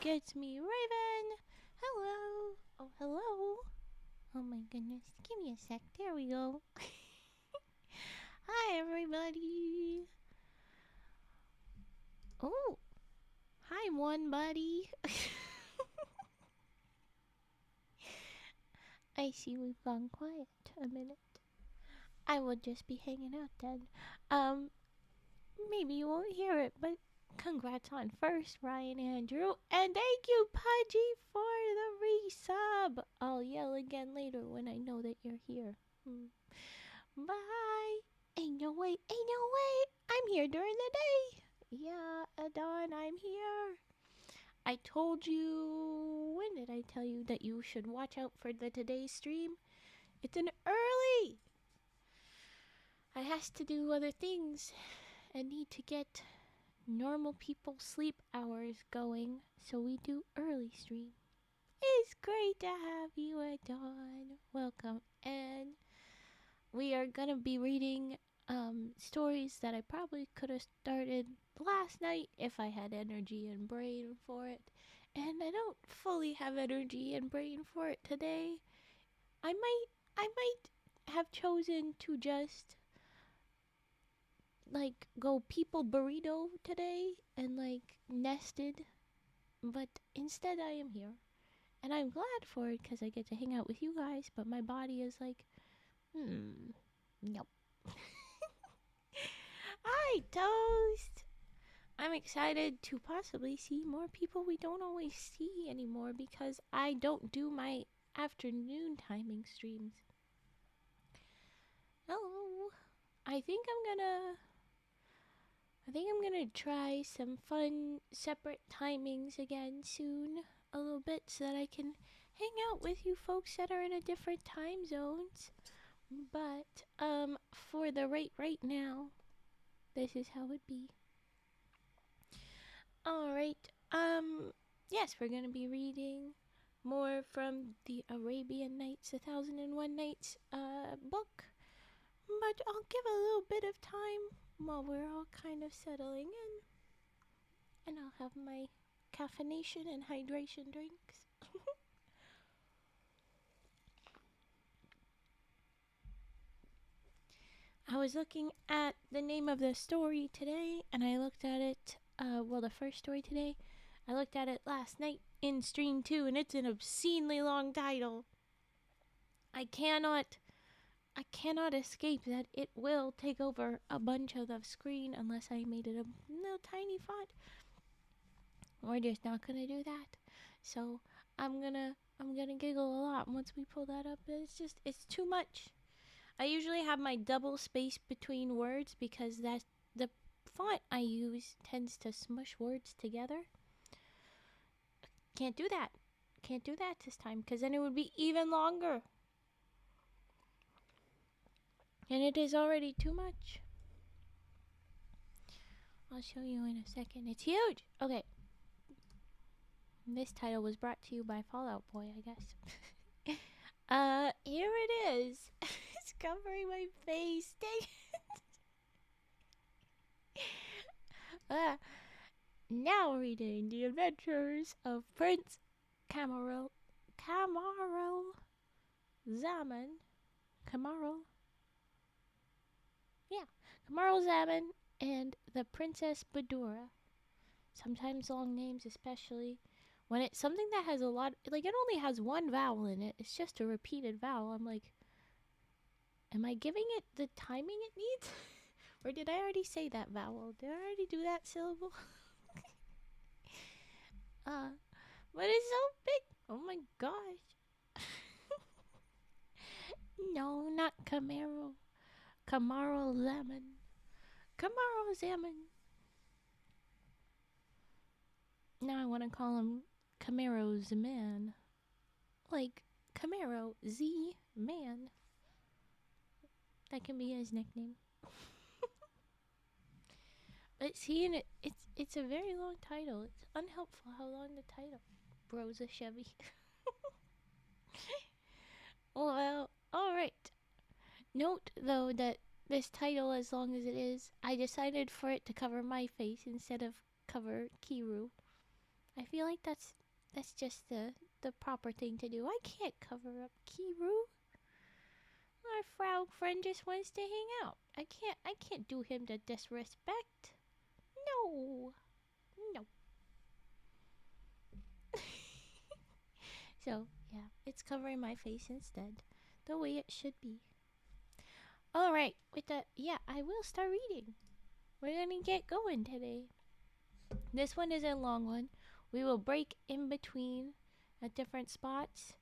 It's me, Raven. Hello. Oh, hello. Oh my goodness. Give me a sec. There we go. Hi, everybody. Oh, hi, one buddy. I see we've gone quiet a minute. I will just be hanging out then. Um, Maybe you won't hear it, but congrats on first, Ryan Andrew. And thank you, Pudgy, for the resub. I'll yell again later when I know that you're here. Bye. Ain't no way, ain't no way. I'm here during the day. Yeah, Adon, I'm here. I told you. When did I tell you that you should watch out for the today's stream? It's an early. I has to do other things and need to get normal people sleep hours going, so we do early stream. It's great to have you, Adon. Welcome. And we are gonna be reading stories that I probably could have started last night if I had energy and brain for it. And I don't fully have energy and brain for it today. I might have chosen to just like go people burrito today and like nested, but instead I am here. And I'm glad for it because I get to hang out with you guys, but my body is like, nope. Hi, Toast! I'm excited to possibly see more people we don't always see anymore because I don't do my afternoon timing streams. Hello. I think I'm gonna try some fun separate timings again soon a little bit so that I can hang out with you folks that are in a different time zones. But for the right now, this is how it be. Alright, yes, we're gonna be reading more from the Arabian Nights, 1001 Nights book. But I'll give a little bit of time while we're all kind of settling in. And I'll have my caffeination and hydration drinks. I was looking at the name of the story today, and I looked at it, the first story today. I looked at it last night in stream 2, and it's an obscenely long title. I cannot escape that it will take over a bunch of the screen unless I made it a little tiny font. We're just not gonna do that. So I'm gonna giggle a lot once we pull that up. It's too much. I usually have my double space between words because that's the font I use tends to smush words together. Can't do that. Can't do that this time because then it would be even longer. And it is already too much. I'll show you in a second. It's huge. Okay. This title was brought to you by Fallout Boy, I guess. Here it is. It's covering my face. Dang it. Now reading The Adventures of Prince Camaralzaman. Camaralzaman and the Princess Badoura. Sometimes long names, especially when it's something that has a lot, like it only has one vowel in it. It's just a repeated vowel. I'm like, am I giving it the timing it needs? Or did I already say that vowel? Did I already do that syllable? But it's so big. Oh my gosh. No, not Camaro. Camaralzaman. Camaralzaman. Now I want to call him Camaralzaman. Like Camaro Z Man. That can be his nickname. But see, and it's a very long title. It's unhelpful how long the title. Bro's a Chevy. Well, alright. Note, though, that this title, as long as it is, I decided for it to cover my face instead of cover Kiru. I feel like that's just the proper thing to do. I can't cover up Kiru. Our frog friend just wants to hang out. I can't do him the disrespect. No. No. So, yeah, it's covering my face instead. The way it should be. Alright, with that, yeah, I will start reading. We're gonna get going today. This one is a long one. We will break in between at different spots.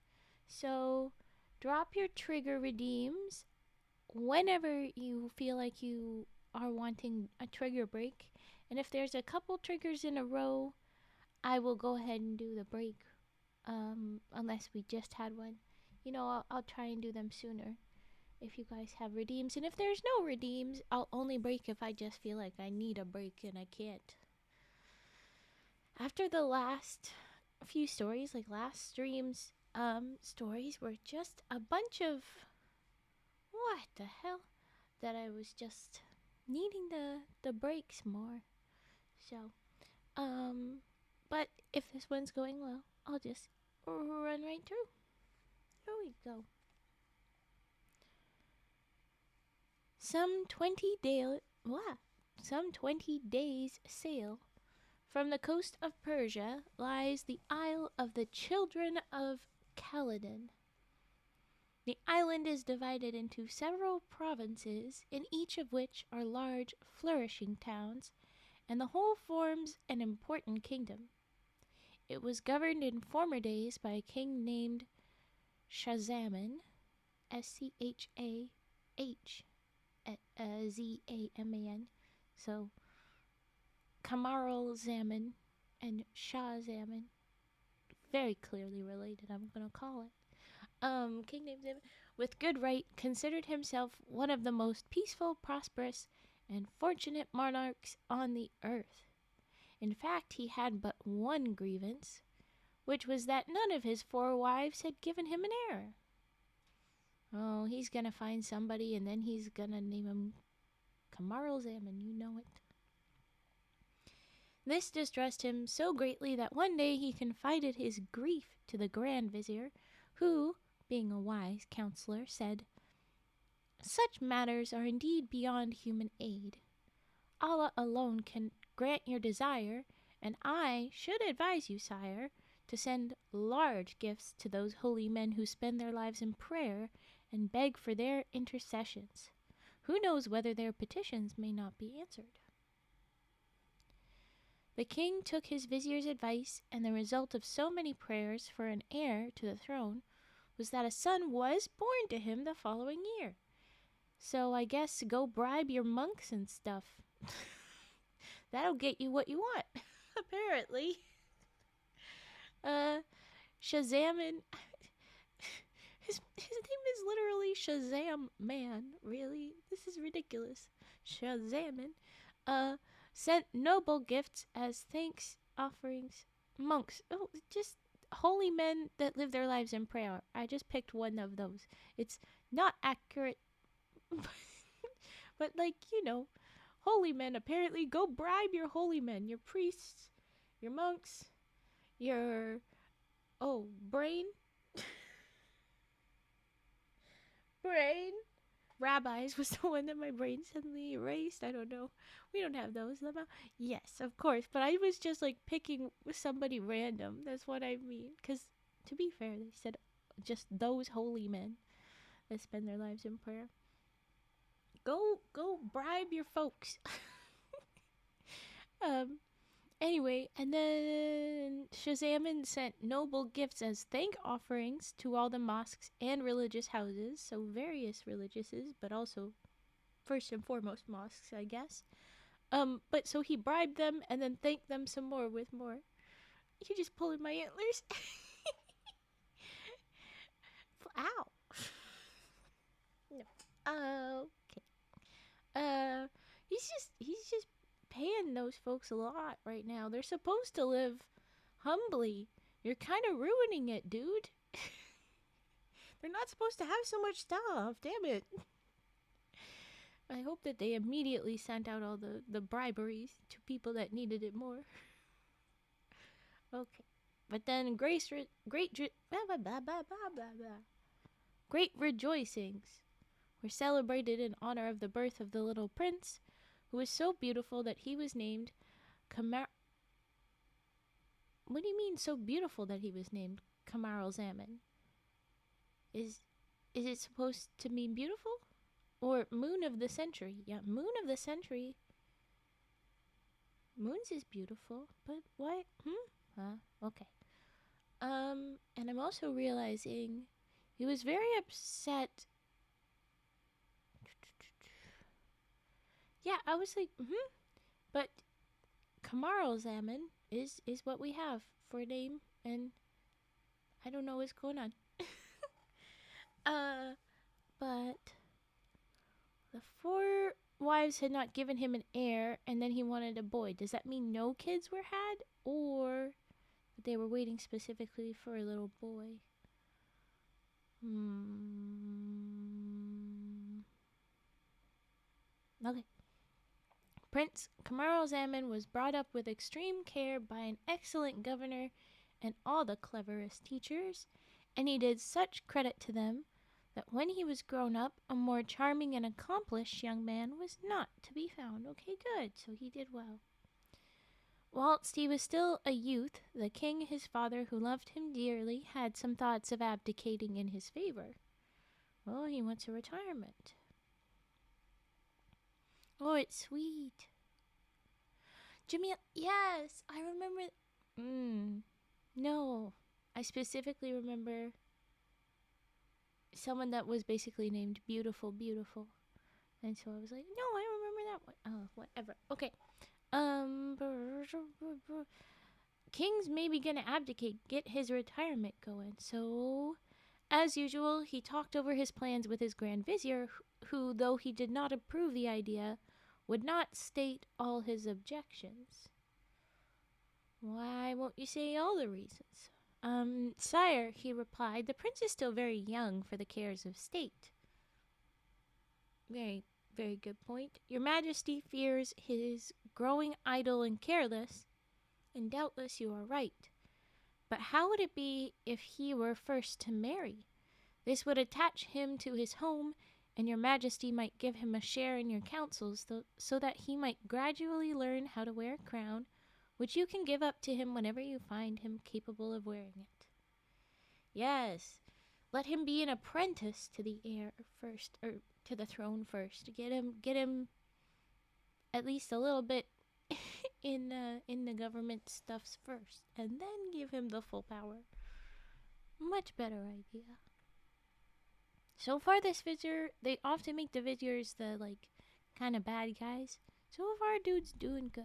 So, drop your trigger redeems whenever you feel like you are wanting a trigger break. And if there's a couple triggers in a row, I will go ahead and do the break. Unless we just had one. I'll try and do them sooner if you guys have redeems. And if there's no redeems, I'll only break if I just feel like I need a break and I can't. After the last few stories, like last stream's stories were just a bunch of what the hell that I was just needing the breaks more. So, but if this one's going well, I'll just run right through. Here we go. Some 20 days sail from the coast of Persia lies the Isle of the Children of Khaladan. The island is divided into several provinces, in each of which are large, flourishing towns, and the whole forms an important kingdom. It was governed in former days by a king named Shazaman, Schahzaman. So, Camaralzaman and Shahzaman, very clearly related, I'm gonna call it. King named him with good right, considered himself one of the most peaceful, prosperous, and fortunate monarchs on the earth. In fact, he had but one grievance, which was that none of his 4 wives had given him an heir. Oh, he's gonna find somebody, and then he's gonna name him Camaralzaman, you know it. This distressed him so greatly that one day he confided his grief to the Grand Vizier, who, being a wise counselor, said, "Such matters are indeed beyond human aid. Allah alone can grant your desire, and I should advise you, sire, to send large gifts to those holy men who spend their lives in prayer and beg for their intercessions. Who knows whether their petitions may not be answered?" The king took his vizier's advice, and the result of so many prayers for an heir to the throne was that a son was born to him the following year. So I guess go bribe your monks and stuff. That'll get you what you want, apparently. Shazaman. His name is literally Shazam Man. Really? This is ridiculous. Shazaman. Sent noble gifts as thanks offerings. Monks. Oh, just holy men that live their lives in prayer. I just picked one of those. It's not accurate. But holy men, apparently. Go bribe your holy men. Your priests. Your monks. Your... Oh, brain? Brain? Rabbis was the one that my brain suddenly erased. I don't know. We don't have those. Yes, of course. But I was just picking somebody random. That's what I mean. Because to be fair, they said just those holy men that spend their lives in prayer. Go bribe your folks. Anyway, and then Shazaman sent noble gifts as thank offerings to all the mosques and religious houses, so various religiouses, but also first and foremost mosques, I guess. But so he bribed them and then thanked them some more with more. You're just pulling my antlers. Ow. No. Okay. He's just paying those folks a lot right now. They're supposed to live humbly. You're kind of ruining it, dude. They're not supposed to have so much stuff. Damn it. I hope that they immediately sent out all the briberies to people that needed it more. Okay. But then great rejoicings were celebrated in honor of the birth of the little prince, who was so beautiful that he was named Camar. What do you mean so beautiful that he was named Camaralzaman? Is is it supposed to mean beautiful? Or moon of the century? Yeah, moon of the century. Moons is beautiful, but what? Okay. And I'm also realizing he was very upset. Yeah, I was like, but Camaralzaman is what we have for a name, and I don't know what's going on. But the four wives had not given him an heir, and then he wanted a boy. Does that mean no kids were had, or they were waiting specifically for a little boy? Okay. Prince Camaralzaman was brought up with extreme care by an excellent governor and all the cleverest teachers, and he did such credit to them that when he was grown up, a more charming and accomplished young man was not to be found. Okay, good. So he did well. Whilst he was still a youth, the king, his father, who loved him dearly, had some thoughts of abdicating in his favor. Well, he wants a retirement. Oh, it's sweet. Jamil, yes, I remember. No, I specifically remember someone that was basically named Beautiful, Beautiful. And so I was like, no, I remember that one. Oh, whatever. Okay. King's maybe gonna abdicate, get his retirement going. So, as usual, he talked over his plans with his Grand Vizier, who, though he did not approve the idea, would not state all his objections. Why won't you say all the reasons? Sire, he replied, the prince is still very young for the cares of state. Very, very good point. Your Majesty fears his growing idle and careless, and doubtless you are right. But how would it be if he were first to marry? This would attach him to his home, and your Majesty might give him a share in your councils, so that he might gradually learn how to wear a crown, which you can give up to him whenever you find him capable of wearing it. Yes, let him be an apprentice to the heir first, or to the throne first. Get him at least a little bit in the government stuffs first, and then give him the full power. Much better idea. So far, this vizier, they often make the viziers the kind of bad guys. So far, dude's doing good.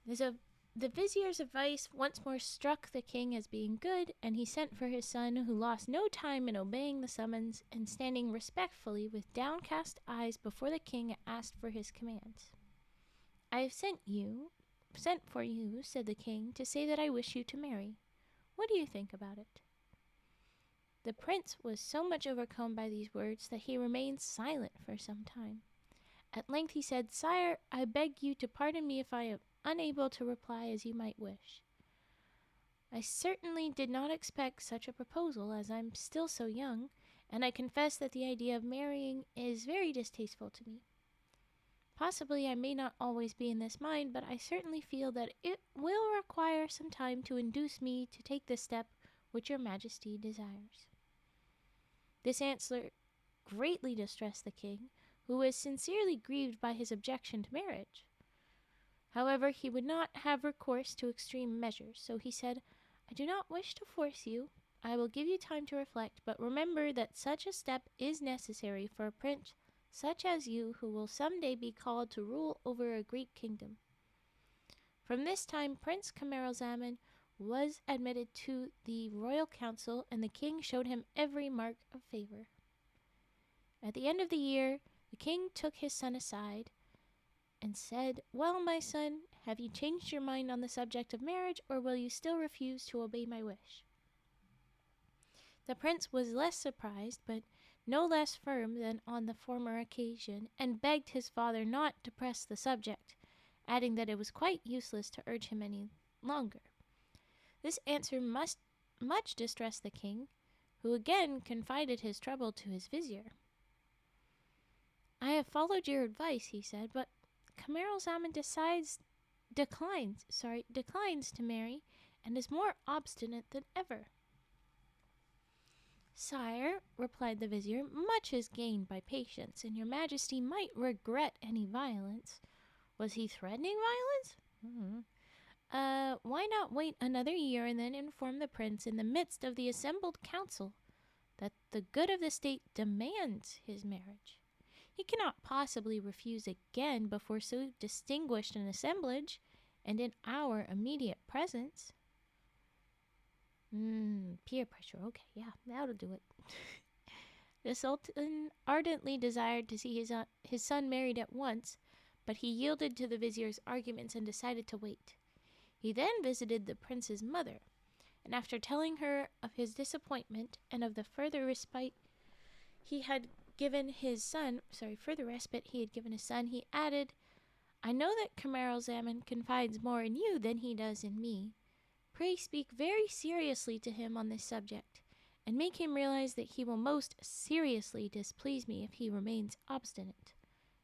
The vizier's advice once more struck the king as being good, and he sent for his son, who lost no time in obeying the summons, and standing respectfully with downcast eyes before the king, asked for his commands. I have sent for you, said the king, to say that I wish you to marry. What do you think about it? The prince was so much overcome by these words that he remained silent for some time. At length he said, Sire, I beg you to pardon me if I am unable to reply as you might wish. I certainly did not expect such a proposal, as I'm still so young, and I confess that the idea of marrying is very distasteful to me. Possibly I may not always be in this mind, but I certainly feel that it will require some time to induce me to take the step which your Majesty desires. This answer greatly distressed the king, who was sincerely grieved by his objection to marriage. However, he would not have recourse to extreme measures, so he said, I do not wish to force you. I will give you time to reflect, but remember that such a step is necessary for a prince such as you, who will some day be called to rule over a great kingdom. From this time, Prince Camaralzaman was admitted to the royal council, and the king showed him every mark of favor. At the end of the year, the king took his son aside and said, Well, my son, have you changed your mind on the subject of marriage, or will you still refuse to obey my wish? The prince was less surprised, but no less firm than on the former occasion, and begged his father not to press the subject, adding that it was quite useless to urge him any longer. This answer much distressed the king, who again confided his trouble to his vizier. I have followed your advice, he said, but Camaralzaman declines to marry, and is more obstinate than ever. Sire, replied the vizier, much is gained by patience, and your majesty might regret any violence. Was he threatening violence? Why not wait another year and then inform the prince in the midst of the assembled council that the good of the state demands his marriage? He cannot possibly refuse again before so distinguished an assemblage, and in our immediate presence. Peer pressure. Okay, yeah, that'll do it. The Sultan ardently desired to see his son married at once, but he yielded to the vizier's arguments and decided to wait. He then visited the prince's mother, and after telling her of his disappointment and of the further respite he had given his son, he added, I know that Camaralzaman confides more in you than he does in me. Pray speak very seriously to him on this subject, and make him realize that he will most seriously displease me if he remains obstinate,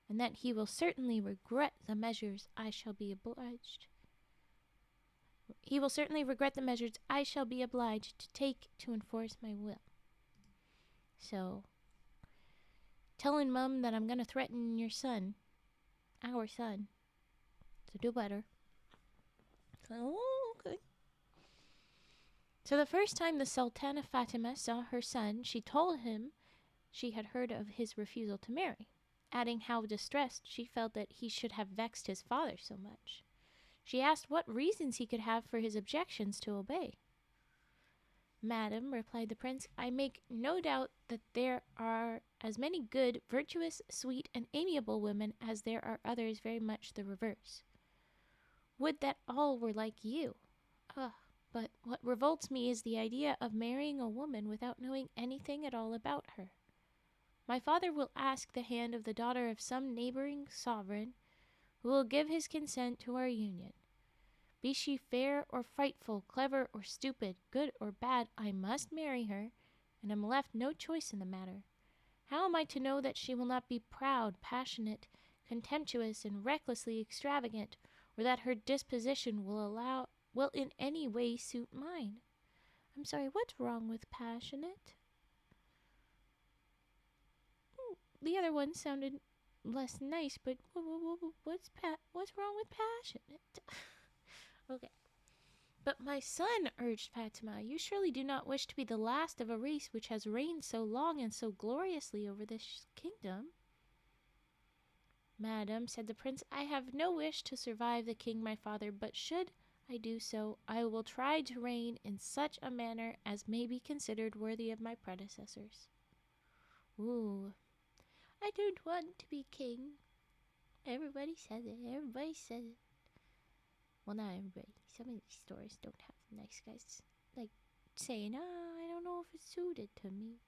and that he will certainly regret the measures I shall be obliged to take to enforce my will. So, telling Mum that I'm going to threaten your son, our son, to do better. Oh, okay. So the first time the Sultana Fatima saw her son, she told him she had heard of his refusal to marry, adding how distressed she felt that he should have vexed his father so much. She asked what reasons he could have for his objections to obey. Madam, replied the prince, I make no doubt that there are as many good, virtuous, sweet, and amiable women as there are others very much the reverse. Would that all were like you! But what revolts me is the idea of marrying a woman without knowing anything at all about her. My father will ask the hand of the daughter of some neighboring sovereign, who will give his consent to our union. Be she fair or frightful, clever or stupid, good or bad, I must marry her, and am left no choice in the matter. How am I to know that she will not be proud, passionate, contemptuous, and recklessly extravagant, or that her disposition will in any way suit mine? I'm sorry, what's wrong with passionate? The other one sounded less nice, but what's wrong with passionate? Okay. But my son, urged Fatima, you surely do not wish to be the last of a race which has reigned so long and so gloriously over this kingdom. Madam, said the prince, I have no wish to survive the king my father, but should I do so, I will try to reign in such a manner as may be considered worthy of my predecessors. Ooh, I don't want to be king. Everybody says it. Well, not everybody. Some of these stories don't have nice guys, like, saying, I don't know if it's suited to me.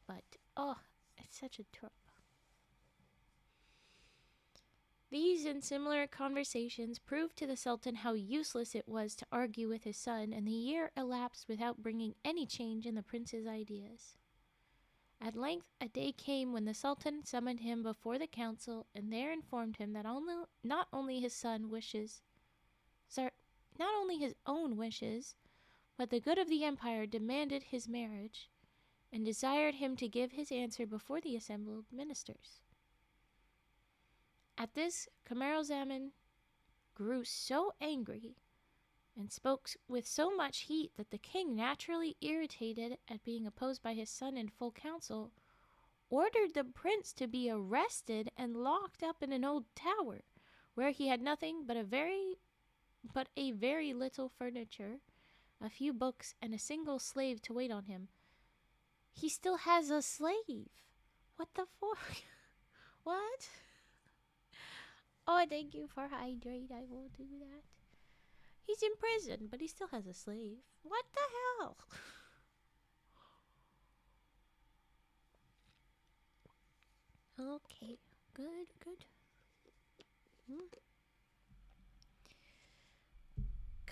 But, it's such a trope. These and similar conversations proved to the Sultan how useless it was to argue with his son, and the year elapsed without bringing any change in the prince's ideas. At length a day came when the Sultan summoned him before the council, and there informed him that not only his own wishes, but the good of the empire demanded his marriage, and desired him to give his answer before the assembled ministers. At this, Camaralzaman grew so angry and spoke with so much heat that the king, naturally irritated at being opposed by his son in full council, ordered the prince to be arrested and locked up in an old tower, where he had nothing but a very little furniture, a few books, and a single slave to wait on him. He still has a slave. What the fuck? What? Oh, thank you for hydrate. I will do that. He's in prison, but he still has a slave. What the hell? Okay, good.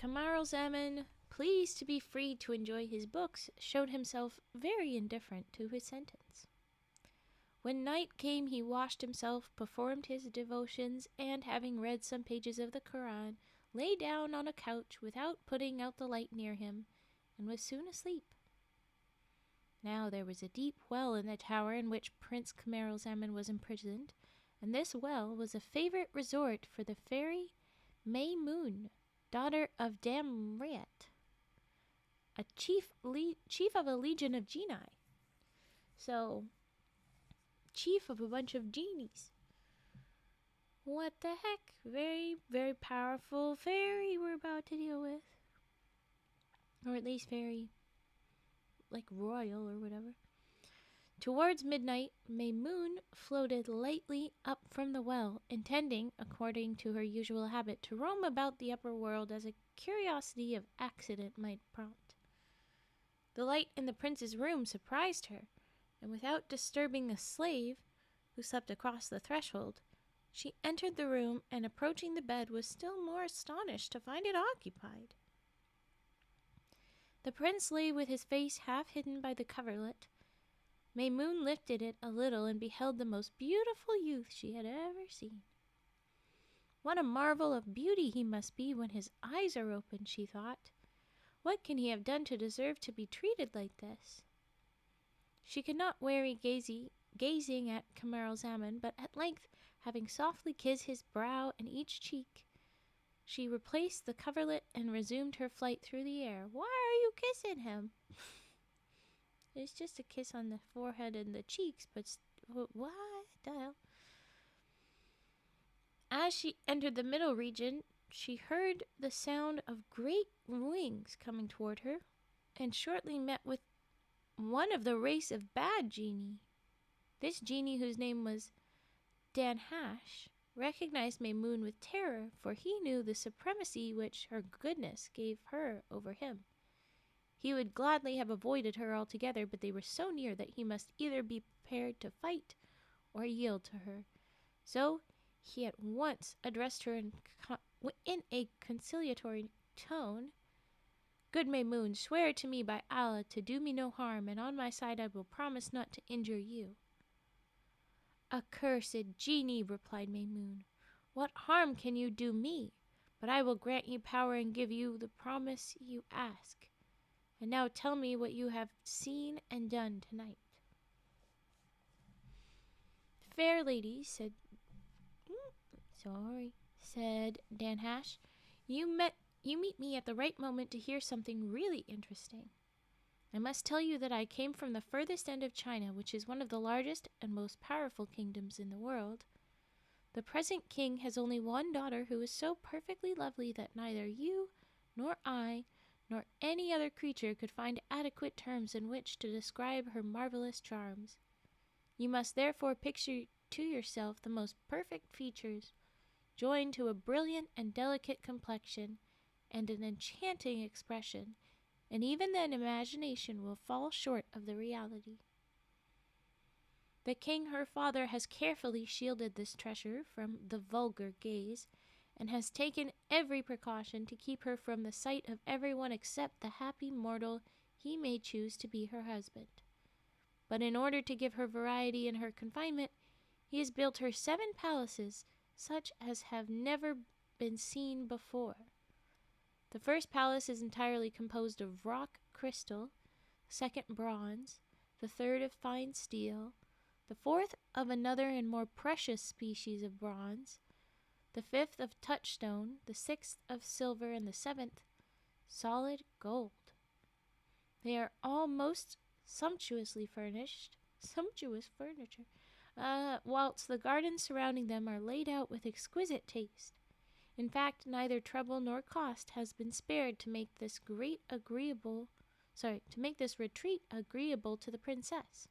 Camaralzaman, pleased to be free to enjoy his books, showed himself very indifferent to his sentence. When night came, he washed himself, performed his devotions, and, having read some pages of the Koran, lay down on a couch without putting out the light near him, and was soon asleep. Now there was a deep well in the tower in which Prince Camaralzaman was imprisoned, and this well was a favorite resort for the fairy Maymoon, daughter of Damriat, a chief of a legion of genii. So, chief of a bunch of genies. What the heck? Very, very powerful fairy we're about to deal with. Or at least very, like, royal or whatever. Towards midnight, Maymoon floated lightly up from the well, intending, according to her usual habit, to roam about the upper world as a curiosity of accident might prompt. The light in the prince's room surprised her, and without disturbing the slave, who slept across the threshold, she entered the room and, approaching the bed, was still more astonished to find it occupied. The prince lay with his face half hidden by the coverlet. Maymoon lifted it a little and beheld the most beautiful youth she had ever seen. What a marvel of beauty he must be when his eyes are open, she thought. What can he have done to deserve to be treated like this? She could not weary gazing at Camaralzaman, but at length, having softly kissed his brow and each cheek, she replaced the coverlet and resumed her flight through the air. Why are you kissing him? It's just a kiss on the forehead and the cheeks, but what the hell? As she entered the middle region, she heard the sound of great wings coming toward her, and shortly met with one of the race of bad genii. This genie, whose name was Danhash, recognized Maymoon with terror, for he knew the supremacy which her goodness gave her over him. He would gladly have avoided her altogether, but they were so near that he must either be prepared to fight or yield to her. So he at once addressed her in a conciliatory tone. Good Maymoon, swear to me by Allah to do me no harm, and on my side I will promise not to injure you. Accursed genie, replied Maymoon, what harm can you do me? But I will grant you power and give you the promise you ask. And now tell me what you have seen and done tonight. Fair lady, said Danhash, you meet me at the right moment to hear something really interesting. I must tell you that I came from the furthest end of China, which is one of the largest and most powerful kingdoms in the world. The present king has only one daughter who is so perfectly lovely that neither you, nor I, nor any other creature could find adequate terms in which to describe her marvelous charms. You must therefore picture to yourself the most perfect features, joined to a brilliant and delicate complexion, and an enchanting expression, and even then imagination will fall short of the reality. The king, her father, has carefully shielded this treasure from the vulgar gaze, and has taken every precaution to keep her from the sight of everyone except the happy mortal he may choose to be her husband. But in order to give her variety in her confinement, he has built her 7 palaces, such as have never been seen before. The first palace is entirely composed of rock crystal, the second bronze, the third of fine steel, the fourth of another and more precious species of bronze, the fifth of touchstone, the sixth of silver, and the seventh solid gold. They are all most sumptuously furnished, sumptuous furniture, whilst the gardens surrounding them are laid out with exquisite taste. In fact, neither trouble nor cost has been spared to make this retreat agreeable to the princess.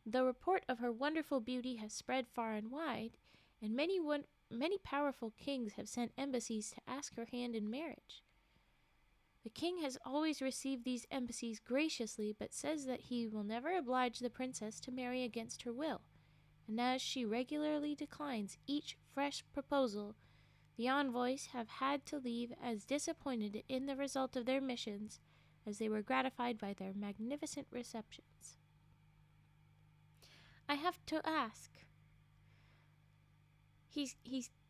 The report of her wonderful beauty has spread far and wide, and many powerful kings have sent embassies to ask her hand in marriage. The king has always received these embassies graciously, but says that he will never oblige the princess to marry against her will, and as she regularly declines each fresh proposal, The envoys have had to leave as disappointed in the result of their missions as they were gratified by their magnificent receptions. I have to ask. He's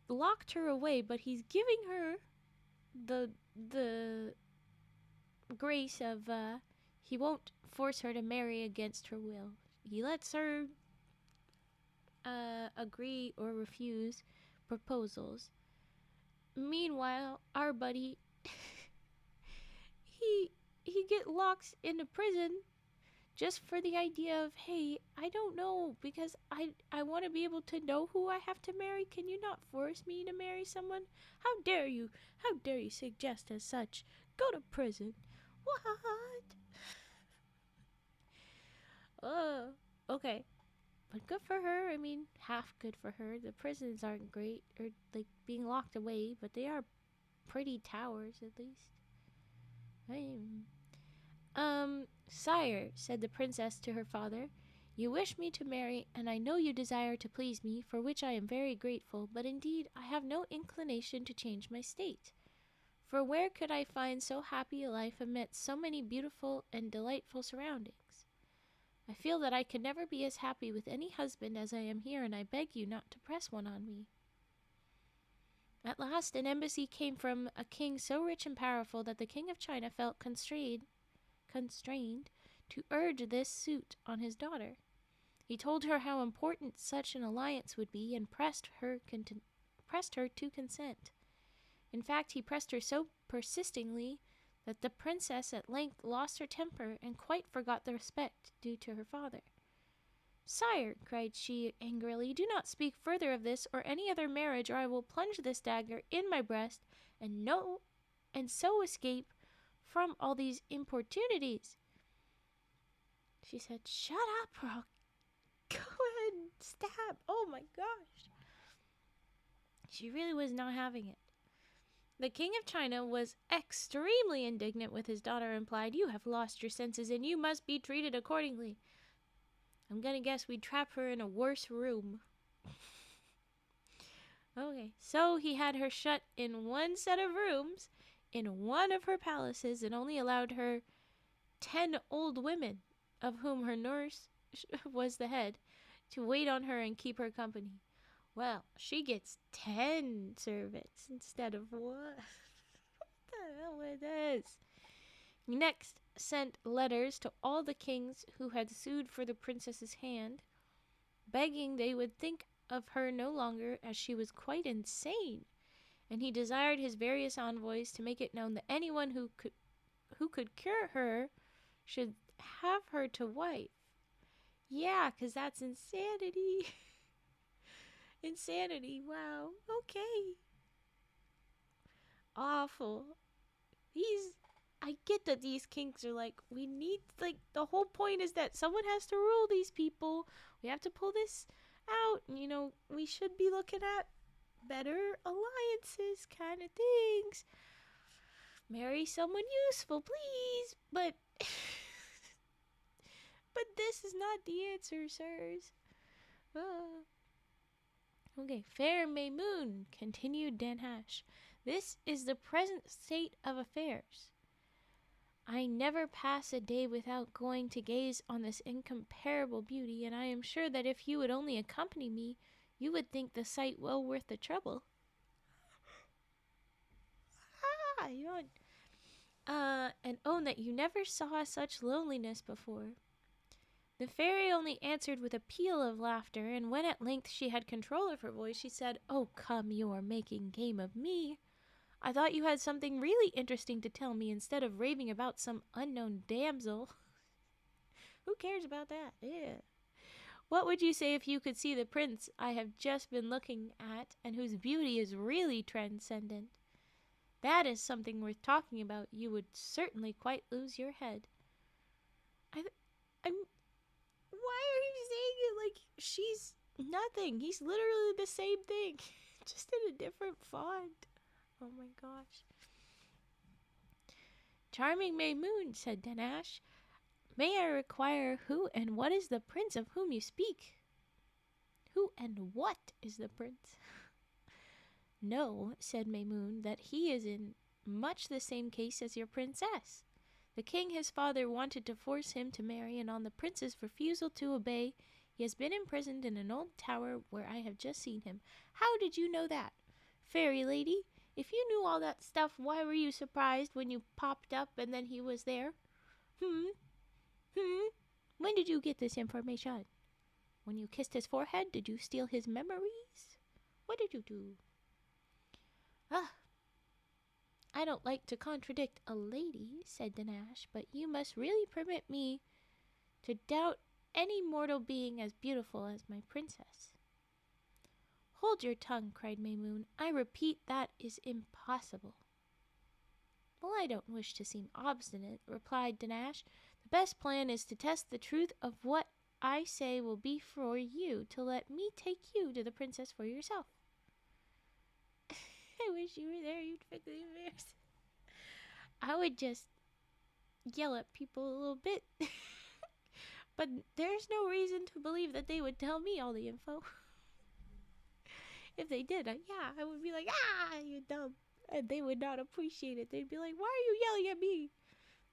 locked her away, but he's giving her the grace of he won't force her to marry against her will. He lets her agree or refuse proposals. Meanwhile, our buddy he get locked into prison just for the idea of, hey, I don't know, because I want to be able to know who I have to marry. Can you not force me to marry someone? How dare you suggest as such? Go to prison. What? Okay. But good for her. I mean, half good for her. The prisons aren't great, or like being locked away, but they are pretty towers at least. Sire, said the princess to her father, you wish me to marry, and I know you desire to please me, for which I am very grateful, but indeed I have no inclination to change my state. For where could I find so happy a life amidst so many beautiful and delightful surroundings? I feel that I could never be as happy with any husband as I am here, and I beg you not to press one on me. At last an embassy came from a king so rich and powerful that the King of China felt constrained to urge this suit on his daughter. He told her how important such an alliance would be and pressed her to consent. In fact, he pressed her so persistingly that the princess at length lost her temper and quite forgot the respect due to her father. Sire, cried she angrily, do not speak further of this or any other marriage, or I will plunge this dagger in my breast and so escape from all these importunities. She said, shut up, or I'll go ahead and stab. Oh my gosh. She really was not having it. The King of China was extremely indignant with his daughter and replied, you have lost your senses and you must be treated accordingly. I'm gonna guess we'd trap her in a worse room. Okay, so he had her shut in one set of rooms in one of her palaces and only allowed her 10 old women, of whom her nurse was the head, to wait on her and keep her company. Well, she gets 10 servants instead of one. What the hell is this? He next sent letters to all the kings who had sued for the princess's hand, begging they would think of her no longer, as she was quite insane, and he desired his various envoys to make it known that anyone who could cure her should have her to wife. Yeah, 'cause that's insanity. Insanity, wow, okay. Awful. I get that these kings are like, we need, like, the whole point is that someone has to rule these people. We have to pull this out. You know, we should be looking at better alliances kind of things. Marry someone useful, please. But this is not the answer, sirs. Okay, fair Maymoon, continued Danhasch. This is the present state of affairs. I never pass a day without going to gaze on this incomparable beauty, and I am sure that if you would only accompany me, you would think the sight well worth the trouble. And own that you never saw such loneliness before. The fairy only answered with a peal of laughter, and when at length she had control of her voice, she said, oh, come, you are making game of me. I thought you had something really interesting to tell me instead of raving about some unknown damsel. Who cares about that? Yeah. What would you say if you could see the prince I have just been looking at and whose beauty is really transcendent? That is something worth talking about. You would certainly quite lose your head. Why are you saying it like she's nothing? He's literally the same thing, just in a different font. Oh my gosh. Charming Maymoon, said Danhasch, may I require who and what is the prince of whom you speak? Who and what is the prince? Know, said Maymoon, that he is in much the same case as your princess. The king, his father, wanted to force him to marry, and on the prince's refusal to obey, he has been imprisoned in an old tower where I have just seen him. How did you know that? Fairy lady, if you knew all that stuff, why were you surprised when you popped up and then he was there? When did you get this information? When you kissed his forehead, did you steal his memories? What did you do? I don't like to contradict a lady, said Danash, but you must really permit me to doubt any mortal being as beautiful as my princess. Hold your tongue, cried Maymoon. I repeat, that is impossible. Well, I don't wish to seem obstinate, replied Danash. The best plan is to test the truth of what I say will be for you to let me take you to the princess for yourself. I wish you were there, you'd fix the embarrassed. I would just yell at people a little bit. But there's no reason to believe that they would tell me all the info. If they did, I would be like, you dumb. And they would not appreciate it. They'd be like, why are you yelling at me?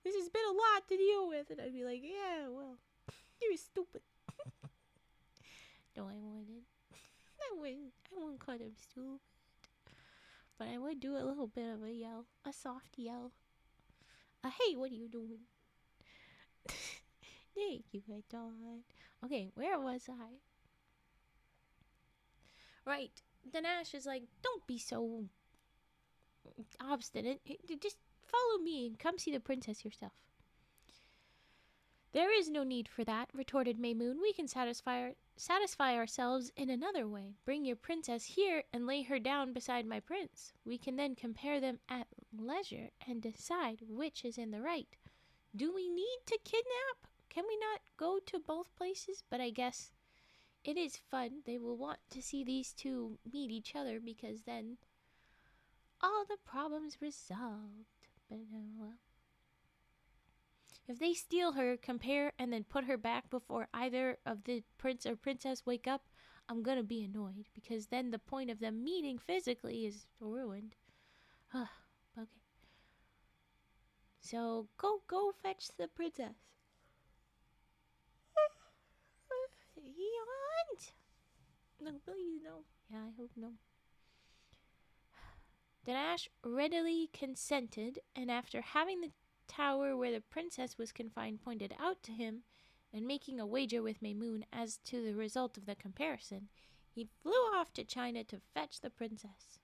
This has been a lot to deal with. And I'd be like, yeah, well, you're stupid. No, I wouldn't. I wouldn't call them stupid. But I would do a little bit of a yell. A soft yell. Hey, what are you doing? Thank you, my dog. Okay, where was I? Right. Danash is like, don't be so obstinate. Just follow me and come see the princess yourself. There is no need for that, retorted Maymoon. We can satisfy ourselves in another way. Bring your princess here and lay her down beside my prince. We can then compare them at leisure and decide which is in the right. Do we need to kidnap? Can we not go to both places? But I guess it is fun. They will want to see these two meet each other because then all the problems resolved. But well. If they steal her, compare, and then put her back before either of the prince or princess wake up, I'm gonna be annoyed, because then the point of them meeting physically is ruined. Okay. So, go fetch the princess. No, please, no. Yeah, I hope no. Danash readily consented, and after having the tower where the princess was confined pointed out to him, and making a wager with Maymoon as to the result of the comparison, he flew off to China to fetch the princess.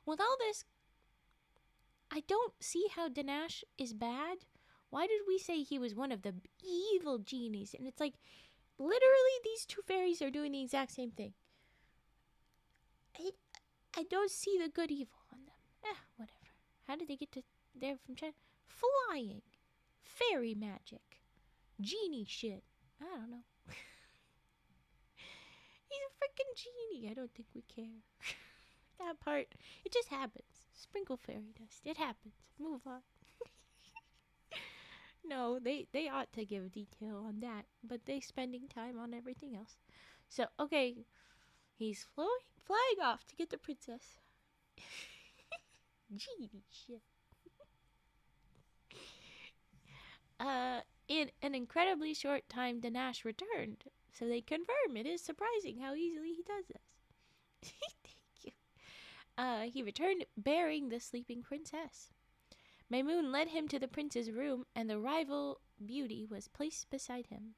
With all this, I don't see how Danash is bad. Why did we say he was one of the evil genies? And it's like, literally, these two fairies are doing the exact same thing. I don't see the good evil on them. Whatever. How did they get to there from China? Flying. Fairy magic. Genie shit. I don't know. He's a freaking genie. I don't think we care. That part, it just happens. Sprinkle fairy dust. It happens. Move on. No, they ought to give detail on that, but they spending time on everything else. So, okay, he's flying off to get the princess. Genie shit. In an incredibly short time, Danash returned, so they confirm it is surprising how easily he does this. Thank you. He returned bearing the sleeping princess. Maymoon led him to the prince's room, and the rival beauty was placed beside him.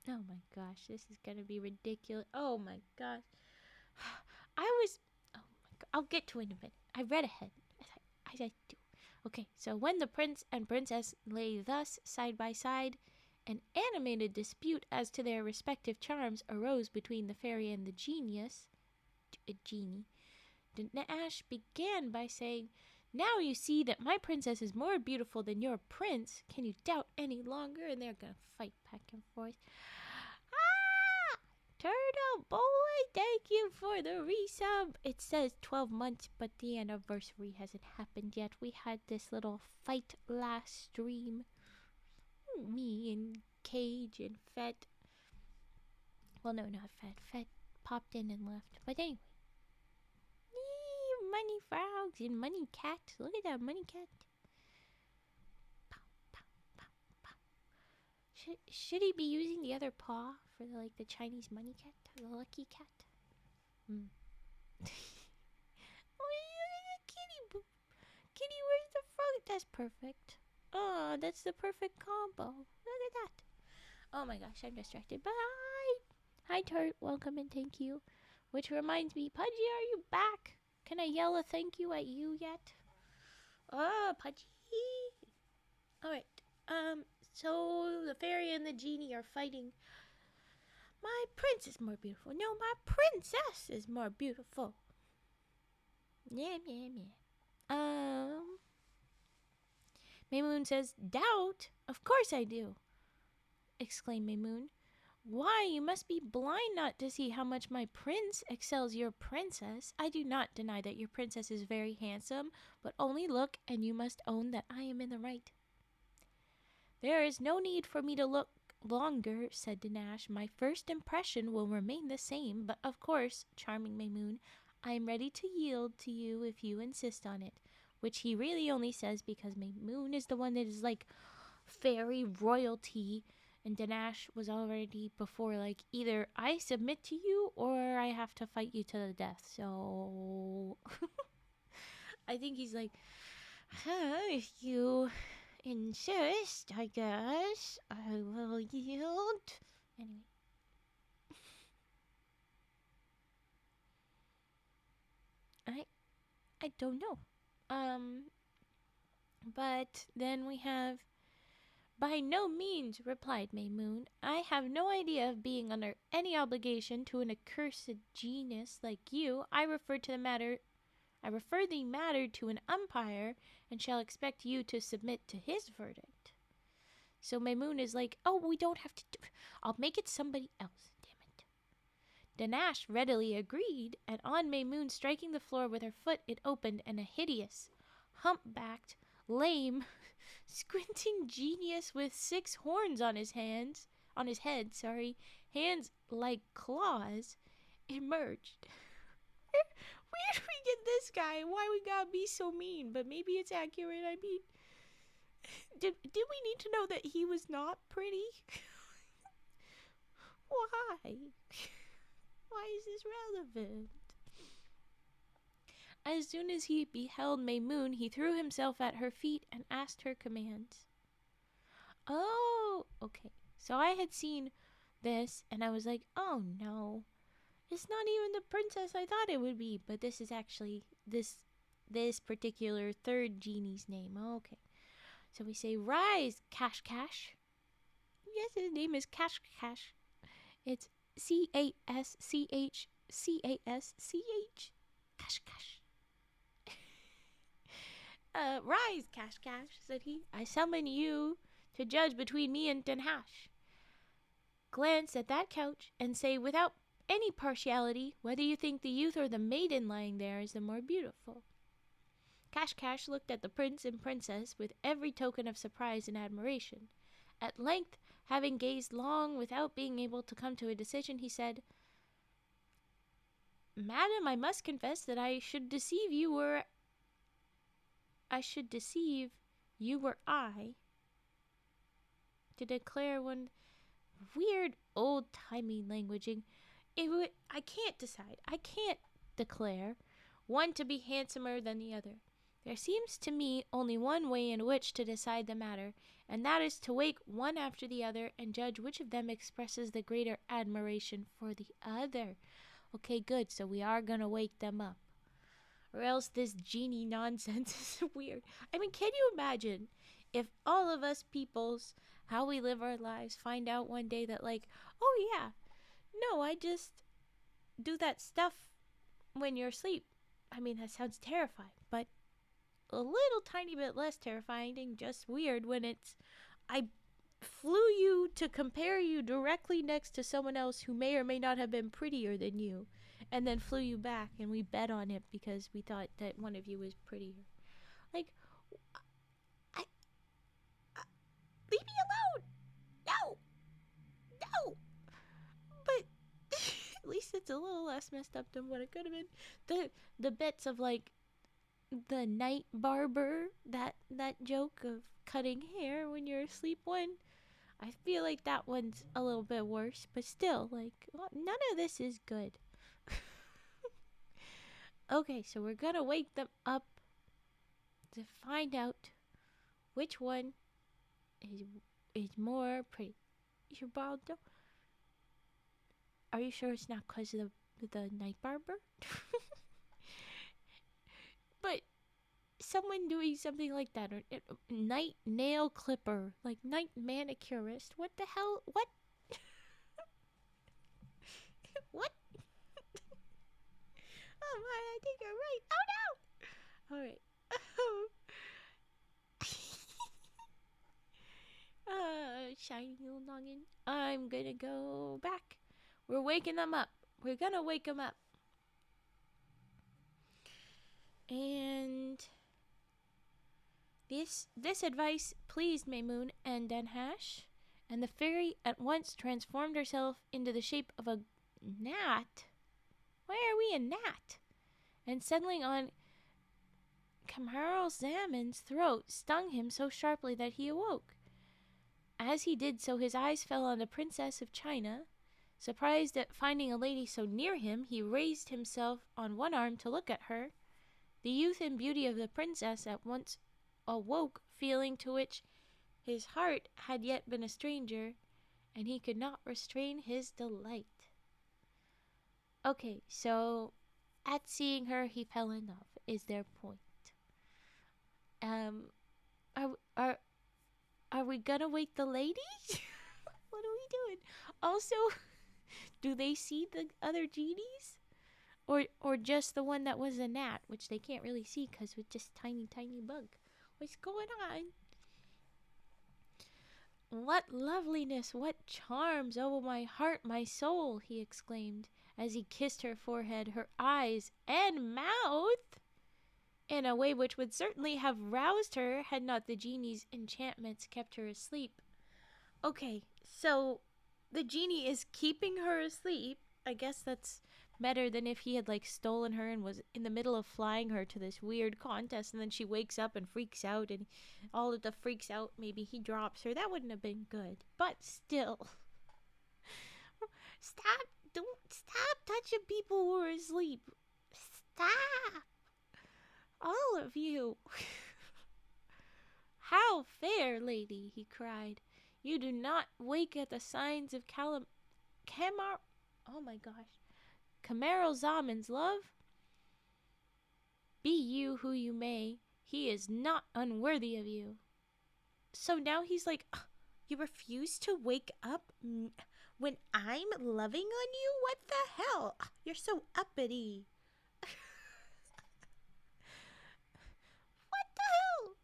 Oh my gosh, this is gonna be ridiculous. Oh my gosh. Oh my god, I'll get to it in a minute. I read ahead, as I do. Okay, so when the prince and princess lay thus side by side, an animated dispute as to their respective charms arose between the fairy and the genie. Danash began by saying, "Now you see that my princess is more beautiful than your prince. Can you doubt any longer?" And they're gonna fight back and forth. Turtle boy, thank you for the resub. It says 12 months, but the anniversary hasn't happened yet. We had this little fight last stream. Me and Cage and Fett. Well, no, not Fed. Fed popped in and left. But anyway. Money frogs and money cat. Look at that money cat. Pow, pow, pow, pow. Should he be using the other paw for the Chinese money cat? The lucky cat? Hmm. Oh, look at the kitty. Kitty, where's the frog? That's perfect. Oh, that's the perfect combo. Look at that. Oh my gosh, I'm distracted. Bye. Hi, Tart. Welcome and thank you. Which reminds me, Pudgy, are you back? Can I yell a thank you at you yet? Oh, Pudgy. Alright. So the fairy and the genie are fighting. My prince is more beautiful. No, my princess is more beautiful. Yeah. Maymoon says, doubt? Of course I do, exclaimed Maymoon. Why, you must be blind not to see how much my prince excels your princess. I do not deny that your princess is very handsome, but only look and you must own that I am in the right. There is no need for me to look longer, said Danash. My first impression will remain the same, but of course, charming Maymoon, I am ready to yield to you if you insist on it, which he really only says because Maymoon is the one that is like fairy royalty, and Danash was already before either I submit to you or I have to fight you to the death. So I think he's like, if you insist, I guess I will yield. Anyway. I don't know. But then we have, by no means, replied Maymoon. I have no idea of being under any obligation to an accursed genius like you. I refer the matter to an umpire and shall expect you to submit to his verdict. So Maymoon is like, oh, we don't have to I'll make it somebody else, damn it. Danash readily agreed, and on Maymoon striking the floor with her foot, it opened, and a hideous, humpbacked, lame, squinting genius with 6 horns on his head, hands like claws, emerged. Where did we get this guy? Why we gotta be so mean? But maybe it's accurate. I mean, did we need to know that he was not pretty? Why? Why is this relevant? As soon as he beheld Maymoon, he threw himself at her feet and asked her commands. Oh, okay. So I had seen this, and I was like, oh no. It's not even the princess I thought it would be, but this is actually this particular third genie's name. Okay. So we say, rise, Cash Cash. Yes, his name is Cash Cash. It's Caschcasch. Cash Cash. Rise, Cash Cash, said he. I summon you to judge between me and Danash. Glance at that couch and say without any partiality whether you think the youth or the maiden lying there is the more beautiful. Cash Cash looked at the prince and princess with every token of surprise and admiration. At length, having gazed long without being able to come to a decision, he said, Madam, I must confess that I should deceive you were I to declare one weird old-timey languaging. I can't decide. I can't declare one to be handsomer than the other. There seems to me only one way in which to decide the matter, and that is to wake one after the other and judge which of them expresses the greater admiration for the other. Okay, good. So we are gonna wake them up. Or else this genie nonsense is weird. I mean, can you imagine if all of us peoples, how we live our lives, find out one day that oh yeah, no, I just do that stuff when you're asleep. I mean, that sounds terrifying, but a little tiny bit less terrifying and just weird when it's, I flew you to compare you directly next to someone else who may or may not have been prettier than you, and then flew you back, and we bet on it because we thought that one of you was prettier. I leave me alone. No. But It's a little less messed up than what it could have been. The bits of like the night barber, that joke of cutting hair when you're asleep one. I feel like that one's a little bit worse, but still, like, none of this is good. Okay, so we're gonna wake them up to find out which one is more pretty. Ubaldo? Are you sure it's not because of the night barber? But someone doing something like that, or night nail clipper, like night manicurist. What the hell? What? What? Oh my, I think you're right. Oh no! Alright. Shiny little noggin. I'm gonna go back. We're waking them up. We're gonna wake them up. And this advice pleased Maymoon and Danhash, and the fairy at once transformed herself into the shape of a gnat. Why are we a gnat? And settling on Camaralzaman's throat stung him so sharply that he awoke. As he did so, his eyes fell on the Princess of China. Surprised at finding a lady so near him, he raised himself on one arm to look at her. The youth and beauty of the princess at once awoke, feeling to which his heart had yet been a stranger, and he could not restrain his delight. Okay, so at seeing her, he fell in love, is their point. Are we gonna wake the lady? What are we doing? Also, do they see the other genies? Or just the one that was a gnat, which they can't really see because it's just tiny bug. What's going on? What loveliness, what charms, oh my heart, my soul, he exclaimed, as he kissed her forehead, her eyes, and mouth, in a way which would certainly have roused her had not the genie's enchantments kept her asleep. Okay, so the genie is keeping her asleep. I guess that's better than if he had like stolen her and was in the middle of flying her to this weird contest, and then she wakes up and freaks out, and all of the freaks out, maybe he drops her. That wouldn't have been good, but still. Stop touching people who are asleep. Stop, all of you. How fair, lady, he cried. You do not wake at the signs of Camaralzaman's love? Be you who you may, he is not unworthy of you. So now he's like, you refuse to wake up when I'm loving on you? What the hell? You're so uppity. What the hell?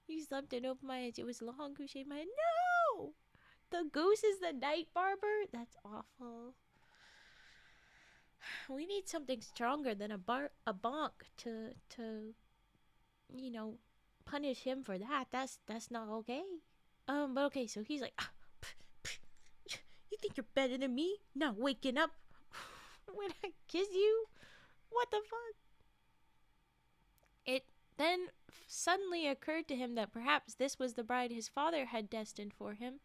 You slept and opened my eyes. It was long who shaved my head. No! The goose is the night barber? That's awful. We need something stronger than a bonk to punish him for that. That's not okay. But okay, so he's like, you think you're better than me? Not waking up when I kiss you? What the fuck? It then suddenly occurred to him that perhaps this was the bride his father had destined for him,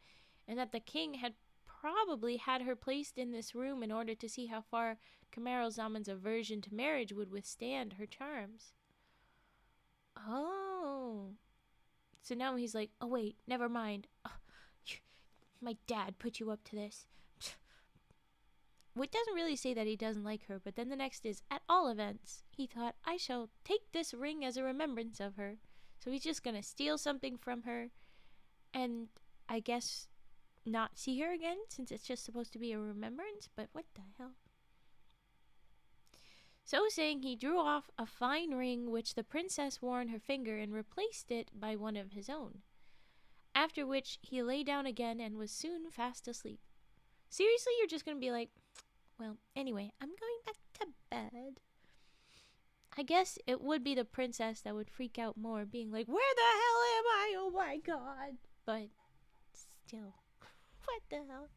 and that the king had probably had her placed in this room in order to see how far Camaralzaman's aversion to marriage would withstand her charms. Oh. So now he's like, oh wait, never mind. My dad put you up to this. Which doesn't really say that he doesn't like her, but then the next is, at all events, he thought, I shall take this ring as a remembrance of her. So he's just gonna steal something from her, and I guess not see her again, since it's just supposed to be a remembrance, but what the hell? So saying, he drew off a fine ring which the princess wore on her finger and replaced it by one of his own. After which he lay down again and was soon fast asleep. Seriously, you're just gonna be like, well, anyway, I'm going back to bed. I guess it would be the princess that would freak out more, being like, where the hell am I? Oh my god. But still, what the hell?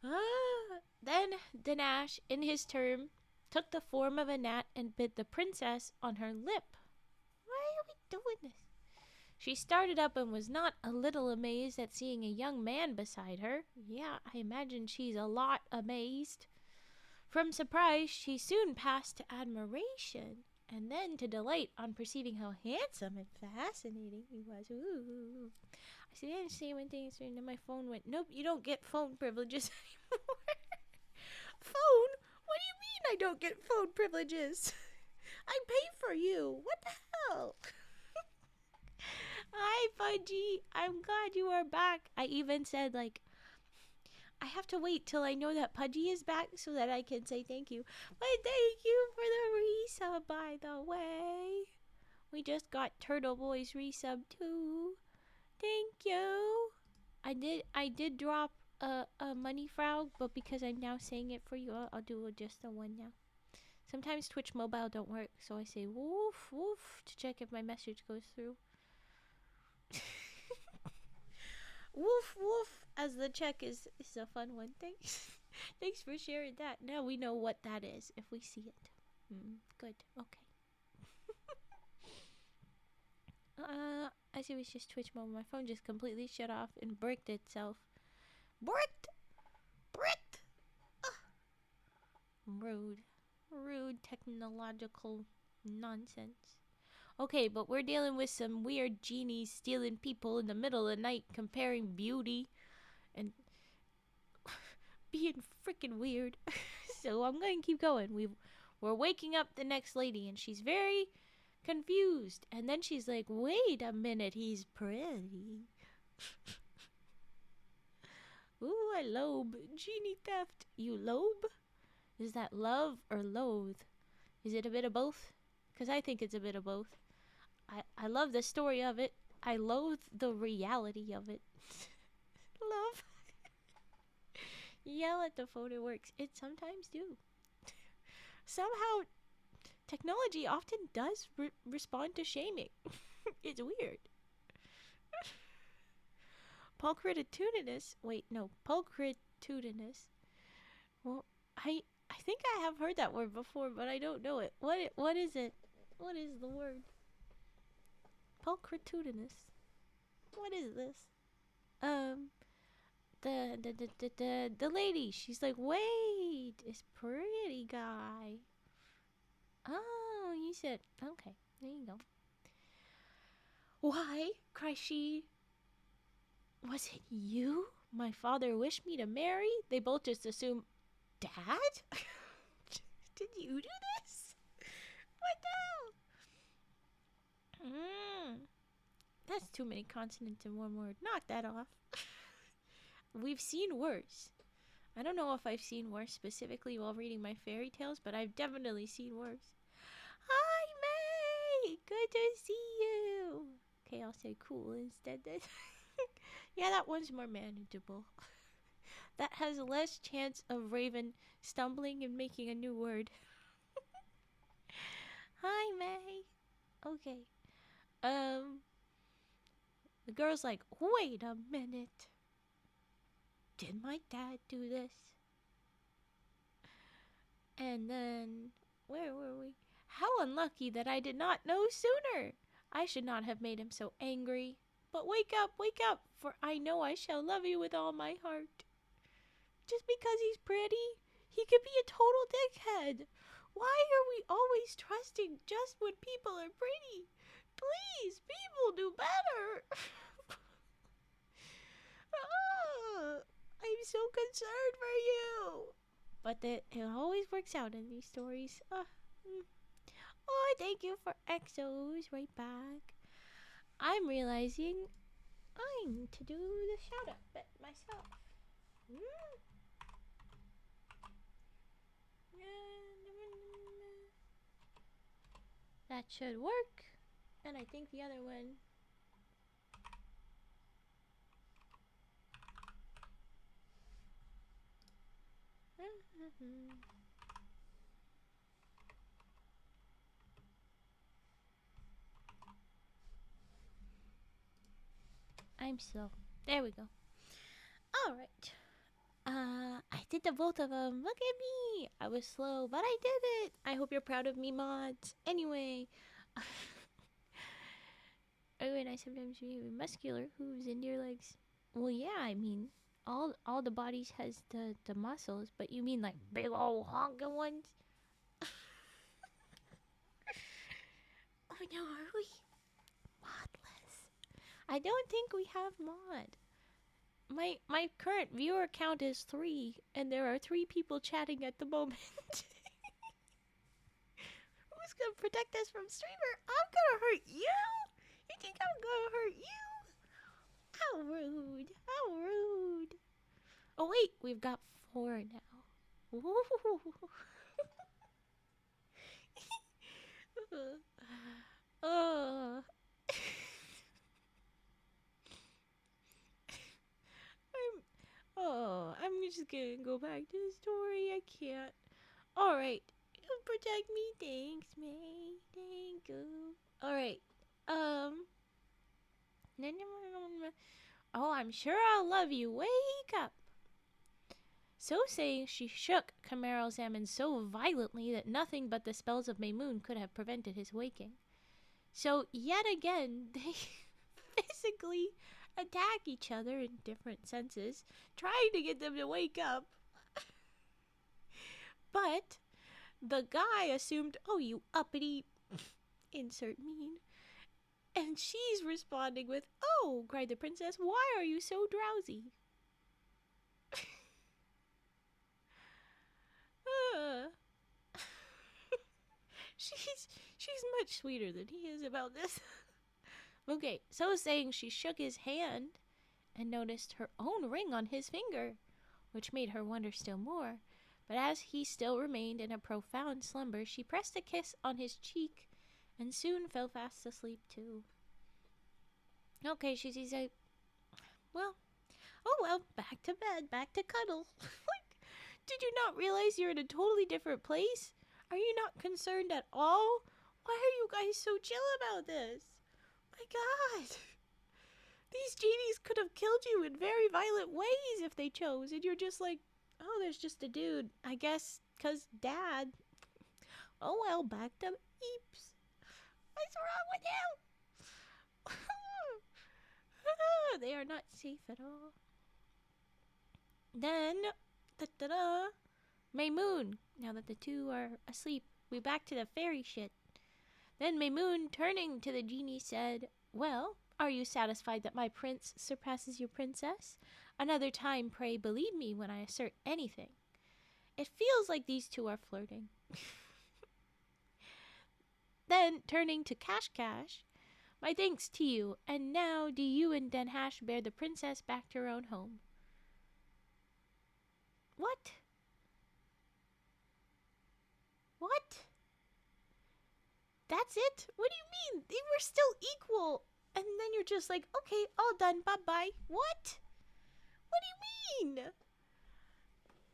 Then Danash, in his turn, took the form of a gnat and bit the princess on her lip. Why are we doing this? She started up and was not a little amazed at seeing a young man beside her. Yeah, I imagine she's a lot amazed. From surprise, she soon passed to admiration, and then to delight on perceiving how handsome and fascinating he was. Ooh. I didn't say one thing, and then my phone went, nope, you don't get phone privileges anymore. Phone? What do you mean I don't get phone privileges? I pay for you. What the hell? Hi, Pudgy. I'm glad you are back. I even said, like, I have to wait till I know that Pudgy is back so that I can say thank you. But thank you for the resub, by the way. We just got Turtle Boy's resub too. Thank you. I did drop a money frog, but because I'm now saying it for you, I'll do just the one now. Sometimes Twitch mobile don't work, so I say woof woof to check if my message goes through. Woof woof as the check is a fun one. Thanks. Thanks for sharing that. Now we know what that is if we see it. Good. Okay. I see it's just Twitch mode. My phone just completely shut off and bricked itself. Bricked! Rude. Rude technological nonsense. Okay, but we're dealing with some weird genies stealing people in the middle of the night, comparing beauty and being freaking weird. So I'm going to keep going. We're waking up the next lady, and she's very confused. And then she's like, wait a minute, he's pretty. Ooh, I lobe. Genie theft. You lobe? Is that love or loathe? Is it a bit of both? Because I think it's a bit of both. I love the story of it. I loathe the reality of it. Love. Yell at the phone, it works. It sometimes do. Somehow, technology often does respond to shaming. It's weird. Pulchritudinous. Wait, no. Pulchritudinous. Well, I think I have heard that word before, but I don't know it. What is it? What is the word? Pulchritudinous. What is this? The lady. She's like, wait, it's pretty guy. Oh, you said okay. There you go. Why? Cries she. Was it you? My father wished me to marry. They both just assume, Dad? Did you do this? What the hell? That's too many consonants in one word. Knock that off. We've seen worse. I don't know if I've seen worse specifically while reading my fairy tales, but I've definitely seen worse. Hi, May! Good to see you! Okay, I'll say cool instead then. Yeah, that one's more manageable. That has less chance of Raven stumbling and making a new word. Hi, May. Okay. The girl's like, wait a minute. Did my dad do this? And then, where were we? How unlucky that I did not know sooner. I should not have made him so angry. But wake up, for I know I shall love you with all my heart. Just because he's pretty, he could be a total dickhead. Why are we always trusting just when people are pretty? Please, people do better. I'm so concerned for you. But it always works out in these stories. Oh, thank you for exos. Right back. I'm realizing I need to do the shout out bit myself. That should work. And I think the other one. I'm slow. There we go. Alright. I did the both of them. Look at me. I was slow, but I did it. I hope you're proud of me, mods. Anyway. Oh, and I sometimes feel muscular hooves and deer legs. Well, yeah, I mean, all the bodies has the muscles, but you mean like big old honking ones? Oh no, are we modless? I don't think we have mod. My current viewer count is 3, and there are 3 people chatting at the moment. Who's gonna protect us from streamer? I'm gonna hurt you. You think I'm gonna hurt you? How rude! How rude! Oh wait, we've got 4 now. Ooh. Oh. I'm just gonna go back to the story. I can't. Alright. You protect me. Thanks, May. Thank you. Alright. Oh, I'm sure I'll love you. Wake up. So saying, she shook Camaralzaman so violently that nothing but the spells of Maymoon could have prevented his waking. So, yet again, they physically attack each other in different senses, trying to get them to wake up. But the guy assumed, oh, you uppity, insert mean. And she's responding with, oh, cried the princess, why are you so drowsy? She's much sweeter than he is about this. Okay, so saying, she shook his hand and noticed her own ring on his finger, which made her wonder still more. But as he still remained in a profound slumber, she pressed a kiss on his cheek and soon fell fast asleep too. Okay, she's like, well, oh well, back to bed, back to cuddle. Like, did you not realize you're in a totally different place? Are you not concerned at all? Why are you guys so chill about this? My God. These genies could have killed you in very violent ways if they chose, and you're just like, oh, there's just a dude. I guess, 'cause dad. Oh well, back to Eeps. What's wrong with you? They are not safe at all. Then, da-da-da, Maymoon. Now that the two are asleep, we back to the fairy shit. Then Maymoon, turning to the genie, said, well, are you satisfied that my prince surpasses your princess? Another time, pray believe me when I assert anything. It feels like these two are flirting. Then, turning to Cash Cash, my thanks to you, and now do you and Denhash bear the princess back to her own home. What? What? That's it? What do you mean? They were still equal. And then you're just like, okay, all done, bye-bye. What? What do you mean?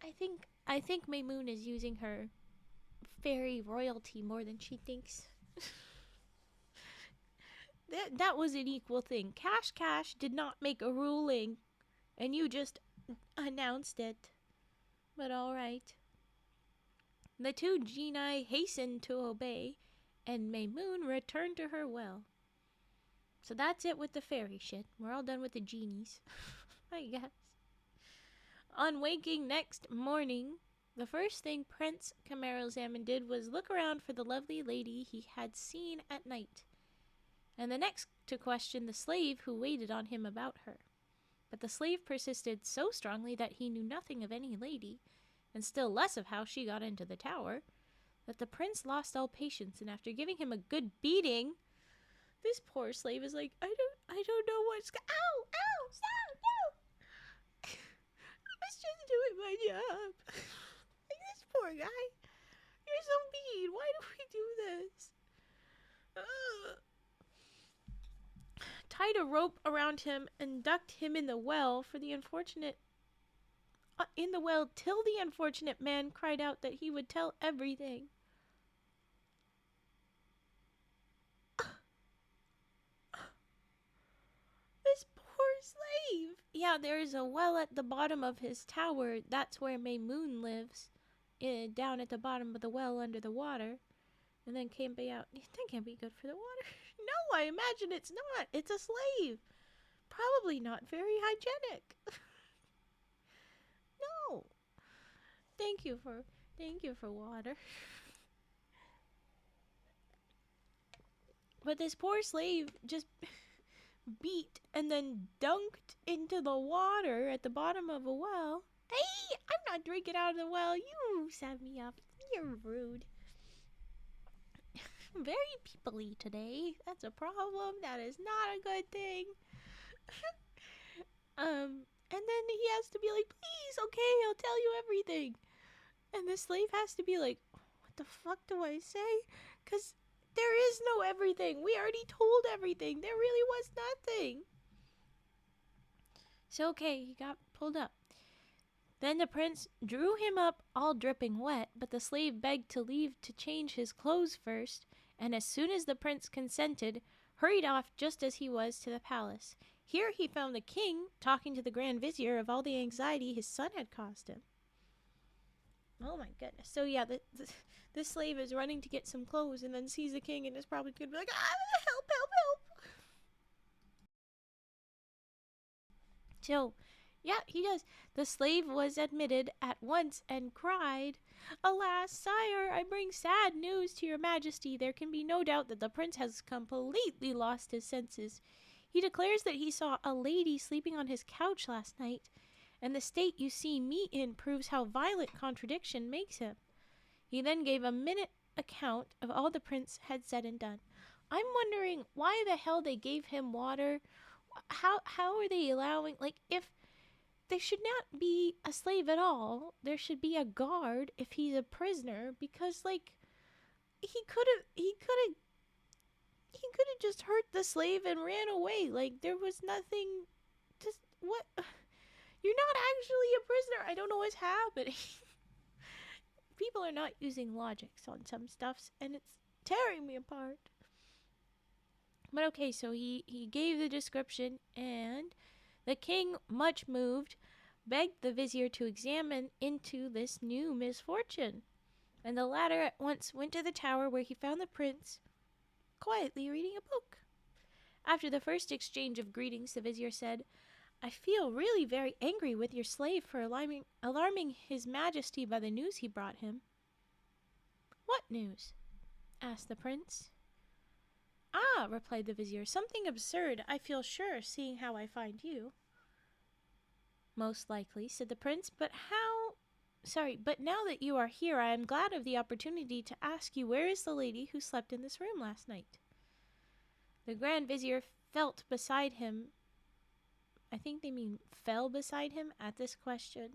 I think Maymoon is using her fairy royalty more than she thinks. That was an equal thing. Cash Cash did not make a ruling, and you just announced it. But all right. The two genii hastened to obey, and Maymoon returned to her well. So that's it with the fairy shit. We're all done with the genies, I guess. On waking next morning, the first thing Prince Camaralzaman did was look around for the lovely lady he had seen at night, and the next to question the slave who waited on him about her. But the slave persisted so strongly that he knew nothing of any lady, and still less of how she got into the tower, that the prince lost all patience, and after giving him a good beating, this poor slave is like, I don't know what's ow, stop, no! I was just doing my job. Like, this poor guy, you're so mean. Why do we do this? Tied a rope around him and ducked him in the well for the unfortunate till the unfortunate man cried out that he would tell everything. This poor slave. Yeah, yeah, there's a well at the bottom of his tower. That's where Maymoon lives. Down at the bottom of the well under the water. And then can't be out. That can't be good for the water. No, I imagine it's not. It's a slave. Probably not very hygienic. No. Thank you for water. But this poor slave just beat and then dunked into the water at the bottom of a well. Hey, I'm not drinking out of the well. You set me up. You're rude. Very people-y today. That's a problem. That is not a good thing. And then he has to be like, please, okay, I'll tell you everything. And the slave has to be like, what the fuck do I say? Because there is no everything. We already told everything. There really was nothing. So, okay, he got pulled up. Then the prince drew him up all dripping wet, but the slave begged to leave to change his clothes first, and as soon as the prince consented, hurried off just as he was to the palace. Here he found the king talking to the grand vizier of all the anxiety his son had caused him. Oh my goodness. So yeah, this slave is running to get some clothes and then sees the king and is probably going to be like, help, help, help. So, yeah, he does. The slave was admitted at once and cried, alas, sire, I bring sad news to your majesty. There can be no doubt that the prince has completely lost his senses. He declares that he saw a lady sleeping on his couch last night, and the state you see me in proves how violent contradiction makes him. He then gave a minute account of all the prince had said and done. I'm wondering why the hell they gave him water. How are they allowing, like, if they should not be a slave at all, there should be a guard if he's a prisoner, because, like, he could have just hurt the slave and ran away. Like, there was nothing. Just what? You're not actually a prisoner. I don't know what's happening. People are not using logics on some stuffs, and it's tearing me apart. But okay, so he gave the description, and the king, much moved, begged the vizier to examine into this new misfortune. And the latter at once went to the tower, where he found the prince quietly reading a book. After the first exchange of greetings, the vizier said, I feel really very angry with your slave for alarming his majesty by the news he brought him. What news? Asked the prince. Ah, replied the vizier, something absurd, I feel sure, seeing how I find you. Most likely, said the prince, but now that you are here, I am glad of the opportunity to ask you, where is the lady who slept in this room last night? The grand vizier felt beside him. I think they mean fell beside him at this question.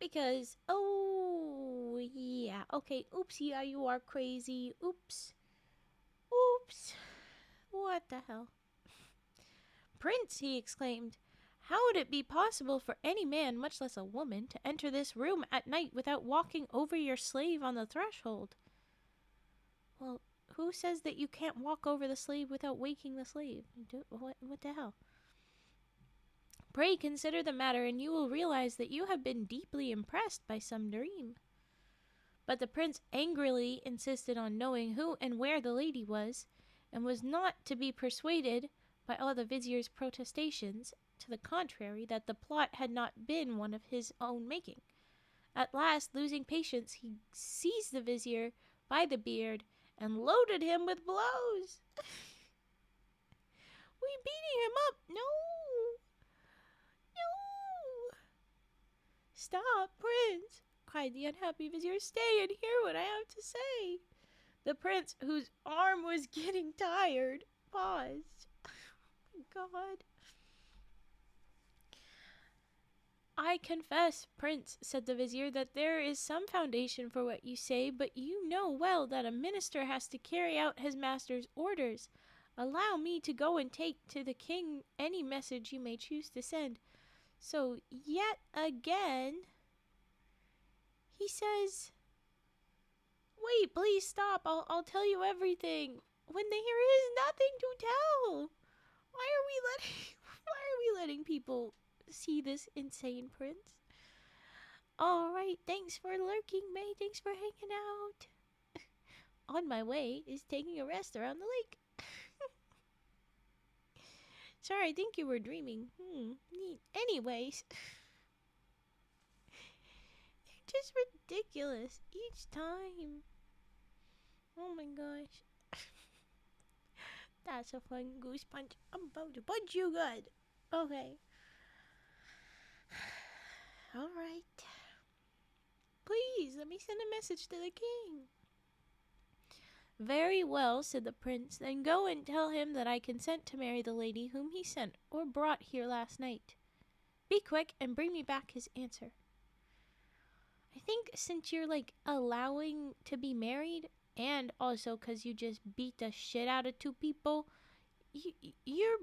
Because, oh, yeah, okay, oops, yeah, you are crazy, oops. Oops, what the hell? Prince, he exclaimed, how would it be possible for any man, much less a woman, to enter this room at night without walking over your slave on the threshold? Well, who says that you can't walk over the slave without waking the slave? What the hell? Pray consider the matter, and you will realize that you have been deeply impressed by some dream. But the prince angrily insisted on knowing who and where the lady was, and was not to be persuaded by all the vizier's protestations, to the contrary, that the plot had not been one of his own making. At last, losing patience, he seized the vizier by the beard and loaded him with blows. We beating him up? No! Stop, prince, cried the unhappy vizier. Stay and hear what I have to say. The prince, whose arm was getting tired, paused. Oh, God. I confess, prince, said the vizier, that there is some foundation for what you say, but you know well that a minister has to carry out his master's orders. Allow me to go and take to the king any message you may choose to send. So, yet again, he says, wait, please stop, I'll tell you everything, when there is nothing to tell. Why are we letting people see this insane prince. All right, thanks for lurking, May. Thanks for hanging out. On my way is taking a rest around the lake. Sorry, I think you were dreaming. Neat. Anyways, they're just ridiculous each time. Oh my gosh. That's a fun goose punch. I'm about to punch you good. Okay. Alright. Please, let me send a message to the king. Very well, said the prince. Then go and tell him that I consent to marry the lady whom he sent or brought here last night. Be quick and bring me back his answer. I think since you're, allowing to be married, and also because you just beat the shit out of two people, you're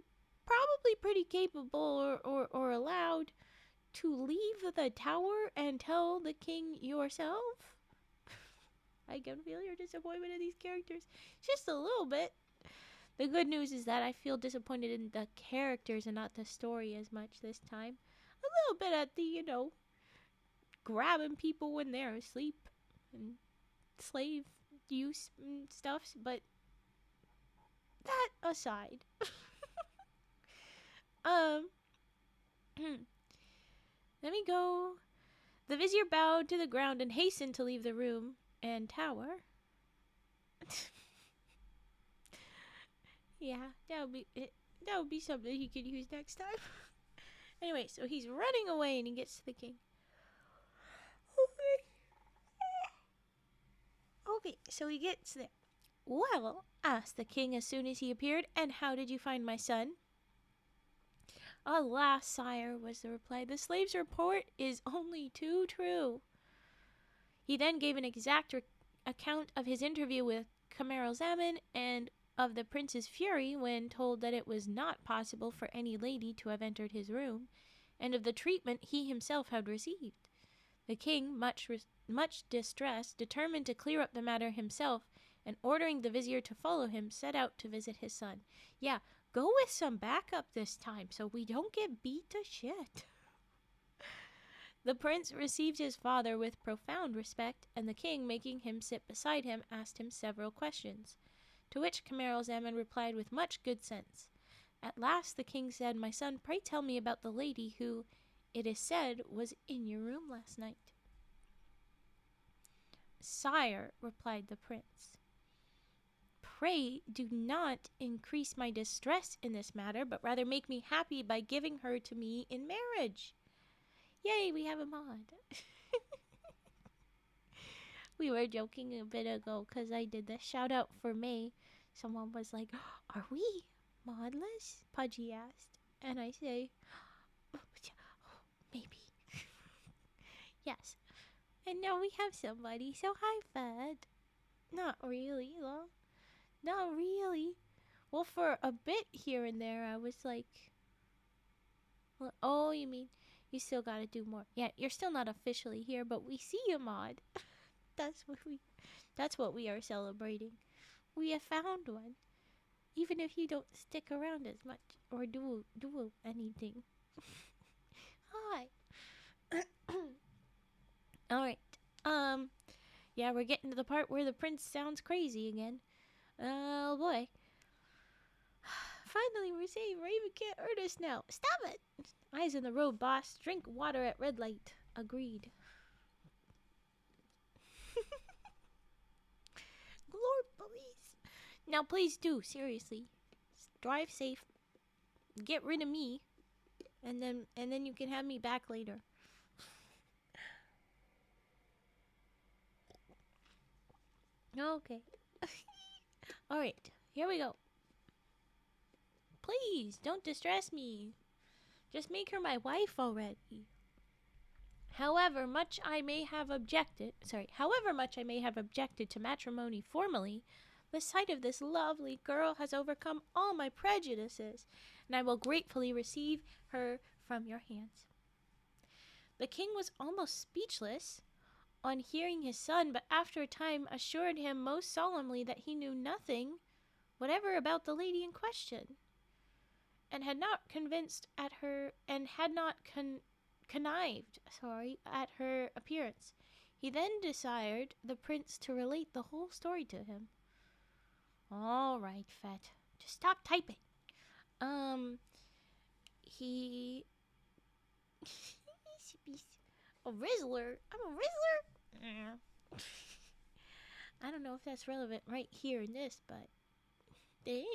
probably pretty capable or allowed to leave the tower and tell the king yourself. I can feel your disappointment in these characters. Just a little bit. The good news is that I feel disappointed in the characters and not the story as much this time. A little bit at the, grabbing people when they're asleep and slave use and stuffs, but that aside. Let me go. The vizier bowed to the ground and hastened to leave the room and tower. Yeah, that would be something he could use next time. Anyway, so he's running away and he gets to the king. Okay, so he gets there. Well, asked the king as soon as he appeared, and how did you find my son? Alas, sire, was the reply, the slave's report is only too true. He then gave an exact account of his interview with Camaralzaman and of the prince's fury when told that it was not possible for any lady to have entered his room, and of the treatment he himself had received. The king, much distressed, determined to clear up the matter himself, and ordering the vizier to follow him, set out to visit his son. Yeah, go with some backup this time so we don't get beat to shit. The prince received his father with profound respect, and the king, making him sit beside him, asked him several questions, to which Camaralzaman replied with much good sense. At last the king said, my son, pray tell me about the lady who, it is said, was in your room last night. Sire, replied the prince, pray do not increase my distress in this matter, but rather make me happy by giving her to me in marriage. Yay, we have a mod. We were joking a bit ago because I did the shout out for May. Someone was like, are we modless? Pudgy asked. And I say, maybe. Yes. And now we have somebody. So hi, Fed. Not really, though. Not really. Well, for a bit here and there, I was like, well, oh, you mean you still gotta do more. Yeah, you're still not officially here, but we see you, mod. That's what we are celebrating. We have found one. Even if you don't stick around as much or do anything. Hi. Alright. Yeah, we're getting to the part where the prince sounds crazy again. Oh boy. Finally, we're saying Raven can't hurt us now. Stop it! Eyes on the road, boss. Drink water at red light. Agreed. Lord, please. Now, please do. Seriously. Drive safe. Get rid of me. And then you can have me back later. Okay. Alright. Here we go. Please, don't distress me. Just make her my wife already. However much I may have objected to matrimony formally, the sight of this lovely girl has overcome all my prejudices, and I will gratefully receive her from your hands. The king was almost speechless on hearing his son, but after a time assured him most solemnly that he knew nothing whatever about the lady in question. and had not connived, at her appearance. He then desired the prince to relate the whole story to him. All right, Fett, just stop typing. He a Rizzler? I'm a Rizzler? I don't know if that's relevant right here in this, but thanks.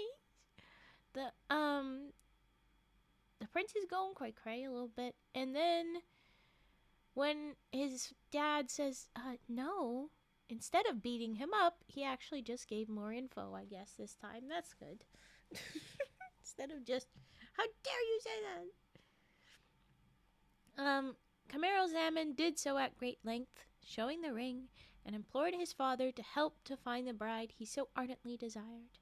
The prince is going quite cray a little bit, and then when his dad says no, instead of beating him up, he actually just gave more info, I guess, this time. That's good. Instead of just, how dare you say that? Camaralzaman did so at great length, showing the ring, and implored his father to help to find the bride he so ardently desired.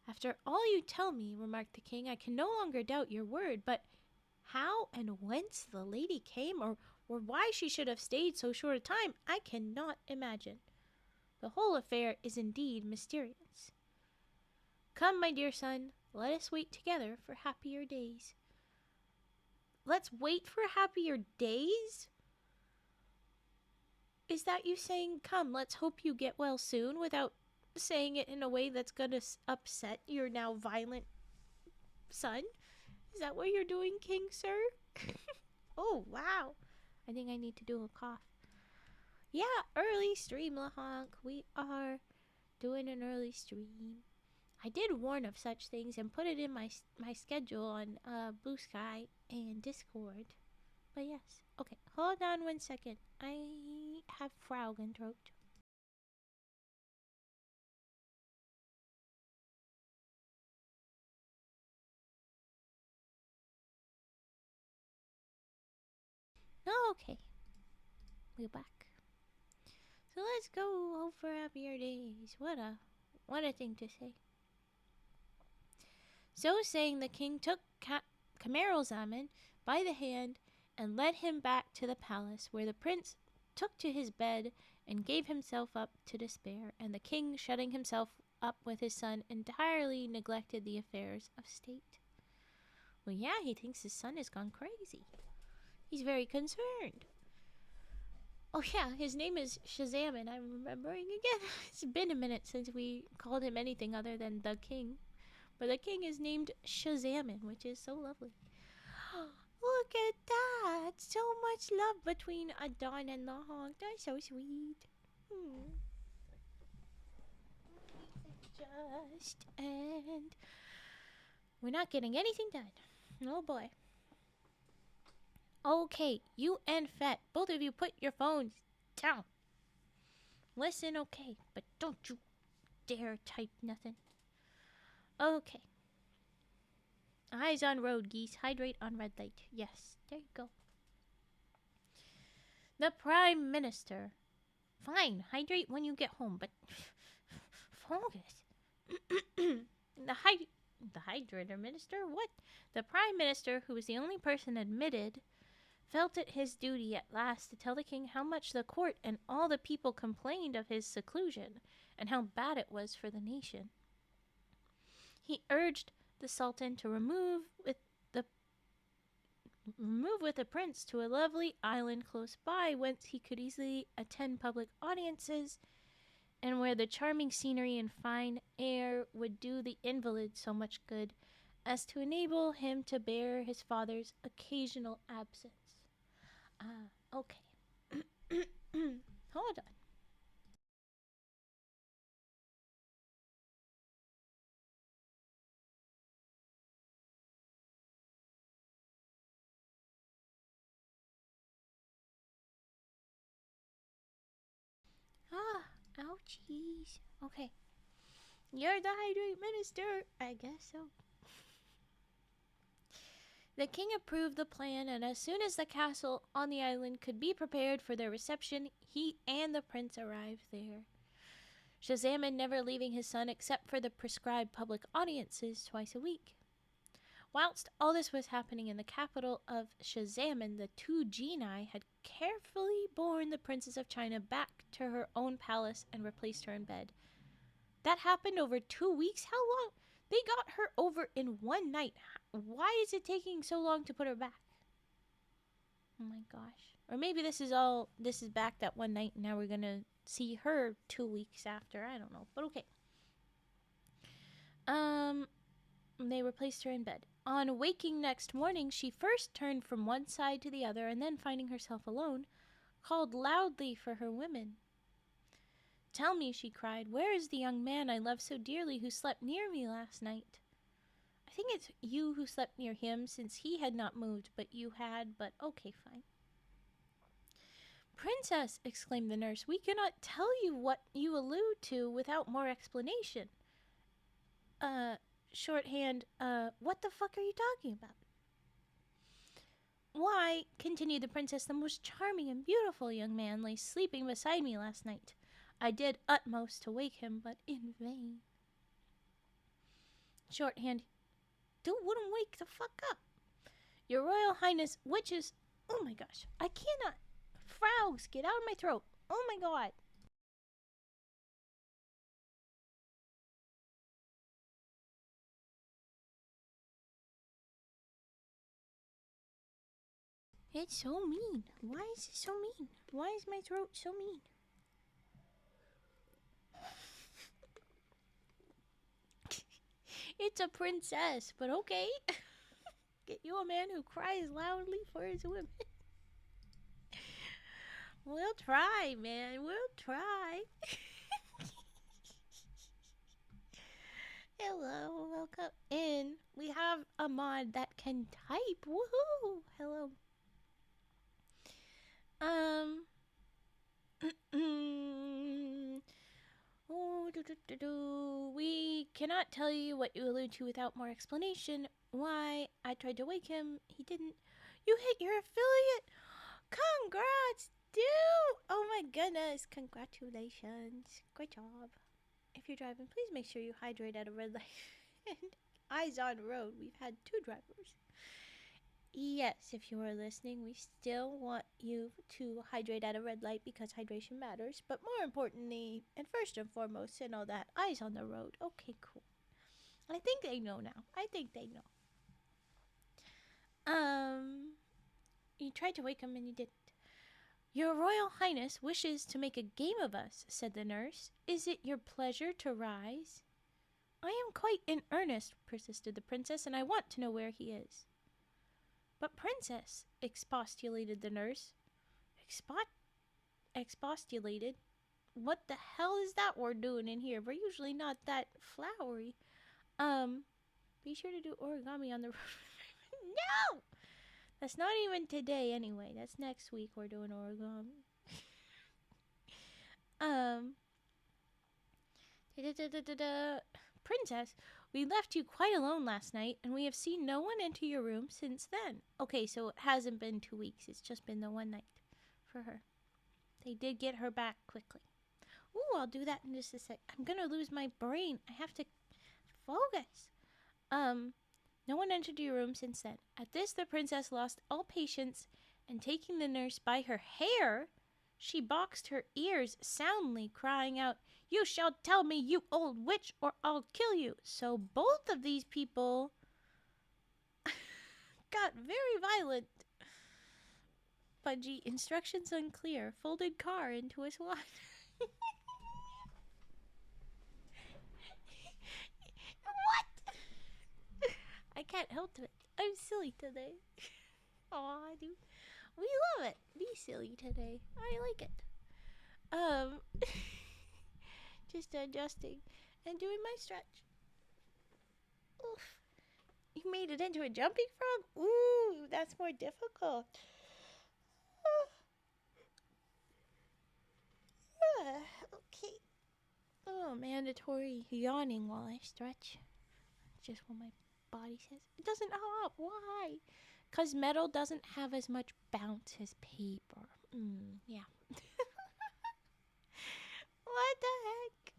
After all you tell me, remarked the king, I can no longer doubt your word, but how and whence the lady came, or why she should have stayed so short a time, I cannot imagine. The whole affair is indeed mysterious. Come, my dear son, let us wait together for happier days. Let's wait for happier days? Is that you saying, come, let's hope you get well soon, without saying it in a way that's gonna upset your now violent son? Is that what you're doing, King Sir? Oh, wow. I think I need to do a cough. Yeah, early stream, Lahonk. We are doing an early stream. I did warn of such things and put it in my schedule on Blue Sky and Discord. But yes. Okay, hold on 1 second. I have Fraugen throat. Okay. We're back. So let's go hope for happier days. What a thing to say. So saying, the king took Camaralzaman by the hand and led him back to the palace, where the prince took to his bed and gave himself up to despair, and the king, shutting himself up with his son, entirely neglected the affairs of state. Well, yeah, he thinks his son has gone crazy. He's very concerned. Oh yeah, his name is Shazaman, I'm remembering again. It's been a minute since we called him anything other than the king. But the king is named Shazaman, which is so lovely. Look at that! So much love between Adon and Lahonk. That's so sweet. Just and we're not getting anything done. Oh boy. Okay, you and Fett, both of you put your phones down. Listen, okay, but don't you dare type nothing. Okay. Eyes on road, geese. Hydrate on red light. Yes, there you go. The Prime Minister. Fine, hydrate when you get home, but focus. The Hydrator Minister? What? The Prime Minister, who was the only person admitted, felt it his duty at last to tell the king how much the court and all the people complained of his seclusion, and how bad it was for the nation. He urged the Sultan to remove with the prince to a lovely island close by, whence he could easily attend public audiences, and where the charming scenery and fine air would do the invalid so much good as to enable him to bear his father's occasional absence. Okay. Hold on. Ouchies. Okay. You're the Hydrate Minister. I guess so. The king approved the plan, and as soon as the castle on the island could be prepared for their reception, he and the prince arrived there. Shazaman never leaving his son except for the prescribed public audiences twice a week. Whilst all this was happening in the capital of Shazaman, the two genii had carefully borne the Princess of China back to her own palace and replaced her in bed. That happened over 2 weeks? How long? They got her over in one night. Why is it taking so long to put her back? Oh my gosh. Or maybe this is back that one night and now we're gonna see her 2 weeks after. I don't know. But okay. They replaced her in bed. On waking next morning, she first turned from one side to the other and then, finding herself alone, called loudly for her women. "Tell me," she cried, "where is the young man I love so dearly who slept near me last night?" "I think it's you who slept near him, since he had not moved, but you had, but okay, fine." "Princess," exclaimed the nurse, "we cannot tell you what you allude to without more explanation." Shorthand, what the fuck are you talking about?" "Why," continued the princess, "the most charming and beautiful young man lay sleeping beside me last night. I did utmost to wake him, but in vain." Shorthand, "Dude wouldn't wake the fuck up. Your Royal Highness, witches, oh my gosh, I cannot, frogs, get out of my throat, oh my god." It's so mean. Why is it so mean? Why is my throat so mean? It's a princess, but okay. Get you a man who cries loudly for his women. We'll try, man. We'll try. Hello, welcome in. We have a mod that can type. Woohoo! Hello. We cannot tell you what you allude to without more explanation. Why, I tried to wake him. He didn't. You hit your affiliate. Congrats, dude. Oh my goodness. Congratulations. Great job. If you're driving, please make sure you hydrate at a red light. And eyes on road. We've had 2 drivers. Yes, if you are listening, we still want you to hydrate at a red light because hydration matters. But more importantly, and first and foremost, and all that, eyes on the road. Okay, cool. I think they know now. I think they know. You tried to wake him and you didn't. "Your Royal Highness wishes to make a game of us," said the nurse. "Is it your pleasure to rise?" "I am quite in earnest," persisted the princess, "and I want to know where he is." "But, princess," expostulated the nurse. Expostulated? What the hell is that word doing in here? We're usually not that flowery. Be sure to do origami on the No! That's not even today anyway. That's next week we're doing origami. Princess, we left you quite alone last night, and we have seen no one enter your room since then. Okay, so it hasn't been 2 weeks. It's just been the one night for her. They did get her back quickly. Ooh, I'll do that in just a sec. I'm gonna lose my brain. I have to focus. No one entered your room since then. At this, the princess lost all patience, and taking the nurse by her hair, she boxed her ears soundly, crying out, "You shall tell me, you old witch, or I'll kill you." So both of these people got very violent. Budgie, instructions unclear. Folded car into a SWAT. What? I can't help it. I'm silly today. Aw, dude. We love it. Be silly today. I like it. Just adjusting and doing my stretch. Oof. You made it into a jumping frog? Ooh, that's more difficult. Okay. Oh, mandatory yawning while I stretch. Just what my body says. It doesn't hop. Why? Because metal doesn't have as much bounce as paper. Yeah. What the heck?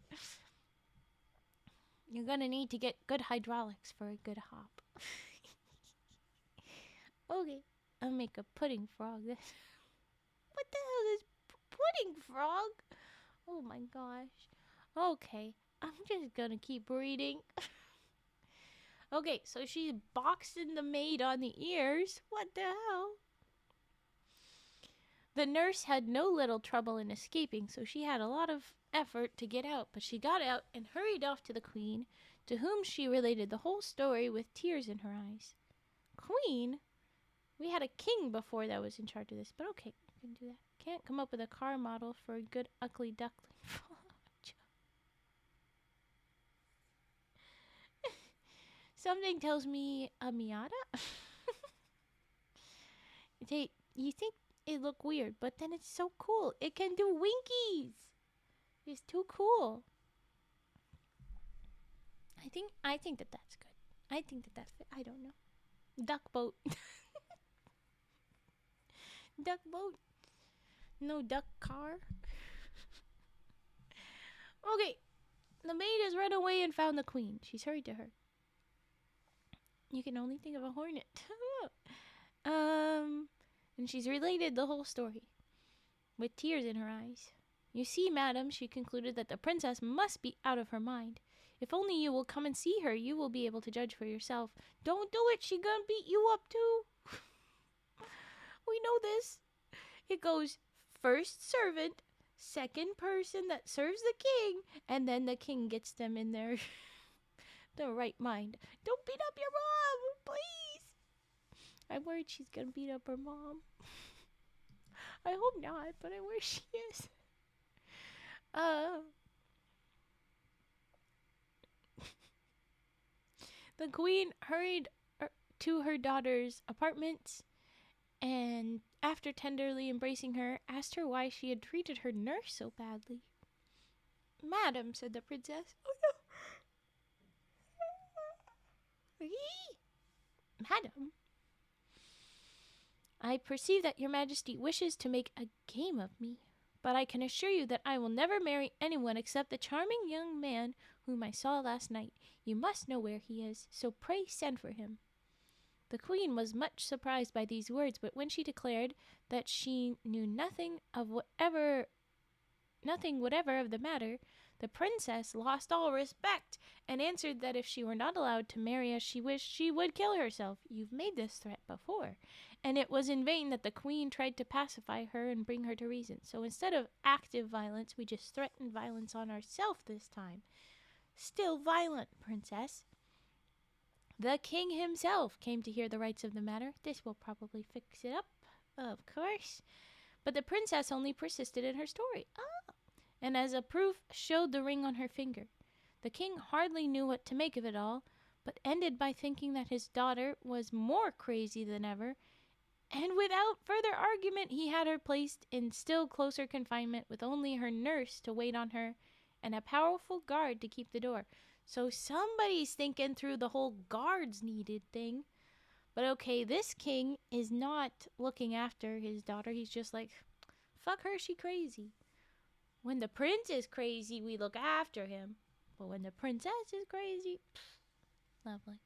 You're gonna need to get good hydraulics for a good hop. Okay. I'll make a pudding frog. What the hell is pudding frog? Oh my gosh. Okay. I'm just gonna keep reading. Okay, so she's boxing the maid on the ears. What the hell? The nurse had no little trouble in escaping, so she had a lot of effort to get out, but she got out and hurried off to the queen, to whom she related the whole story with tears in her eyes. Queen? We had a king before that was in charge of this, but okay, we can do that. Can't come up with a car model for a good ugly duckling. Something tells me a Miata? You think it look weird, but then it's so cool. It can do winkies. It's too cool. I think that that's good. I think that that's I don't know. Duck boat. Duck boat. No duck car. Okay. The maid has run away and found the queen. She's hurried to her. You can only think of a hornet. And she's related the whole story, with tears in her eyes. You see, madam, she concluded, that the princess must be out of her mind. If only you will come and see her, you will be able to judge for yourself. Don't do it, she gonna beat you up too. We know this. It goes first servant, second person that serves the king, and then the king gets them in their the right mind. Don't beat up your mom, please. I'm worried she's gonna beat up her mom. I hope not, but I'm worried she is. The queen hurried to her daughter's apartments, and after tenderly embracing her, asked her why she had treated her nurse so badly. Madam, said the princess. Oh no. Madam, I perceive that your majesty wishes to make a game of me, but I can assure you that I will never marry anyone except the charming young man whom I saw last night. You must know where he is, so pray send for him. The queen was much surprised by these words, but when she declared that she knew nothing whatever of the matter, the princess lost all respect and answered that if she were not allowed to marry as she wished, she would kill herself. You've made this threat before. And it was in vain that the queen tried to pacify her and bring her to reason. So instead of active violence, we just threatened violence on ourselves this time. Still violent, princess. The king himself came to hear the rights of the matter. This will probably fix it up, of course. But the princess only persisted in her story. And as a proof, showed the ring on her finger. The king hardly knew what to make of it all, but ended by thinking that his daughter was more crazy than ever, and without further argument he had her placed in still closer confinement with only her nurse to wait on her and a powerful guard to keep the door. So somebody's thinking through the whole guards needed thing. But okay, this king is not looking after his daughter. He's just like, fuck her, she crazy. When the prince is crazy, we look after him. But when the princess is crazy, lovely.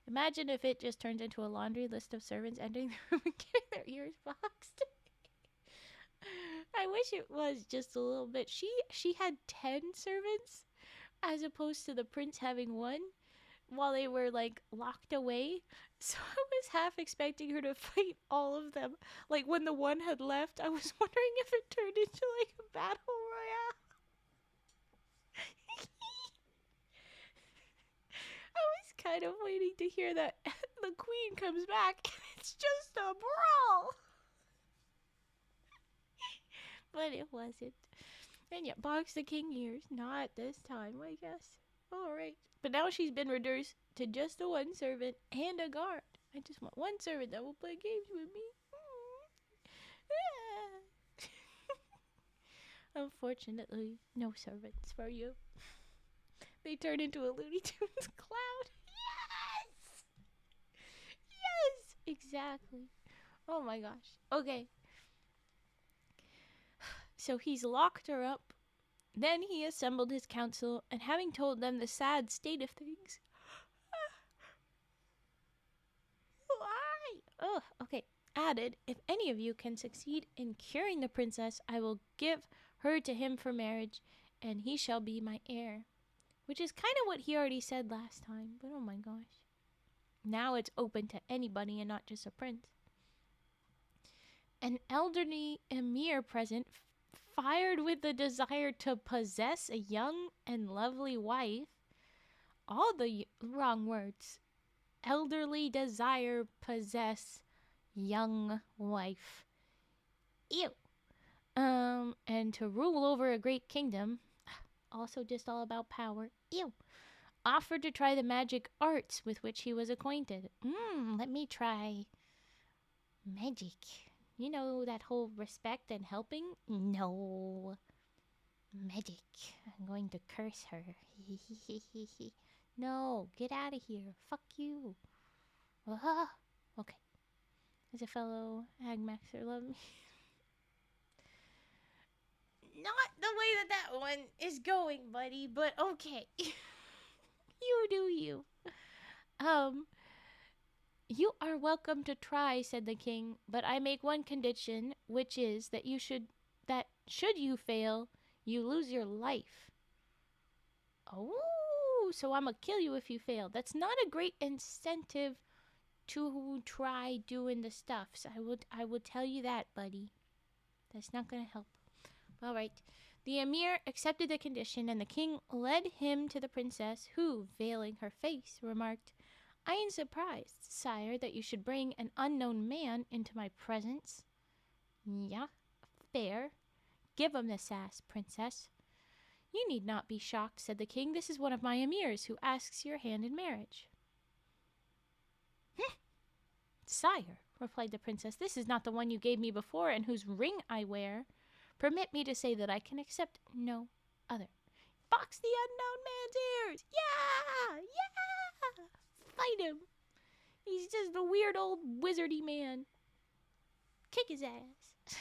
Imagine if it just turns into a laundry list of servants entering the room and getting their ears boxed. I wish it was just a little bit. She had 10 servants as opposed to the prince having one while they were like locked away. So I was half expecting her to fight all of them. Like when the one had left, I was wondering if it turned into like a battle royale. I was kind of waiting to hear that the queen comes back and it's just a brawl. But it wasn't. And yeah, box the king ears. Not this time, I guess. Alright. But now she's been reduced to just the one servant and a guard. I just want one servant that will play games with me. Unfortunately, no servants for you. They turn into a Looney Tunes cloud. Yes! Yes! Exactly. Oh my gosh. Okay. So he's locked her up. Then he assembled his council, and having told them the sad state of things... okay. Added, if any of you can succeed in curing the princess, I will give her to him for marriage, and he shall be my heir. Which is kind of what he already said last time, but oh my gosh. Now it's open to anybody and not just a prince. An elderly emir present, fired with the desire to possess a young and lovely wife. All the wrong words. Elderly desire, possess, young wife. Ew. And to rule over a great kingdom. Also just all about power. Ew. Offered to try the magic arts with which he was acquainted. Let me try magic. You know, that whole respect and helping? No. Magic. I'm going to curse her. No, get out of here. Fuck you. Okay. As a fellow Agmaxer, love me. Not the way that one is going, buddy, but okay. You do you. You are welcome to try, said the king, but I make one condition, which is that should you fail, you lose your life. Oh, so I'm gonna kill you if you fail. That's not a great incentive to try doing the stuff. So I would tell you that, buddy. That's not gonna help. All right. The emir accepted the condition, and the king led him to the princess, who, veiling her face, remarked, I am surprised, sire, that you should bring an unknown man into my presence. Yeah, fair. Give him the sass, princess. You need not be shocked, said the king. This is one of my emirs who asks your hand in marriage. Sire, replied the princess, this is not the one you gave me before and whose ring I wear. Permit me to say that I can accept no other. Box the unknown man's ears! Yeah! Yeah! Fight him! He's just a weird old wizardy man. Kick his ass.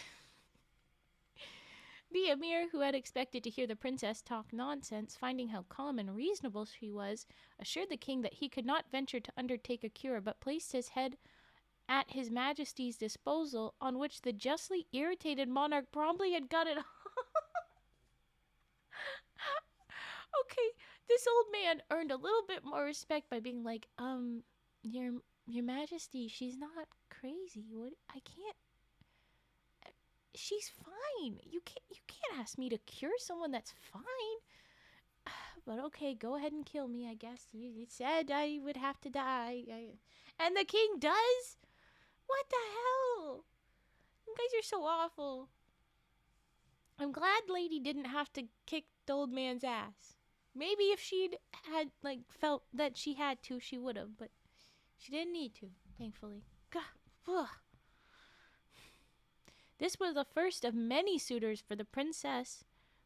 The emir, who had expected to hear the princess talk nonsense, finding how calm and reasonable she was, assured the king that he could not venture to undertake a cure, but placed his head at his majesty's disposal, on which the justly irritated monarch promptly had got it. Okay, this old man earned a little bit more respect by being like, your majesty, she's not crazy. What? I can't. She's fine. You can't ask me to cure someone that's fine. But okay, go ahead and kill me, I guess. You said I would have to die. And the king does? What the hell? You guys are so awful. I'm glad lady didn't have to kick the old man's ass. Maybe if she'd had, felt that she had to, she would have. But she didn't need to, thankfully. God. This was the first of many suitors for the princess,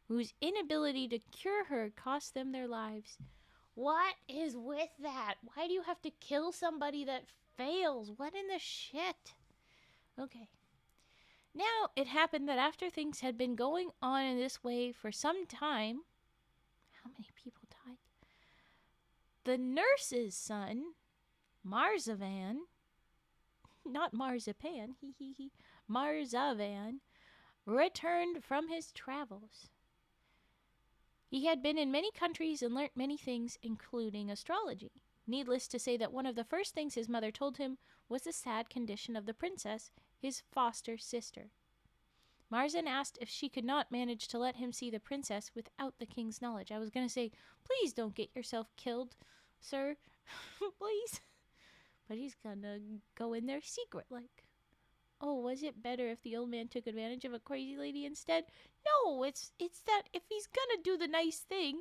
whose inability to cure her cost them their lives. What is with that? Why do you have to kill somebody that fails? What in the shit? Okay. Now, it happened that after things had been going on in this way for some time, how many people died? The nurse's son, Marzavan, not Marzipan, Marzavan, returned from his travels. He had been in many countries and learnt many things, including astrology. Needless to say that one of the first things his mother told him was the sad condition of the princess, his foster sister. Marzan asked if she could not manage to let him see the princess without the king's knowledge. I was going to say, please don't get yourself killed, sir. Please. But he's going to go in there secret like. Oh, was it better if the old man took advantage of a crazy lady instead? No, it's that if he's gonna do the nice thing,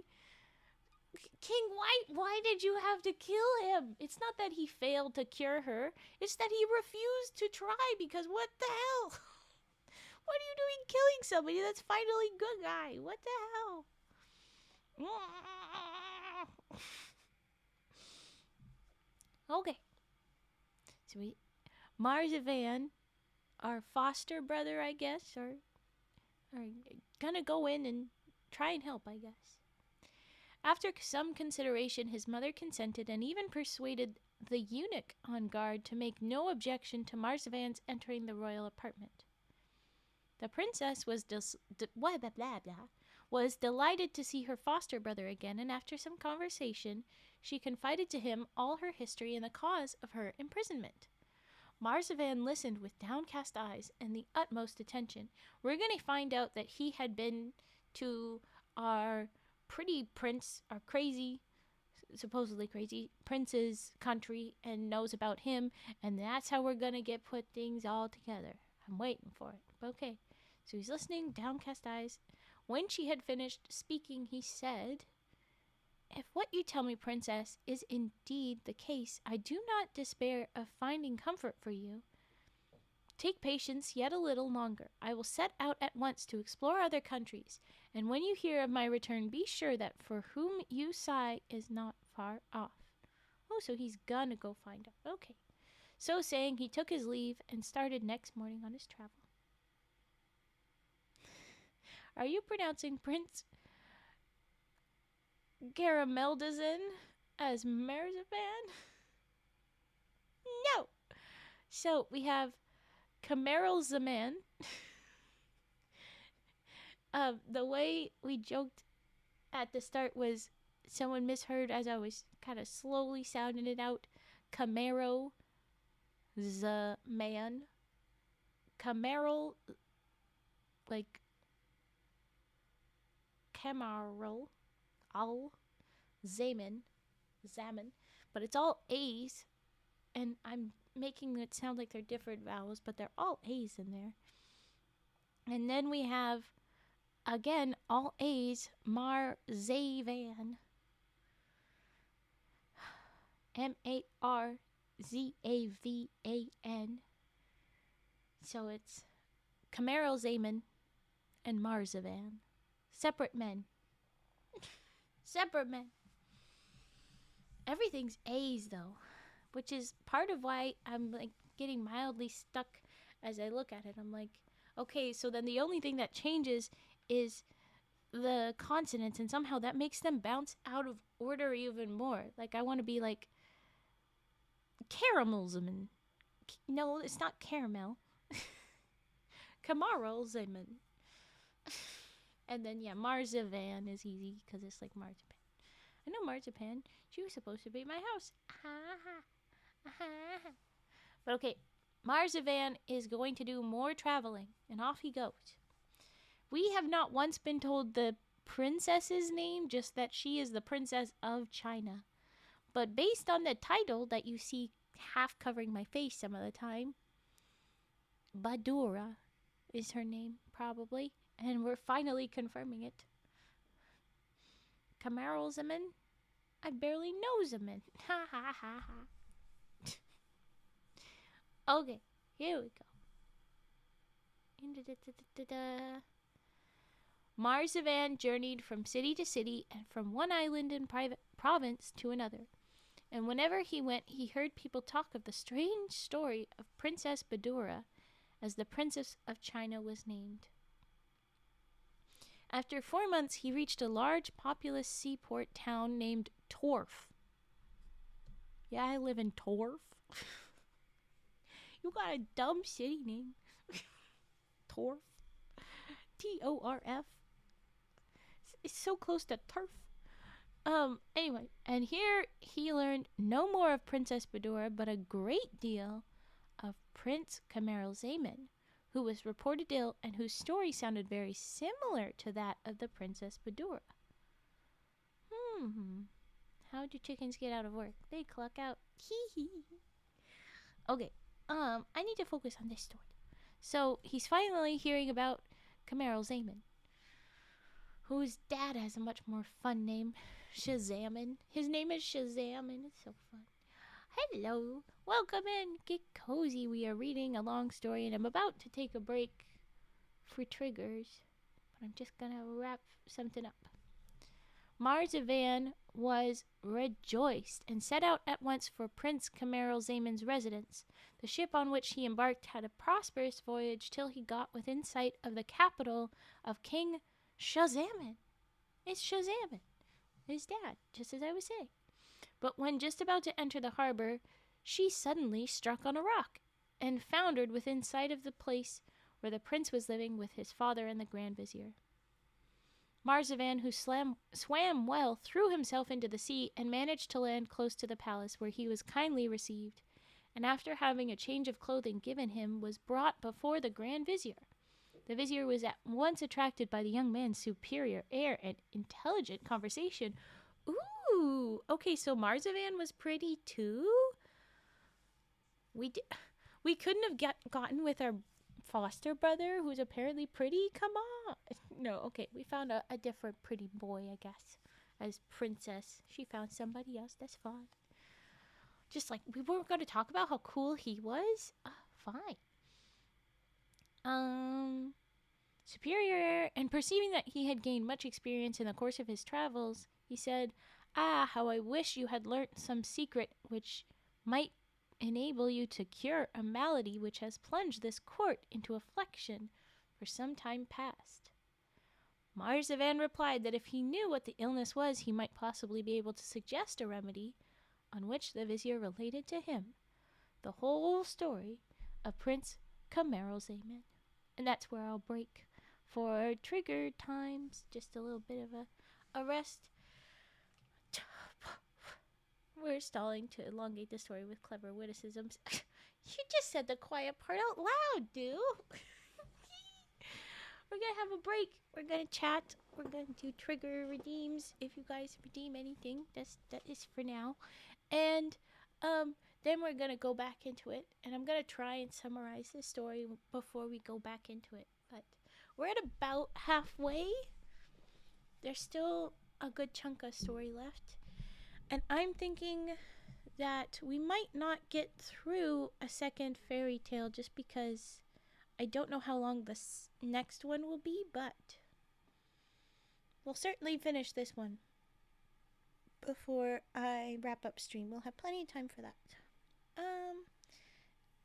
King, why did you have to kill him? It's not that he failed to cure her. It's that he refused to try because what the hell? What are you doing killing somebody that's finally good guy? What the hell? Okay. So Marzavan, our foster brother, I guess, or gonna go in and try and help, I guess. After some consideration, his mother consented and even persuaded the eunuch on guard to make no objection to Marzavan's entering the royal apartment. The princess was was delighted to see her foster brother again, and after some conversation, she confided to him all her history and the cause of her imprisonment. Marzavan listened with downcast eyes and the utmost attention. We're going to find out that he had been to our pretty prince, our crazy, supposedly crazy, prince's country and knows about him, and that's how we're going to get put things all together. I'm waiting for it. Okay. So he's listening, downcast eyes. When she had finished speaking, he said, "If what you tell me, princess, is indeed the case, I do not despair of finding comfort for you. Take patience yet a little longer. I will set out at once to explore other countries, and when you hear of my return, be sure that for whom you sigh is not far off." Oh, so he's gonna go find her. Okay. So saying, he took his leave and started next morning on his travel. Are you pronouncing Prince Camaralzaman as Marzavan? No. So we have Camaralzaman. The way we joked at the start was someone misheard as I was kind of slowly sounding it out. Camaralzaman. Camaral, like Camaral, Zaman, but it's all A's, and I'm making it sound like they're different vowels, but they're all A's in there. And then we have, again, all A's, Marzavan, Marzavan. So it's Camaralzaman and Marzavan. Separate men. Separate men. Everything's A's, though, which is part of why I'm, like, getting mildly stuck as I look at it. I'm like, okay, so then the only thing that changes is the consonants, and somehow that makes them bounce out of order even more. Like, I want to be like, Camaralzaman. No, it's not caramel. Camaralzaman. And then, yeah, Marzavan is easy because it's like marzipan. I know marzipan. She was supposed to be at my house. But okay, Marzavan is going to do more traveling, and off he goes. We have not once been told the princess's name, just that she is the princess of China. But based on the title that you see half covering my face some of the time, Badoura is her name, probably. And we're finally confirming it. Camaralzaman? I barely know Zaman. Ha ha ha ha. Okay, here we go. Marzavan journeyed from city to city and from one island in province to another. And whenever he went, he heard people talk of the strange story of Princess Badoura, as the Princess of China was named. After 4 months, he reached a large, populous seaport town named Torf. Yeah, I live in Torf. You got a dumb city name. Torf. Torf. It's so close to turf. Anyway, and here he learned no more of Princess Badoura, but a great deal of Prince Camaralzaman, who was reported ill and whose story sounded very similar to that of the Princess Badoura. How do chickens get out of work? They cluck out. Okay, I need to focus on this story. So, he's finally hearing about Camaralzaman, whose dad has a much more fun name, Shazaman. His name is Shazaman. It's so fun. Hello, welcome in, get cozy. We are reading a long story and I'm about to take a break for triggers, but I'm just gonna wrap something up. Marzavan was rejoiced and set out at once for Prince Camaralzaman's residence. The ship on which he embarked had a prosperous voyage till he got within sight of the capital of King Shazaman. It's Shazaman, his dad, just as I was saying. But when just about to enter the harbor, she suddenly struck on a rock and foundered within sight of the place where the prince was living with his father and the Grand Vizier. Marzavan, who swam well, threw himself into the sea and managed to land close to the palace, where he was kindly received, and after having a change of clothing given him, was brought before the Grand Vizier. The Vizier was at once attracted by the young man's superior air and intelligent conversation. Ooh, okay, so Marzavan was pretty too? We couldn't have gotten with our foster brother, who's apparently pretty? Come on. No, okay, we found a different pretty boy, I guess. As princess. She found somebody else, that's fine. Just like, we weren't going to talk about how cool he was? Fine. Superior, and perceiving that he had gained much experience in the course of his travels, he said, "Ah, how I wish you had learnt some secret which might enable you to cure a malady which has plunged this court into affliction for some time past." Marzavan replied that if he knew what the illness was, he might possibly be able to suggest a remedy, on which the Vizier related to him the whole story of Prince Camaralzaman. And that's where I'll break for trigger times. Just a little bit of a rest. We're stalling to elongate the story with clever witticisms. You just said the quiet part out loud, dude. We're going to have a break. We're going to chat. We're going to do trigger redeems. If you guys redeem anything, that is for now. And then we're going to go back into it. And I'm going to try and summarize this story before we go back into it. But we're at about halfway. There's still a good chunk of story left. And I'm thinking that we might not get through a second fairy tale just because I don't know how long this next one will be, but we'll certainly finish this one before I wrap up stream. We'll have plenty of time for that.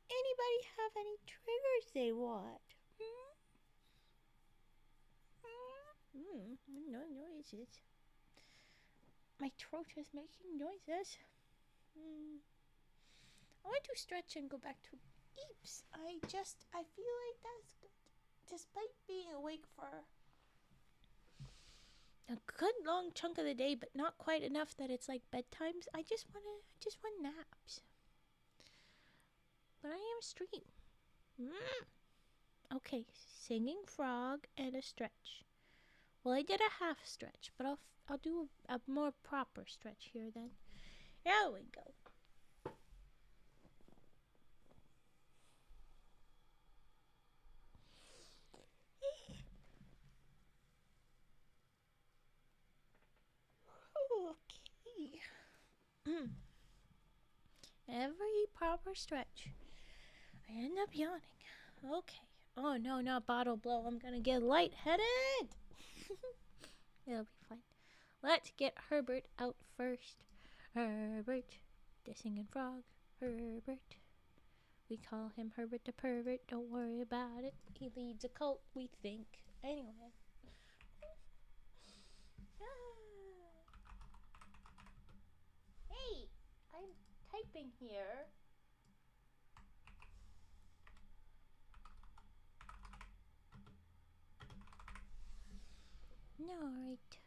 Anybody have any triggers they want? No noises. My throat is making noises. I want to stretch and go back to eeps. I feel like that's good. Despite being awake for a good long chunk of the day, but not quite enough that it's like bedtimes. I just want naps. But I am stream. Okay, singing frog and a stretch. Well, I did a half stretch, but I'll do a more proper stretch here then. There we go. Okay. Every proper stretch, I end up yawning. Okay. Oh no, not bottle blow. I'm gonna get lightheaded. It'll be fine. Let's get Herbert out first. Herbert, the singing frog. Herbert. We call him Herbert the pervert. Don't worry about it. He leads a cult, we think. Anyway. Hey, I'm typing here. Alright.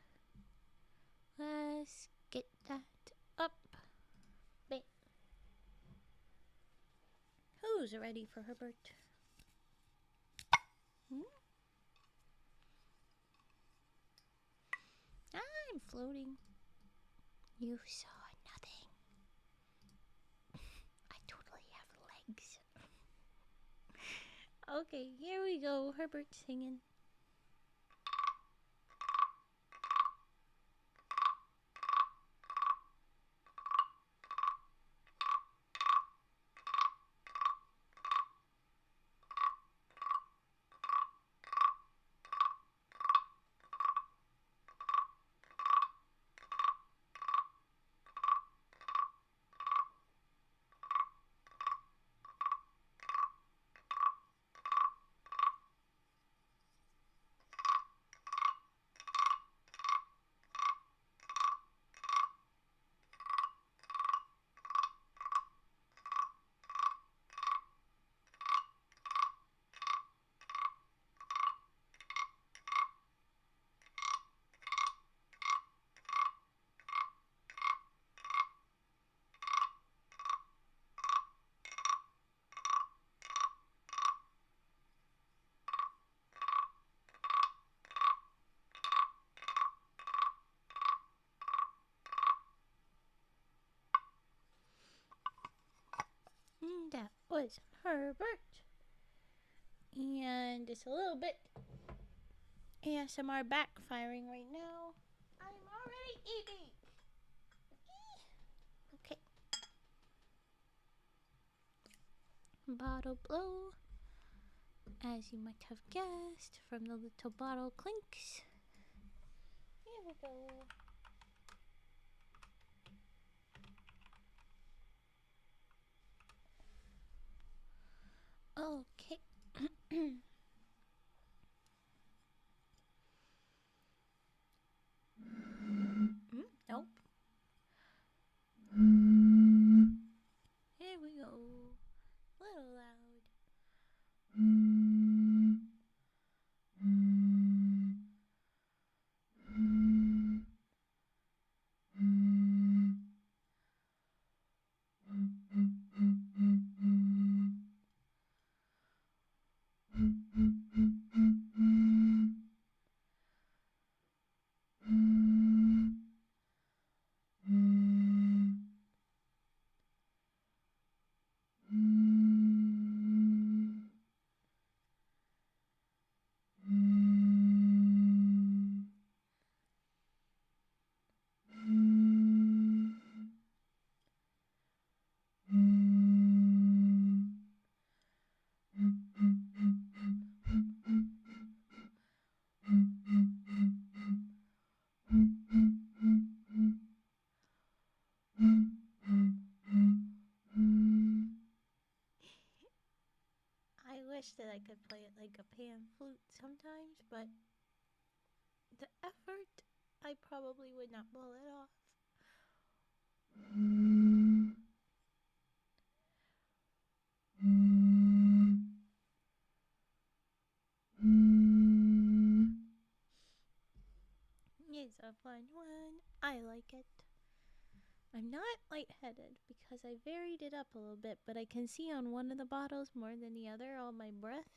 Let's get that up. Bam. Who's ready for Herbert? I'm floating. You saw nothing. I totally have legs. Okay, here we go. Herbert singing. Cousin Herbert. And it's a little bit ASMR backfiring right now. I'm already eating. Okay. Bottle blow. As you might have guessed from the little bottle clinks. Here we go. Okay. Nope. Here we go. Little loud. I wish that I could play it like a pan flute sometimes, but the effort, I probably would not pull it off. It's a fun one. I like it. I'm not lightheaded because I varied it up a little bit, but I can see on one of the bottles more than the other all my breath.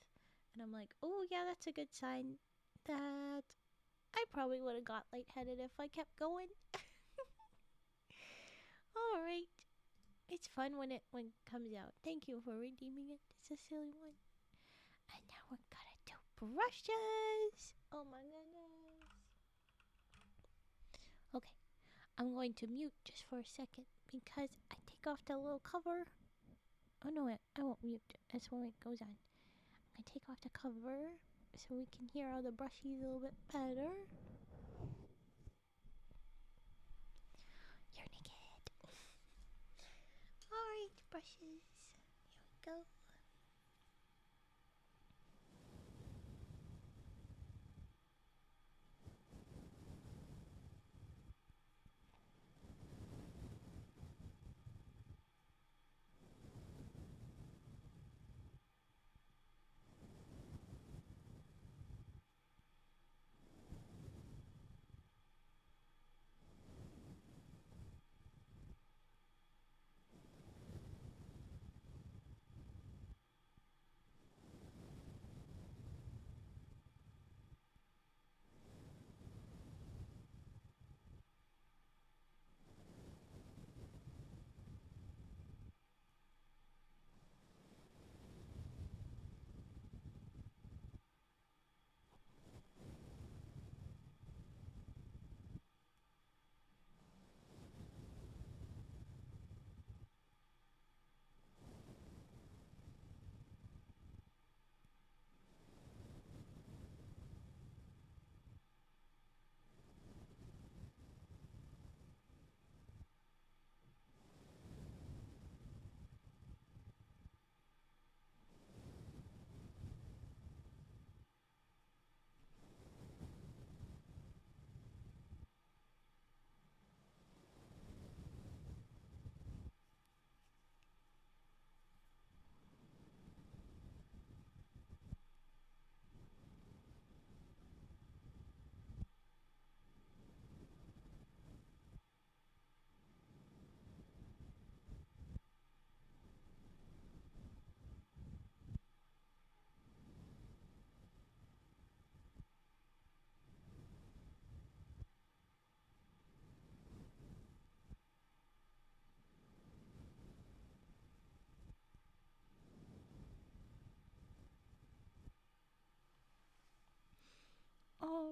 And I'm like, oh yeah, that's a good sign that I probably would have got lightheaded if I kept going. Alright. It's fun when it comes out. Thank you for redeeming it. It's a silly one. And now we're gonna do brushes. Oh my goodness. Okay. I'm going to mute just for a second because I take off the little cover. Oh no, I won't mute. That's when it goes on. I take off the cover so we can hear all the brushes a little bit better. You're naked. Alright, brushes. Here we go.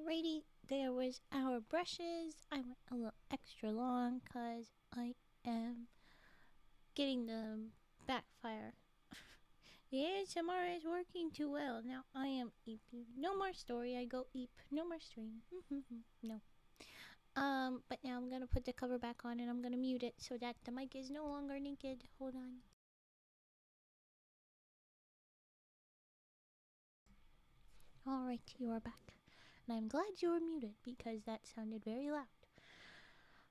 Alrighty, there was our brushes. I went a little extra long because I am getting the backfire. Yeah, Samara is working too well. Now I am eeping. No more story. I go eep. No more stream. No. But now I'm gonna put the cover back on and I'm gonna mute it so that the mic is no longer naked. Hold on. Alright, you are back. And I'm glad you were muted because that sounded very loud.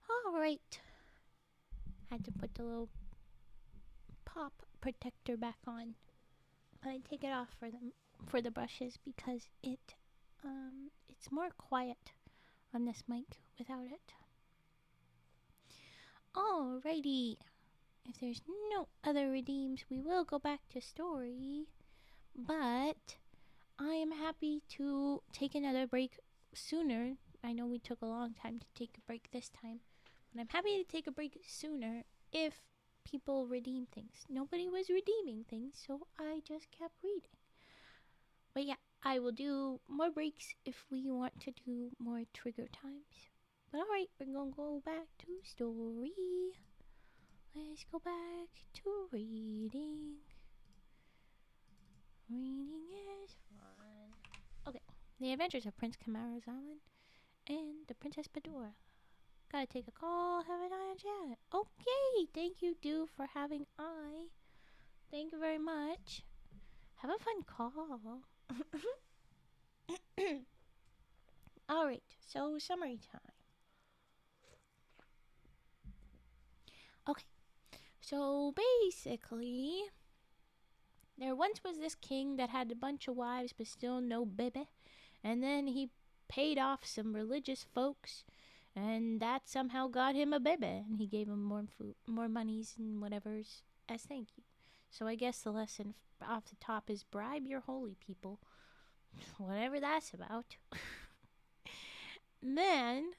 Alright. Had to put the little pop protector back on. But I take it off for the brushes because it's more quiet on this mic without it. Alrighty. If there's no other redeems, we will go back to story. But I am happy to take another break sooner. I know we took a long time to take a break this time, but I'm happy to take a break sooner if people redeem things. Nobody was redeeming things, so I just kept reading. But yeah, I will do more breaks if we want to do more trigger times. But alright, we're gonna go back to story. Let's go back to reading. Reading is fun. Okay, The Adventures of Prince Camaralzaman and the Princess Badoura. Gotta take a call, have an eye on chat. Okay, thank you, Do, for having eye. Thank you very much. Have a fun call. Alright, so summary time. Okay, so basically, there once was this king that had a bunch of wives but still no baby. And then he paid off some religious folks, and that somehow got him a baby. And he gave him more food, more monies and whatever's as thank you. So I guess the lesson off the top is bribe your holy people. Whatever that's about. Then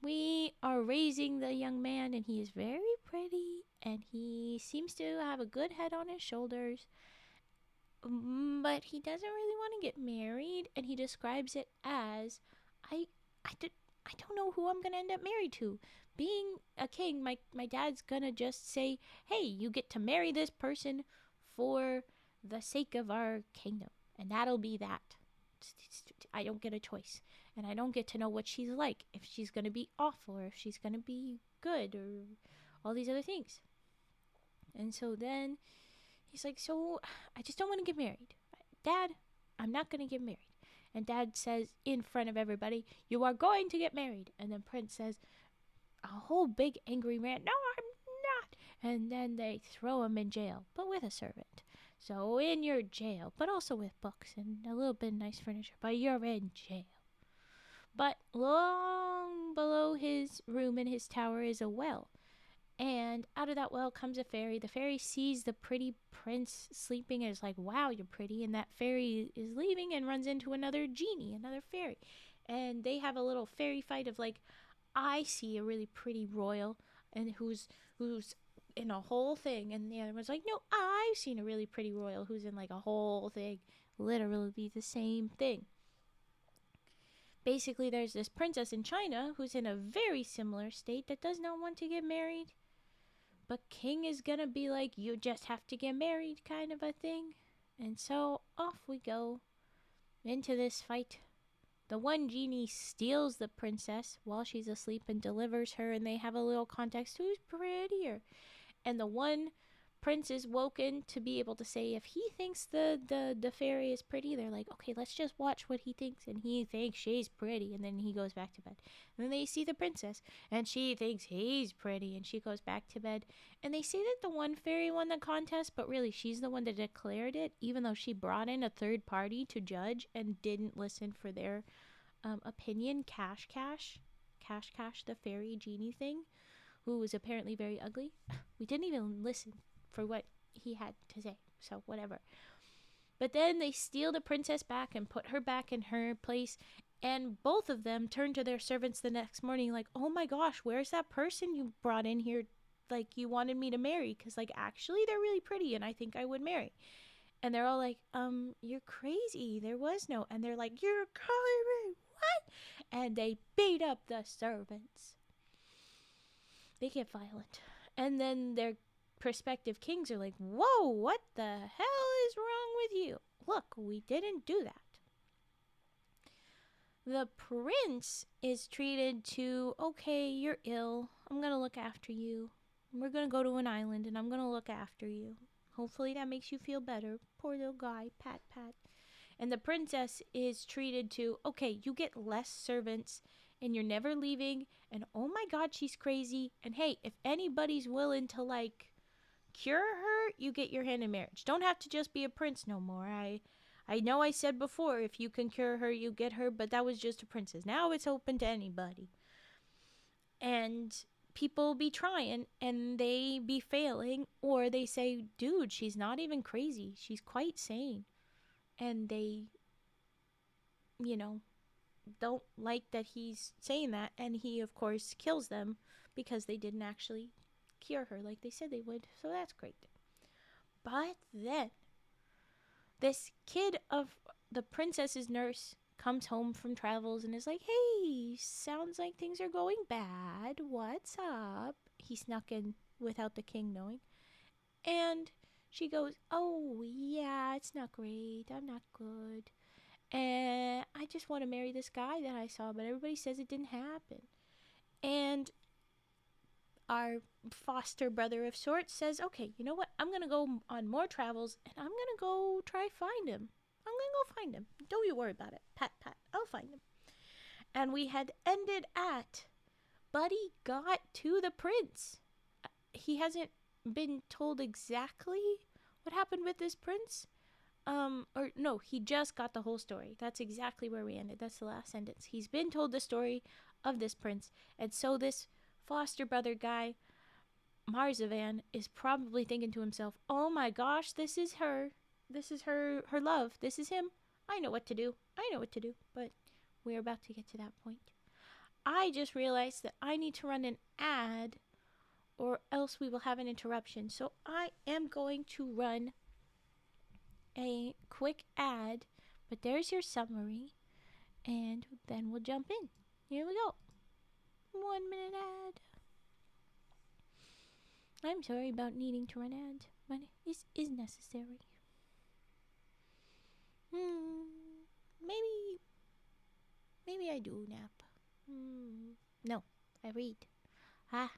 we are raising the young man, and he is very pretty, and he seems to have a good head on his shoulders, but he doesn't really want to get married, and he describes it as, I don't know who I'm going to end up married to. Being a king, my dad's going to just say, hey, you get to marry this person for the sake of our kingdom, and that'll be that. I don't get a choice, and I don't get to know what she's like, if she's going to be awful or if she's going to be good or all these other things. And so then he's like, so I just don't want to get married. Dad, I'm not going to get married. And Dad says in front of everybody, you are going to get married. And then Prince says, a whole big angry man, no, I'm not. And then they throw him in jail, but with a servant. So in your jail, but also with books and a little bit of nice furniture, but you're in jail. But long below his room in his tower is a well. And out of that well comes a fairy. The fairy sees the pretty prince sleeping and is like, wow, you're pretty. And that fairy is leaving and runs into another genie, another fairy. And they have a little fairy fight of like, I see a really pretty royal and who's in a whole thing. And the other one's like, no, I've seen a really pretty royal who's in like a whole thing. Literally the same thing. Basically, there's this princess in China who's in a very similar state that does not want to get married. But King is gonna be like, you just have to get married kind of a thing. And so off we go into this fight. The one genie steals the princess while she's asleep and delivers her, and they have a little contest, who's prettier? And the one prince is woken to be able to say if he thinks the fairy is pretty, they're like, okay, let's just watch what he thinks, and he thinks she's pretty, and then he goes back to bed. And then they see the princess, and she thinks he's pretty, and she goes back to bed. And they say that the one fairy won the contest, but really she's the one that declared it, even though she brought in a third party to judge and didn't listen for their opinion. Cash, the fairy genie thing, who was apparently very ugly. We didn't even listen for what he had to say, so whatever. But then they steal the princess back and put her back in her place, and both of them turn to their servants the next morning like, oh my gosh, where's that person you brought in here, like you wanted me to marry? Because like actually they're really pretty and I think I would marry. And they're all like, you're crazy, there was no. And they're like, you're calling me, and they beat up the servants. They get violent. And then their prospective kings are like, whoa, what the hell is wrong with you? Look, we didn't do that. The prince is treated to, okay, you're ill. I'm going to look after you. We're going to go to an island and I'm going to look after you. Hopefully that makes you feel better. Poor little guy, pat, pat. And the princess is treated to, okay, you get less servants and you're never leaving. And oh my God, she's crazy. And hey, if anybody's willing to like cure her, you get your hand in marriage. Don't have to just be a prince no more. I know I said before, if you can cure her, you get her, but that was just a princess. Now it's open to anybody. And people be trying and they be failing, or they say, dude, she's not even crazy. She's quite sane. And they, don't like that he's saying that. And he, of course, kills them because they didn't actually cure her like they said they would. So that's great. But then this kid of the princess's nurse comes home from travels and is like, hey, sounds like things are going bad. What's up? He snuck in without the king knowing. And she goes, oh, yeah, it's not great. I'm not good. And I just want to marry this guy that I saw, but everybody says it didn't happen. And our foster brother of sorts says, okay, you know what? I'm going to go on more travels and I'm going to go try find him. I'm going to go find him. Don't you worry about it. Pat, pat. I'll find him. And we had ended at Buddy got to the prince. He hasn't been told exactly what happened with this prince. Or no, he just got the whole story. That's exactly where we ended. That's the last sentence. He's been told the story of this prince. And so this foster brother guy, Marzavan, is probably thinking to himself, oh my gosh, this is her. This is her love. This is him. I know what to do. But we're about to get to that point. I just realized that I need to run an ad or else we will have an interruption. So I am going to run a quick ad, but there's your summary, and then we'll jump in. Here we go. 1 minute ad. I'm sorry about needing to run ads, but it is necessary. Maybe I do nap. No, I read. I'm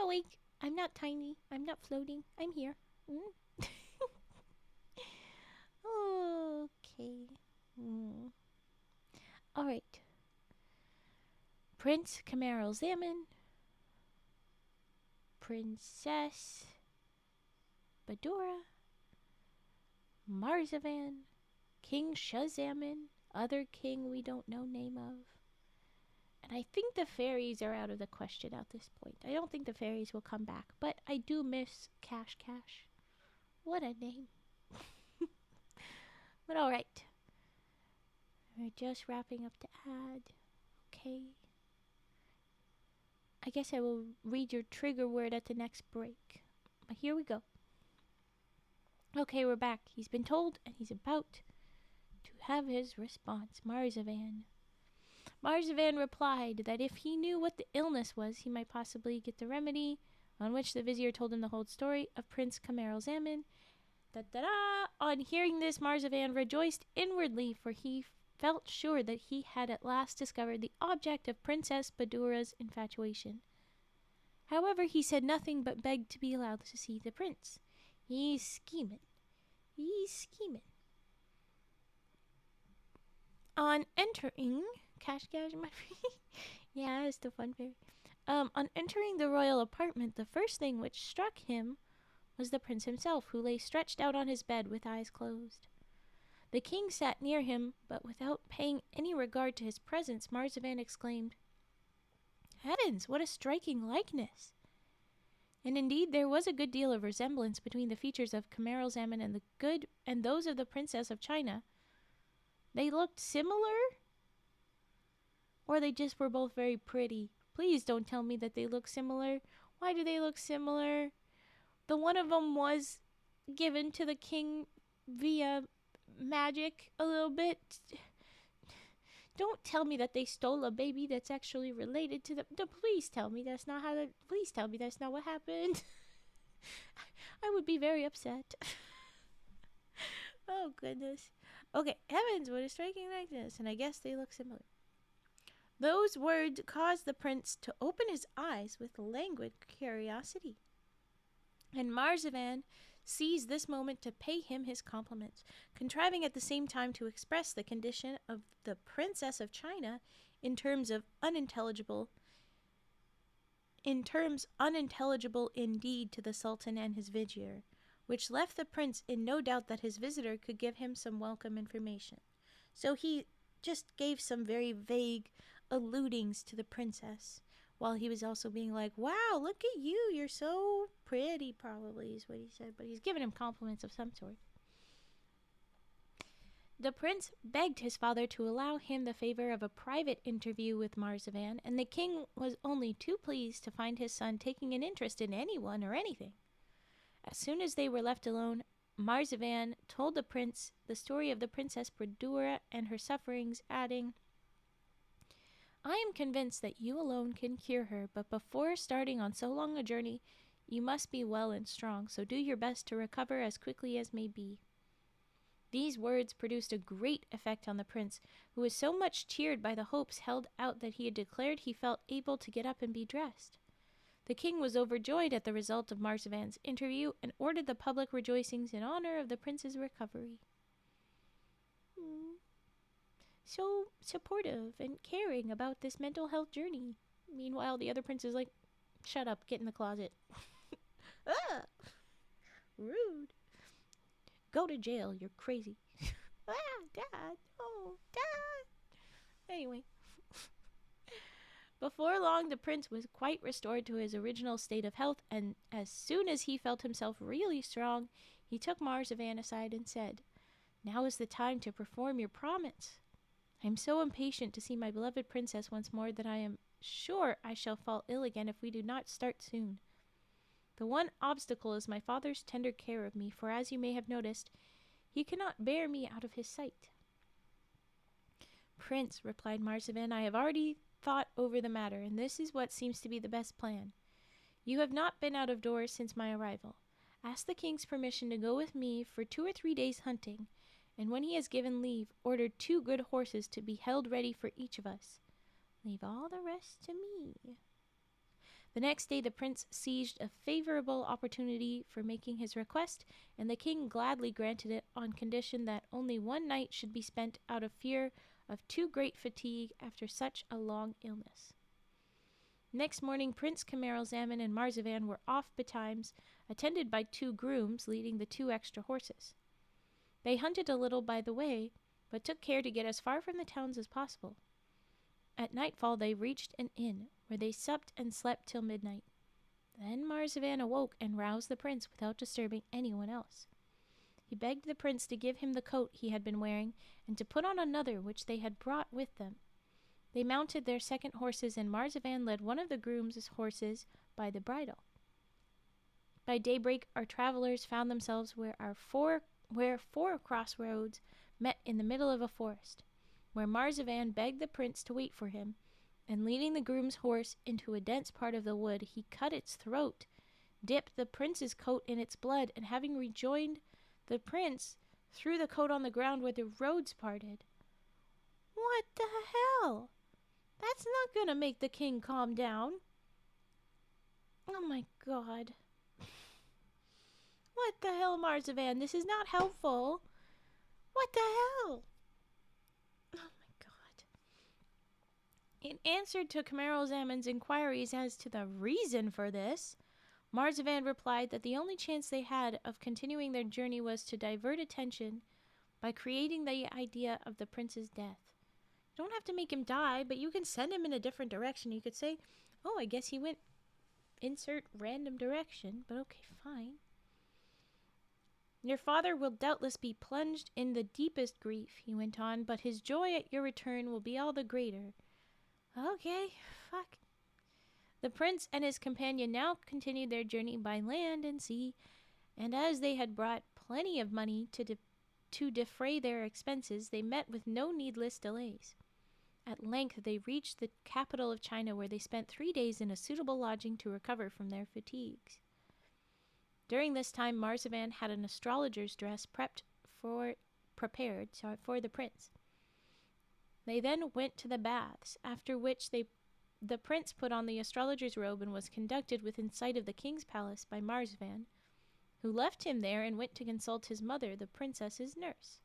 awake. I'm not tiny. I'm not floating. I'm here. Okay. All right. Prince Camaralzaman, Princess Badoura, Marzavan, King Shazaman, other king we don't know name of. And I think the fairies are out of the question at this point. I don't think the fairies will come back, but I do miss Cash Cash. What a name. But alright. We're just wrapping up the ad. Okay. I guess I will read your trigger word at the next break. But here we go. Okay, we're back. He's been told, and he's about to have his response. Marzavan replied that if he knew what the illness was, he might possibly get the remedy, on which the vizier told him the whole story of Prince Camaralzaman. On hearing this, Marzavan rejoiced inwardly, for he felt sure that he had at last discovered the object of Princess Badoura's infatuation. However, he said nothing but begged to be allowed to see the prince. He's scheming. On entering... Cash, my yeah, it's the fun fairy. On entering the royal apartment, the first thing which struck him was the prince himself, who lay stretched out on his bed with eyes closed. The king sat near him, but without paying any regard to his presence, Marzavan exclaimed, "Heavens, what a striking likeness!" And indeed, there was a good deal of resemblance between the features of Camaralzaman and those of the Princess of China. They looked similar, or they just were both very pretty. Please don't tell me that they look similar. Why do they look similar? The one of them was given to the king via magic a little bit. Don't tell me that they stole a baby that's actually related to them. Please tell me that's not how. Please tell me that's not what happened. I would be very upset. Oh goodness. Okay, heavens, what a striking likeness, and I guess they look similar. Those words caused the prince to open his eyes with languid curiosity. And Marzavan seized this moment to pay him his compliments, contriving at the same time to express the condition of the Princess of China in terms unintelligible indeed to the Sultan and his vizier, which left the prince in no doubt that his visitor could give him some welcome information. So he just gave some very vague alludings to the princess, while he was also being like, wow, look at you, you're so pretty, probably is what he said, but he's giving him compliments of some sort. The prince begged his father to allow him the favor of a private interview with Marzavan, and the king was only too pleased to find his son taking an interest in anyone or anything. As soon as they were left alone, Marzavan told the prince the story of the Princess Badoura and her sufferings, adding, I am convinced that you alone can cure her, but before starting on so long a journey, you must be well and strong, so do your best to recover as quickly as may be. These words produced a great effect on the prince, who was so much cheered by the hopes held out that he had declared he felt able to get up and be dressed. The king was overjoyed at the result of Marzavan's interview and ordered the public rejoicings in honor of the prince's recovery. So supportive and caring about this mental health journey. Meanwhile, the other prince is like, shut up, get in the closet. Ah! Rude. Go to jail, you're crazy. Dad, oh, Dad. Anyway. Before long, the prince was quite restored to his original state of health, and as soon as he felt himself really strong, he took Marzavan aside and said, now is the time to perform your promise. I am so impatient to see my beloved princess once more that I am sure I shall fall ill again if we do not start soon. The one obstacle is my father's tender care of me, for as you may have noticed, he cannot bear me out of his sight. Prince, replied Marzavan, I have already thought over the matter, and this is what seems to be the best plan. You have not been out of doors since my arrival. Ask the king's permission to go with me for 2 or 3 days hunting, and when he has given leave, order 2 good horses to be held ready for each of us. Leave all the rest to me. The next day the prince seized a favorable opportunity for making his request, and the king gladly granted it on condition that only 1 night should be spent out of fear of too great fatigue after such a long illness. Next morning Prince Camaralzaman and Marzavan were off betimes, attended by 2 grooms leading the 2 extra horses. They hunted a little by the way, but took care to get as far from the towns as possible. At nightfall they reached an inn, where they supped and slept till midnight. Then Marzavan awoke and roused the prince without disturbing anyone else. He begged the prince to give him the coat he had been wearing, and to put on another which they had brought with them. They mounted their 2nd horses, and Marzavan led one of the groom's horses by the bridle. By daybreak our travelers found themselves where 4 crossroads met in the middle of a forest, where Marzavan begged the prince to wait for him, and leading the groom's horse into a dense part of the wood, he cut its throat, dipped the prince's coat in its blood, and having rejoined the prince, threw the coat on the ground where the roads parted. What the hell? That's not gonna make the king calm down. Oh my god. What the hell, Marzavan? This is not helpful. What the hell? Oh my god. In answer to Camaralzaman's inquiries as to the reason for this, Marzavan replied that the only chance they had of continuing their journey was to divert attention by creating the idea of the prince's death. You don't have to make him die, but you can send him in a different direction. You could say, oh, I guess he went insert random direction, but okay, fine. Your father will doubtless be plunged in the deepest grief, he went on, but his joy at your return will be all the greater. Okay, fuck. The prince and his companion now continued their journey by land and sea, and as they had brought plenty of money to defray their expenses, they met with no needless delays. At length they reached the capital of China, where they spent 3 days in a suitable lodging to recover from their fatigues. During this time, Marzavan had an astrologer's dress prepared for the prince. They then went to the baths, after which the prince put on the astrologer's robe and was conducted within sight of the king's palace by Marzavan, who left him there and went to consult his mother, the princess's nurse.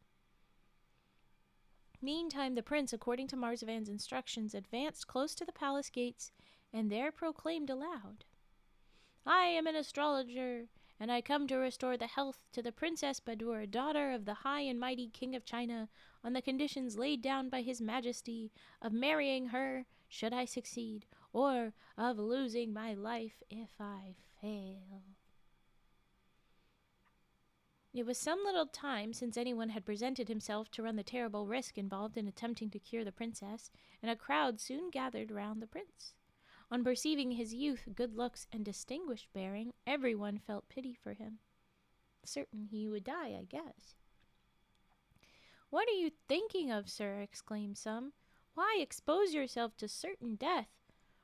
Meantime, the prince, according to Marzavan's instructions, advanced close to the palace gates and there proclaimed aloud, "I am an astrologer, and I come to restore the health to the Princess Badoura, daughter of the high and mighty King of China, on the conditions laid down by his majesty of marrying her should I succeed, or of losing my life if I fail." It was some little time since anyone had presented himself to run the terrible risk involved in attempting to cure the princess, and a crowd soon gathered round the prince. On perceiving his youth, good looks, and distinguished bearing, everyone felt pity for him. Certain he would die, I guess. "What are you thinking of, sir?" exclaimed some. "Why expose yourself to certain death?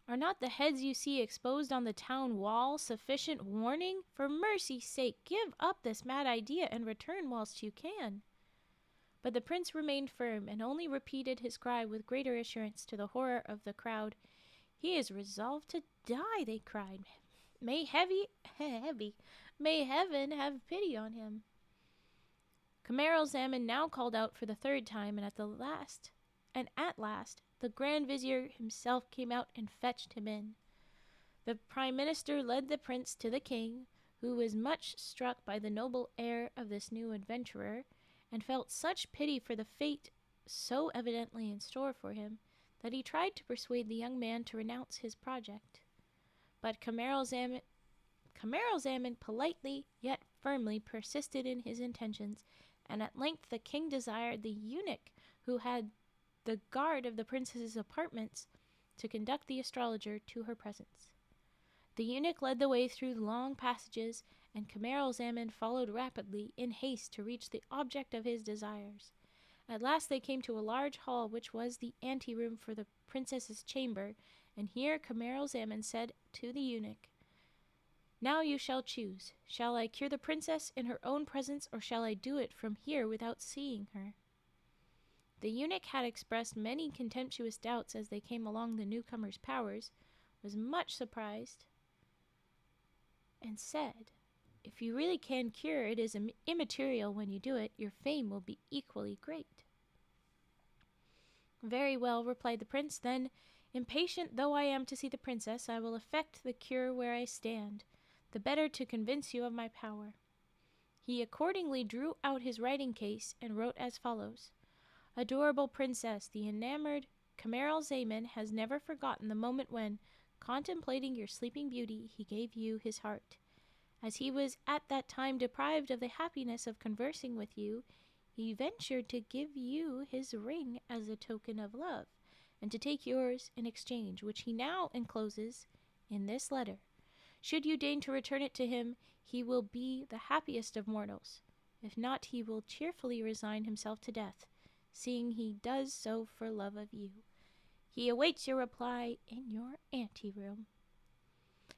Are not the heads you see exposed on the town wall sufficient warning? For mercy's sake, give up this mad idea and return whilst you can." But the prince remained firm, and only repeated his cry with greater assurance, to the horror of the crowd. "He is resolved to die," they cried. May heaven have pity on him." Camaralzaman now called out for the third time, and at last, the Grand Vizier himself came out and fetched him in. The Prime Minister led the prince to the king, who was much struck by the noble air of this new adventurer, and felt such pity for the fate so evidently in store for him, that he tried to persuade the young man to renounce his project. But Camaralzaman politely yet firmly persisted in his intentions, and at length the king desired the eunuch who had the guard of the princess's apartments to conduct the astrologer to her presence. The eunuch led the way through long passages, and Camaralzaman followed rapidly in haste to reach the object of his desires. At last they came to a large hall, which was the anteroom for the princess's chamber, and here Camaralzaman said to the eunuch, "Now you shall choose. Shall I cure the princess in her own presence, or shall I do it from here without seeing her?" The eunuch had expressed many contemptuous doubts as they came along the newcomer's powers, was much surprised, and said, "If you really can cure, it is immaterial when you do it. Your fame will be equally great." "Very well," replied the prince. "Then, impatient though I am to see the princess, I will effect the cure where I stand, the better to convince you of my power." He accordingly drew out his writing case and wrote as follows: "Adorable princess, the enamored Camaralzaman has never forgotten the moment when, contemplating your sleeping beauty, he gave you his heart. As he was at that time deprived of the happiness of conversing with you, he ventured to give you his ring as a token of love, and to take yours in exchange, which he now encloses in this letter. Should you deign to return it to him, he will be the happiest of mortals. If not, he will cheerfully resign himself to death, seeing he does so for love of you. He awaits your reply in your anteroom."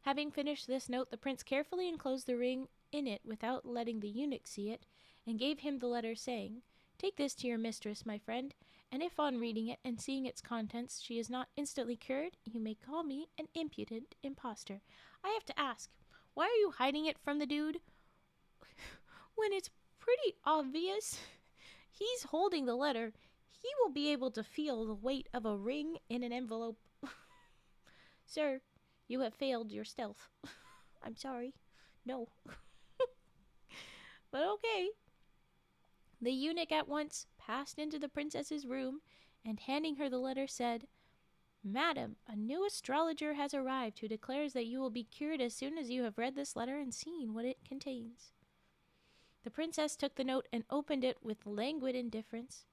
Having finished this note, the prince carefully enclosed the ring in it without letting the eunuch see it, and gave him the letter, saying, "Take this to your mistress, my friend, and if on reading it and seeing its contents she is not instantly cured, you may call me an impudent impostor." I have to ask, why are you hiding it from the dude when it's pretty obvious he's holding the letter? He will be able to feel the weight of a ring in an envelope. Sir, you have failed your stealth. I'm sorry. No. But okay. The eunuch at once passed into the princess's room, and handing her the letter, said, "Madam, a new astrologer has arrived who declares that you will be cured as soon as you have read this letter and seen what it contains." The princess took the note and opened it with languid indifference.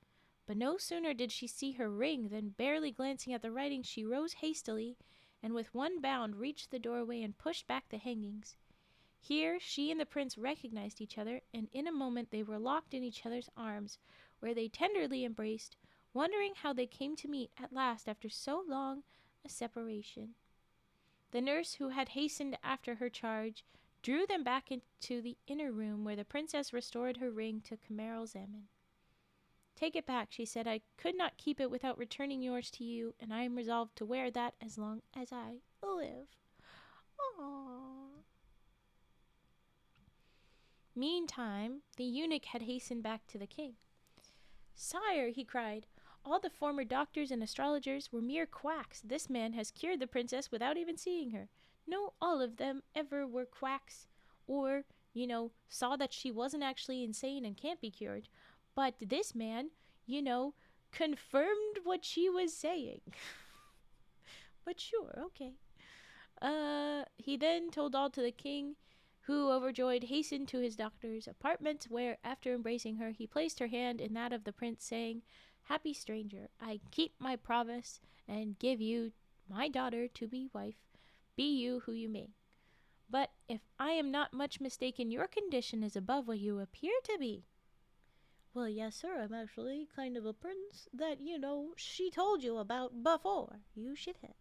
But no sooner did she see her ring than, barely glancing at the writing, she rose hastily, and with one bound reached the doorway and pushed back the hangings. Here she and the prince recognized each other, and in a moment they were locked in each other's arms, where they tenderly embraced, wondering how they came to meet at last after so long a separation. The nurse who had hastened after her charge drew them back into the inner room where the princess restored her ring to Camaralzaman. "Take it back," she said. "I could not keep it without returning yours to you, and I am resolved to wear that as long as I live." Aww. Meantime, the eunuch had hastened back to the king. "Sire," he cried, "all the former doctors and astrologers were mere quacks. This man has cured the princess without even seeing her. No, all of them ever were quacks, or, saw that she wasn't actually insane and can't be cured. But this man, confirmed what she was saying." But sure, okay. He then told all to the king, who, overjoyed, hastened to his doctor's apartment, where, after embracing her, he placed her hand in that of the prince, saying, "Happy stranger, I keep my promise and give you my daughter to be wife, be you who you may. But if I am not much mistaken, your condition is above what you appear to be." "Well, yes, sir, I'm actually kind of a prince that, she told you about before, you shithead."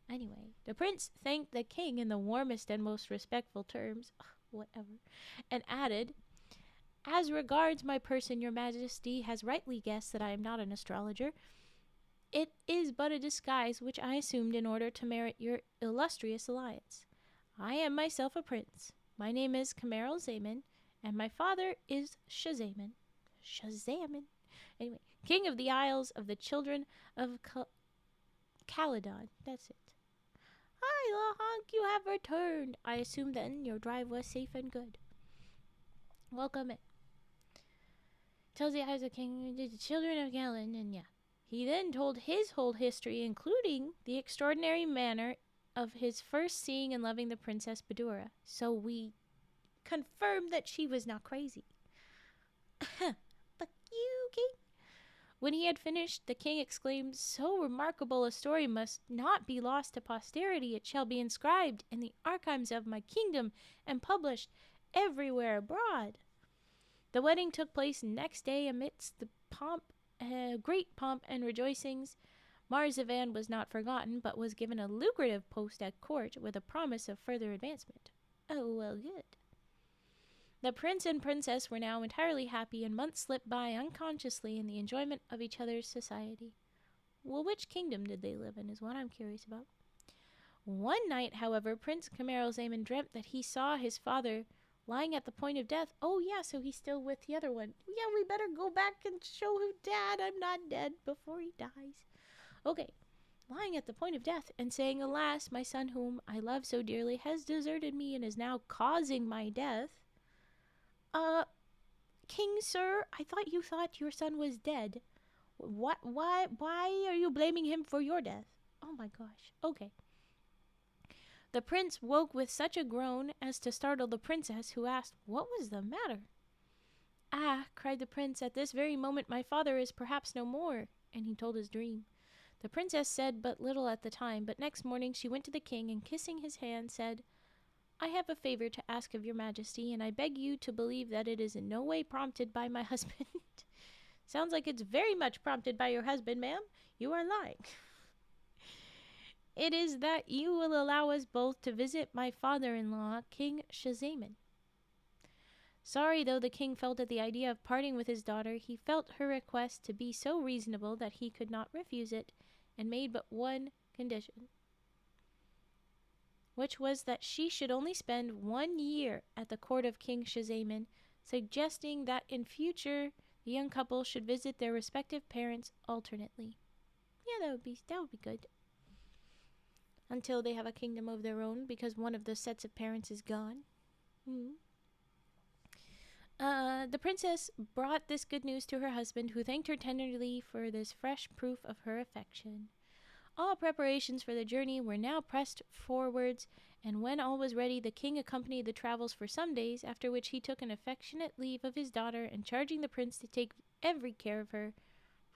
Anyway, the prince thanked the king in the warmest and most respectful terms, whatever, and added, "As regards my person, your majesty has rightly guessed that I am not an astrologer. It is but a disguise which I assumed in order to merit your illustrious alliance. I am myself a prince. My name is Camaralzaman, and my father is Shazaman. Anyway, king of the Isles of the Children of Caledon. That's it. Hi, Lahonk, you have returned. I assume then your drive was safe and good. Welcome in. Tells the eyes of King, the children of Galen, and yeah. He then told his whole history, including the extraordinary manner of his first seeing and loving the Princess Badoura. So we confirmed that she was not crazy. Fuck you, king. When he had finished, the king exclaimed, "So remarkable a story must not be lost to posterity. It shall be inscribed in the archives of my kingdom and published everywhere abroad." The wedding took place next day amidst the great pomp and rejoicings. Marzavan was not forgotten, but was given a lucrative post at court with a promise of further advancement. Oh, well, good. The prince and princess were now entirely happy, and months slipped by unconsciously in the enjoyment of each other's society. Well, which kingdom did they live in is what I'm curious about. One night, however, Prince Camaralzaman dreamt that he saw his father lying at the point of death. Oh, yeah, so he's still with the other one. Yeah, we better go back and show him, "Dad, I'm not dead," before he dies. Okay, lying at the point of death and saying, "Alas, my son whom I love so dearly has deserted me and is now causing my death." King, sir, I thought you thought your son was dead. Why are you blaming him for your death? Oh my gosh. Okay. The prince woke with such a groan as to startle the princess, who asked what was the matter. "Ah," cried the prince, "at this very moment my father is perhaps no more," and he told his dream. The princess said but little at the time, but next morning she went to the king and, kissing his hand, said, "I have a favor to ask of your majesty, and I beg you to believe that it is in no way prompted by my husband." Sounds like it's very much prompted by your husband, ma'am. You are lying. "It is that you will allow us both to visit my father-in-law, King Shazaman." Sorry though the king felt at the idea of parting with his daughter, he felt her request to be so reasonable that he could not refuse it, and made but one condition, which was that she should only spend 1 year at the court of King Shazaman, suggesting that in future the young couple should visit their respective parents alternately. Yeah, that would be good. Until they have a kingdom of their own, because one of the sets of parents is gone. The princess brought this good news to her husband, who thanked her tenderly for this fresh proof of her affection. All preparations for the journey were now pressed forwards, and when all was ready, the king accompanied the travels for some days, after which he took an affectionate leave of his daughter, and charging the prince to take every care of her,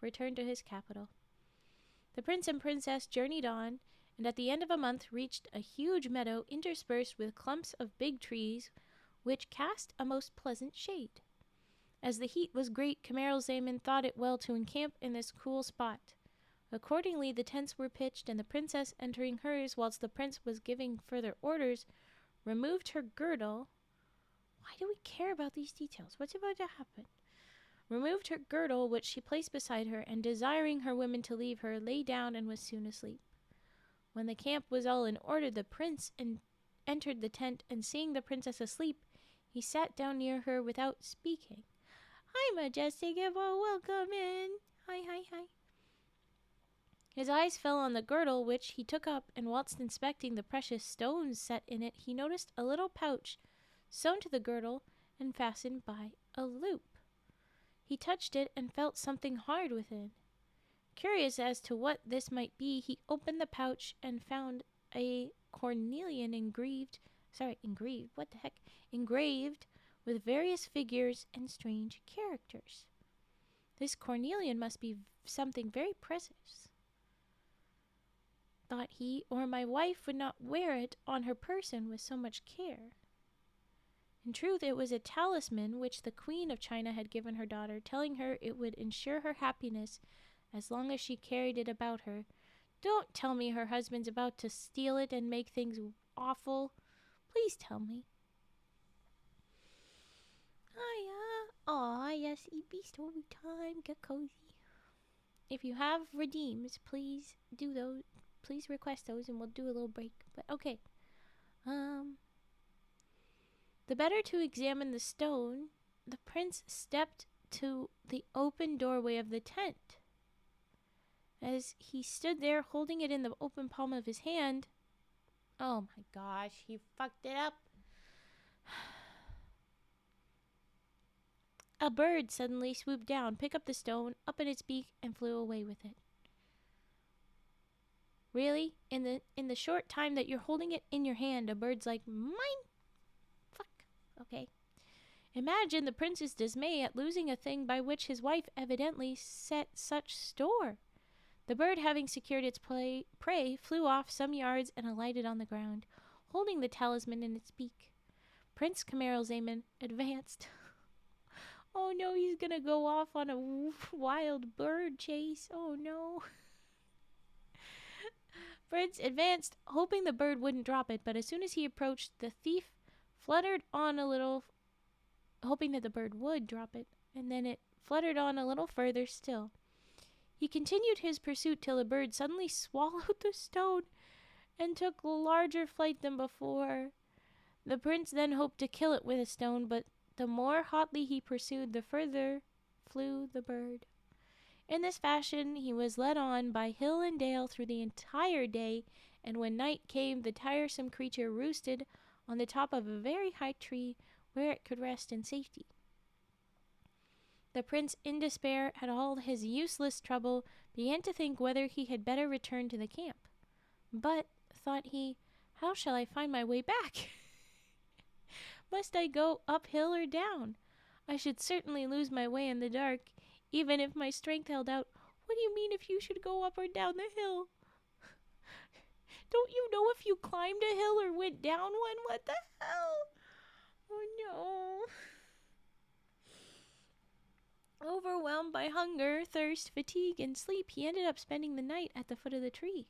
returned to his capital. The prince and princess journeyed on, and at the end of a month reached a huge meadow interspersed with clumps of big trees, which cast a most pleasant shade. As the heat was great, Camaralzaman thought it well to encamp in this cool spot. Accordingly, the tents were pitched, and the princess, entering hers whilst the prince was giving further orders, removed her girdle. Why do we care about these details? What's about to happen? Removed her girdle, which she placed beside her, and desiring her women to leave her, lay down and was soon asleep. When the camp was all in order, the prince entered the tent, and seeing the princess asleep, he sat down near her without speaking. "Hi, majestic, and welcome in. Hi, hi, hi." His eyes fell on the girdle, which he took up, and whilst inspecting the precious stones set in it, he noticed a little pouch sewn to the girdle and fastened by a loop. He touched it and felt something hard within. Curious as to what this might be, he opened the pouch and found a cornelian engraved with various figures and strange characters. This cornelian must be something very precious, thought he, or my wife would not wear it on her person with so much care. In truth, it was a talisman which the Queen of China had given her daughter, telling her it would ensure her happiness as long as she carried it about her. Don't tell me her husband's about to steal it and make things awful. Please tell me. Yes, it be story time. Get cozy. If you have redeems, please do those. Please request those, and we'll do a little break. But okay. The better to examine the stone, the prince stepped to the open doorway of the tent. As he stood there holding it in the open palm of his hand, oh my gosh, he fucked it up. A bird suddenly swooped down, picked up the stone up in its beak, and flew away with it. Really? In the short time that you're holding it in your hand, a bird's like, mine? Fuck. Okay. Imagine the prince's dismay at losing a thing by which his wife evidently set such store. The bird, having secured its prey, flew off some yards and alighted on the ground, holding the talisman in its beak. Prince Camaralzaman advanced. Oh no, he's gonna go off on a wild bird chase. Oh no. Prince advanced, hoping the bird wouldn't drop it, but as soon as he approached, the thief fluttered on a little, hoping that the bird would drop it, and then it fluttered on a little further still. He continued his pursuit till the bird suddenly swallowed the stone and took larger flight than before. The prince then hoped to kill it with a stone, but the more hotly he pursued, the further flew the bird. In this fashion he was led on by hill and dale through the entire day, and when night came, the tiresome creature roosted on the top of a very high tree where it could rest in safety. The prince, in despair at all his useless trouble, began to think whether he had better return to the camp. But, thought he, how shall I find my way back? Must I go uphill or down? I should certainly lose my way in the dark, even if my strength held out. What do you mean if you should go up or down the hill? Don't you know if you climbed a hill or went down one? What the hell? Oh no. Overwhelmed by hunger, thirst, fatigue, and sleep, he ended up spending the night at the foot of the tree.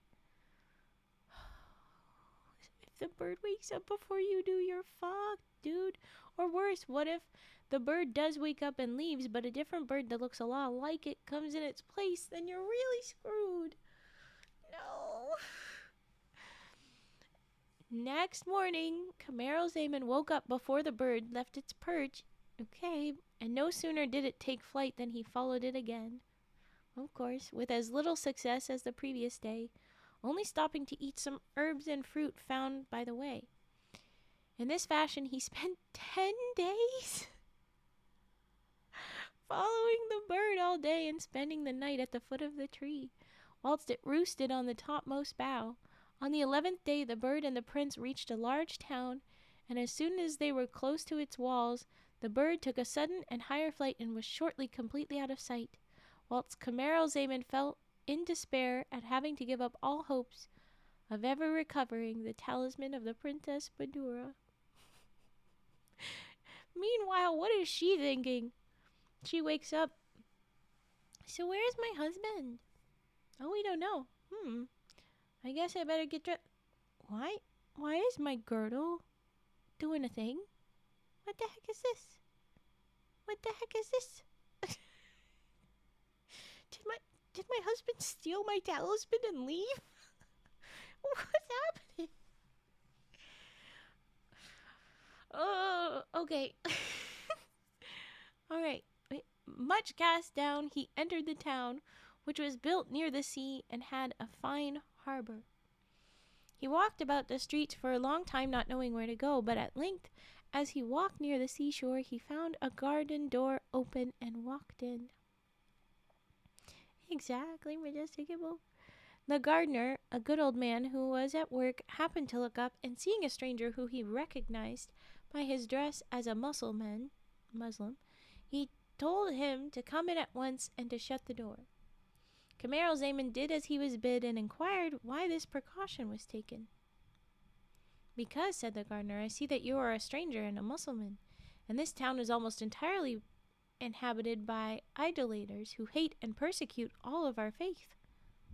If the bird wakes up before you do, you're fucked, dude. Or worse, what if the bird does wake up and leaves, but a different bird that looks a lot like it comes in its place? Then you're really screwed. No. Next morning, Camaralzaman woke up before the bird left its perch. Okay, and no sooner did it take flight than he followed it again. Of course, with as little success as the previous day, only stopping to eat some herbs and fruit found by the way. In this fashion, he spent 10 days following the bird all day and spending the night at the foot of the tree, whilst it roosted on the topmost bough. On the 11th day, the bird and the prince reached a large town, and as soon as they were close to its walls, the bird took a sudden and higher flight and was shortly completely out of sight, whilst Camaralzaman felt in despair at having to give up all hopes of ever recovering the talisman of the Princess Badoura. Meanwhile, what is she thinking? She wakes up. So where is my husband? Oh, we don't know. I guess I better get dressed. Why? Why is my girdle doing a thing? What the heck is this? What the heck is this? Did my husband steal my talisman and leave? What's happening? Oh, okay. All right. Much cast down, he entered the town, which was built near the sea and had a fine harbor. He walked about the streets for a long time, not knowing where to go, but at length, as he walked near the seashore, he found a garden door open and walked in. Exactly, majesticable. The gardener, a good old man who was at work, happened to look up, and seeing a stranger who he recognized by his dress as a Muslim, he told him to come in at once and to shut the door. Camaralzaman did as he was bid and inquired why this precaution was taken. Because, said the gardener, I see that you are a stranger and a Mussulman, and this town is almost entirely inhabited by idolaters who hate and persecute all of our faith.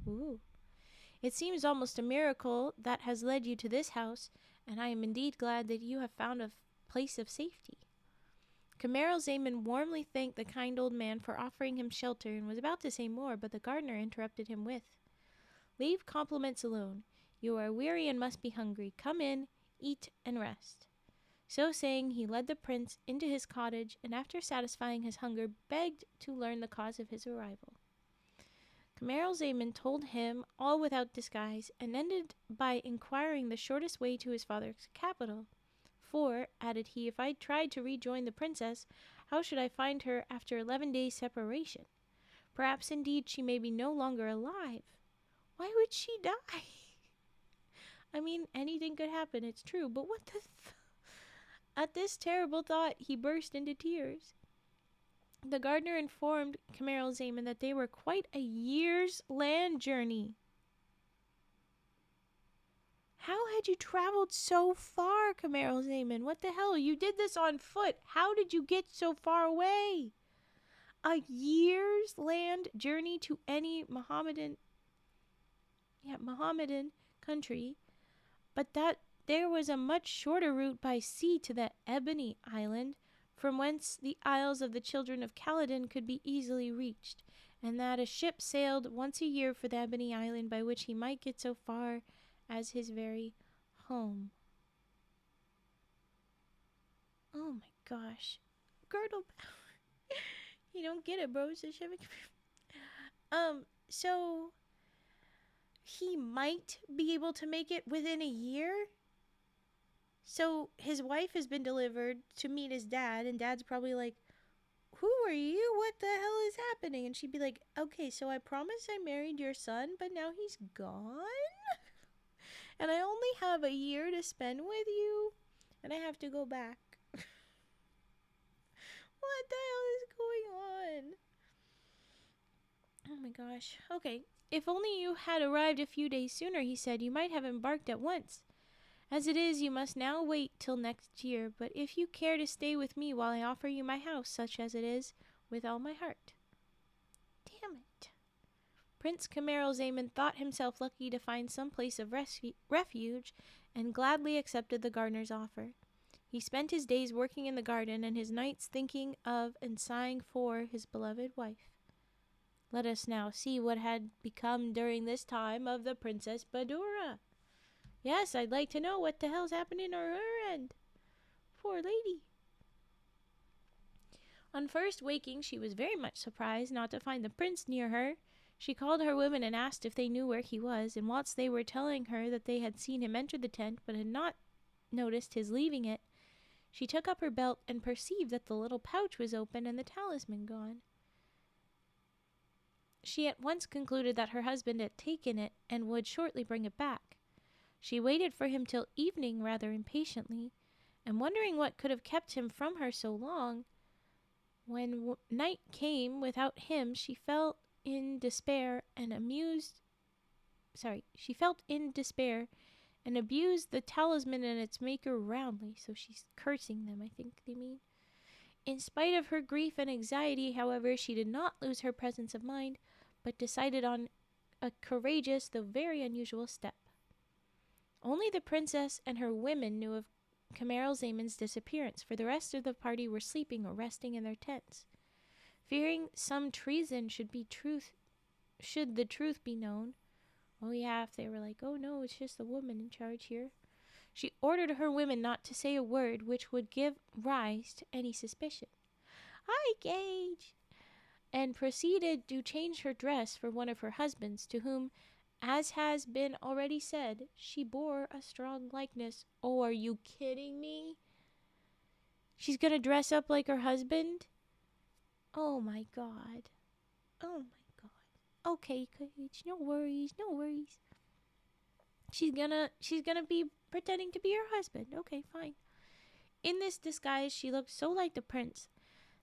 Ooh. It seems almost a miracle that has led you to this house, and I am indeed glad that you have found a place of safety. Camaralzaman warmly thanked the kind old man for offering him shelter and was about to say more, but the gardener interrupted him with, Leave compliments alone. You are weary and must be hungry. Come in, eat, and rest. So saying, he led the prince into his cottage, and after satisfying his hunger, begged to learn the cause of his arrival. Camaralzaman told him all without disguise, and ended by inquiring the shortest way to his father's capital. For, added he, if I tried to rejoin the princess, how should I find her after 11 days' separation? Perhaps indeed she may be no longer alive. Why would she die? I mean, anything could happen, it's true, but what the At this terrible thought, he burst into tears. The gardener informed Camaralzaman that they were quite a year's land journey. How had you traveled so far, Camaralzaman? What the hell? You did this on foot. How did you get so far away? A year's land journey to any Mohammedan country, but that there was a much shorter route by sea to the Ebony Island, from whence the Isles of the Children of Khaladan could be easily reached, and that a ship sailed once a year for the Ebony Island, by which he might get so far as his very home. Oh my gosh. Girdle power. You don't get it, bro. It's a Chevy. So he might be able to make it within a year. So his wife has been delivered to meet his dad, and dad's probably like, who are you? What the hell is happening? And she'd be like, okay, so I promised I married your son, but now he's gone? And I only have a year to spend with you, and I have to go back. What the hell is going on? Oh my gosh. Okay. If only you had arrived a few days sooner, he said, you might have embarked at once. As it is, you must now wait till next year, but if you care to stay with me while I offer you my house, such as it is, with all my heart. Damn it. Prince Camaralzaman thought himself lucky to find some place of refuge, and gladly accepted the gardener's offer. He spent his days working in the garden, and his nights thinking of and sighing for his beloved wife. Let us now see what had become during this time of the Princess Badoura. Yes, I'd like to know what the hell's happening on her end. Poor lady. On first waking, she was very much surprised not to find the prince near her. She called her women and asked if they knew where he was, and whilst they were telling her that they had seen him enter the tent but had not noticed his leaving it, she took up her belt and perceived that the little pouch was open and the talisman gone. She at once concluded that her husband had taken it and would shortly bring it back. She waited for him till evening rather impatiently, and wondering what could have kept him from her so long, when night came without him, she felt in despair and abused the talisman and its maker roundly. So she's cursing them, I think they mean. In spite of her grief and anxiety, however, she did not lose her presence of mind, but decided on a courageous, though very unusual step. Only the princess and her women knew of Camaralzaman's disappearance, for the rest of the party were sleeping or resting in their tents. Fearing some treason should the truth be known. Oh yeah, if they were like, oh no, it's just the woman in charge here. She ordered her women not to say a word which would give rise to any suspicion. Hi, Gage! And proceeded to change her dress for one of her husbands, to whom, as has been already said, she bore a strong likeness. Oh, are you kidding me? She's gonna dress up like her husband? Oh my god. Oh my god. Okay, Gage, no worries, no worries. She's gonna be pretending to be her husband. Okay, fine. In this disguise, she looked so like the prince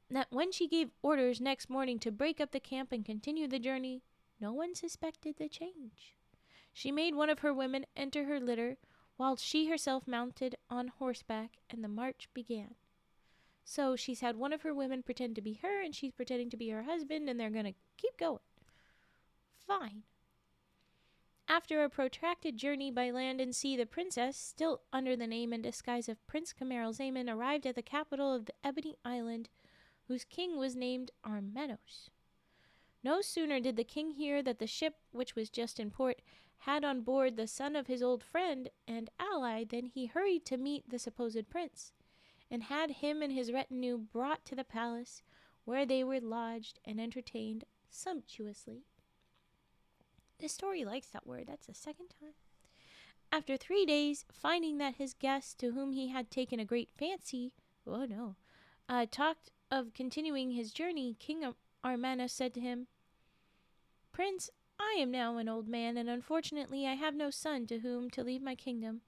that when she gave orders next morning to break up the camp and continue the journey, no one suspected the change. She made one of her women enter her litter, while she herself mounted on horseback, and the march began. So she's had one of her women pretend to be her, and she's pretending to be her husband, and they're gonna keep going. Fine. After a protracted journey by land and sea, the princess, still under the name and disguise of Prince Camaralzaman, arrived at the capital of the Ebony Island, whose king was named Armanos. No sooner did the king hear that the ship, which was just in port, had on board the son of his old friend and ally than he hurried to meet the supposed prince, and had him and his retinue brought to the palace, where they were lodged and entertained sumptuously. This story likes that word. That's the second time. After 3 days, finding that his guests, to whom he had taken a great fancy, talked of continuing his journey, King Armanos said to him, Prince, I am now an old man, and unfortunately I have no son to whom to leave my kingdom.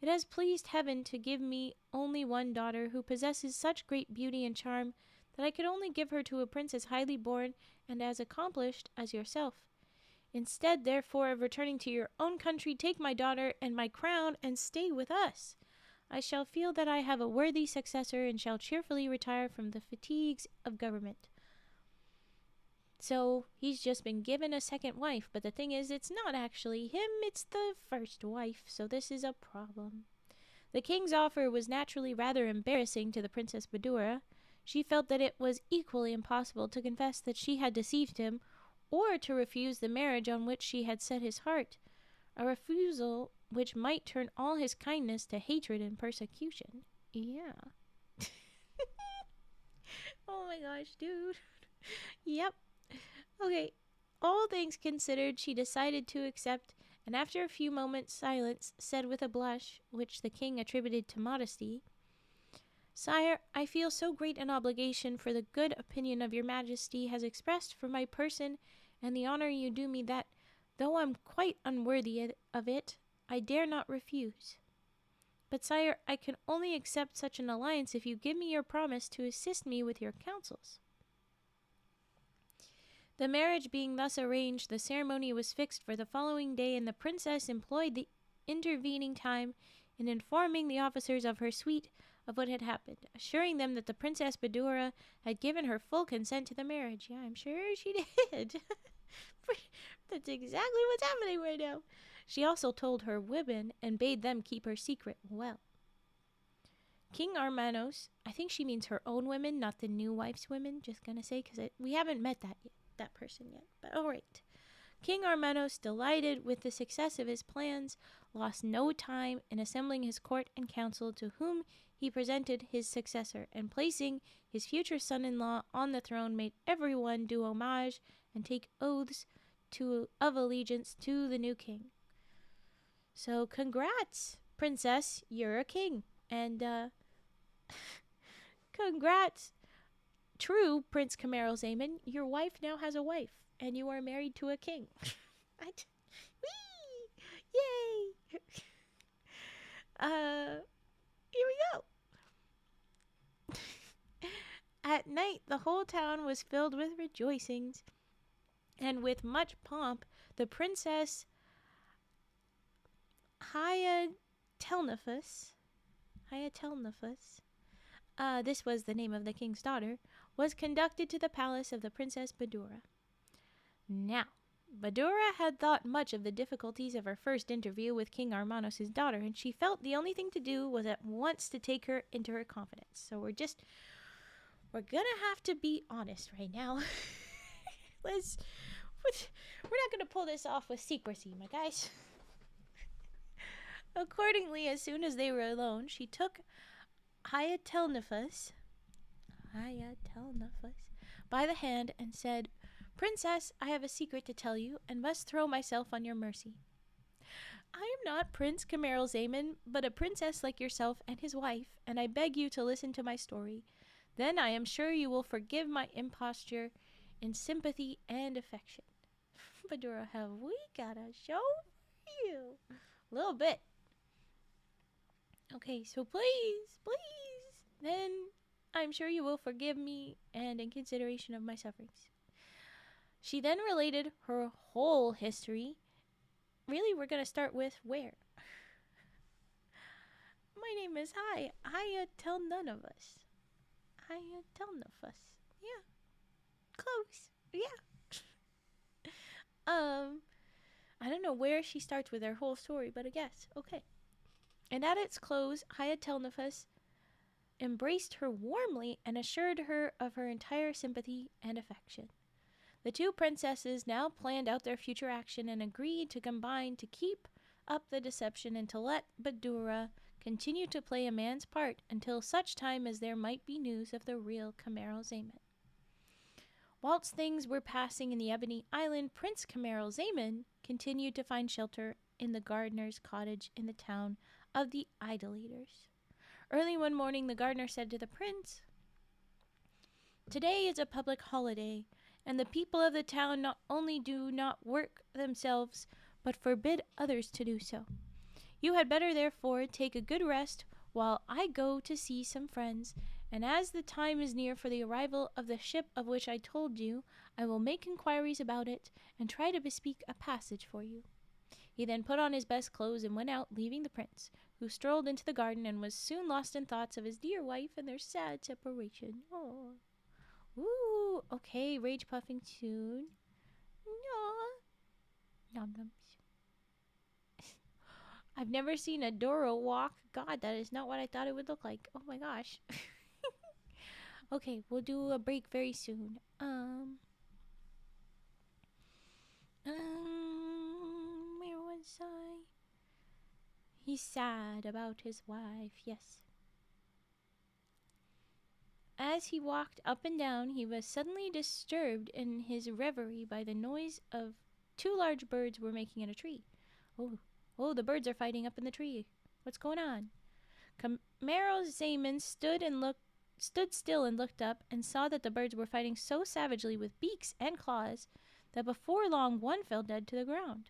It has pleased heaven to give me only one daughter, who possesses such great beauty and charm that I could only give her to a prince as highly born and as accomplished as yourself. Instead, therefore, of returning to your own country, take my daughter and my crown and stay with us. I shall feel that I have a worthy successor and shall cheerfully retire from the fatigues of government. So he's just been given a second wife, but the thing is, it's not actually him, it's the first wife, so this is a problem. The king's offer was naturally rather embarrassing to the Princess Badoura. She felt that it was equally impossible to confess that she had deceived him, or to refuse the marriage on which she had set his heart, a refusal which might turn all his kindness to hatred and persecution. Yeah. Oh my gosh, dude. Yep. Okay, all things considered, she decided to accept, and after a few moments' silence, said with a blush, which the king attributed to modesty, Sire, I feel so great an obligation for the good opinion of your majesty has expressed for my person and the honor you do me that, though I'm quite unworthy of it, I dare not refuse. But, sire, I can only accept such an alliance if you give me your promise to assist me with your counsels. The marriage being thus arranged, the ceremony was fixed for the following day, and the princess employed the intervening time in informing the officers of her suite of what had happened, assuring them that the Princess Badoura had given her full consent to the marriage. Yeah, I'm sure she did. That's exactly what's happening right now. She also told her women and bade them keep her secret well. King Armanos, I think she means her own women, not the new wife's women, just gonna say, because we haven't met that person yet, but alright. King Armanos, delighted with the success of his plans, lost no time in assembling his court and council, to whom he presented his successor, and placing his future son-in-law on the throne, made everyone do homage and take oaths of allegiance to the new king. So congrats, princess, you're a king. And congrats, true Prince Camaralzaman, your wife now has a wife, and you are married to a king. Whee! Yay! Here we go. At night, the whole town was filled with rejoicings, and with much pomp, the princess Hyatelnephus this was the name of the king's daughter, was conducted to the palace of the Princess Badoura. Now, Badoura had thought much of the difficulties of her first interview with King Armanos' daughter, and she felt the only thing to do was at once to take her into her confidence. So we're gonna have to be honest right now. We're not gonna pull this off with secrecy, my guys. Accordingly, as soon as they were alone, she took Hayatelnefus by the hand and said, "Princess, I have a secret to tell you, and must throw myself on your mercy. I am not Prince Camaralzaman, but a princess like yourself and his wife, and I beg you to listen to my story. Then I am sure you will forgive my imposture in sympathy and affection." Badoura, have we got a show for you? A little bit. Okay, so please, then I'm sure you will forgive me and in consideration of my sufferings. She then related her whole history. Really, we're going to start with where? My name is Haya tell none of us. Haya tell none of us. Yeah. Close. Yeah. I don't know where she starts with her whole story, but I guess. Okay. And at its close, Hayatelnefus embraced her warmly and assured her of her entire sympathy and affection. The two princesses now planned out their future action and agreed to combine to keep up the deception and to let Badoura continue to play a man's part until such time as there might be news of the real Camaralzaman. Whilst things were passing in the Ebony Island, Prince Camaralzaman continued to find shelter in the gardener's cottage in the town of the Idolaters. Early one morning, the gardener said to the prince, "Today is a public holiday, and the people of the town not only do not work themselves, but forbid others to do so. You had better therefore take a good rest while I go to see some friends, and as the time is near for the arrival of the ship of which I told you, I will make inquiries about it and try to bespeak a passage for you." He then put on his best clothes and went out, leaving the prince, who strolled into the garden and was soon lost in thoughts of his dear wife and their sad separation. Oh. Ooh, okay, rage puffing tune. No. Nom noms. I've never seen a Doro walk. God, that is not what I thought it would look like. Oh my gosh. Okay, we'll do a break very soon. Where was I? He's sad about his wife, yes. As he walked up and down, he was suddenly disturbed in his reverie by the noise of two large birds were making in a tree. Oh, the birds are fighting up in the tree. What's going on? Camaralzaman stood still and looked up and saw that the birds were fighting so savagely with beaks and claws that before long one fell dead to the ground.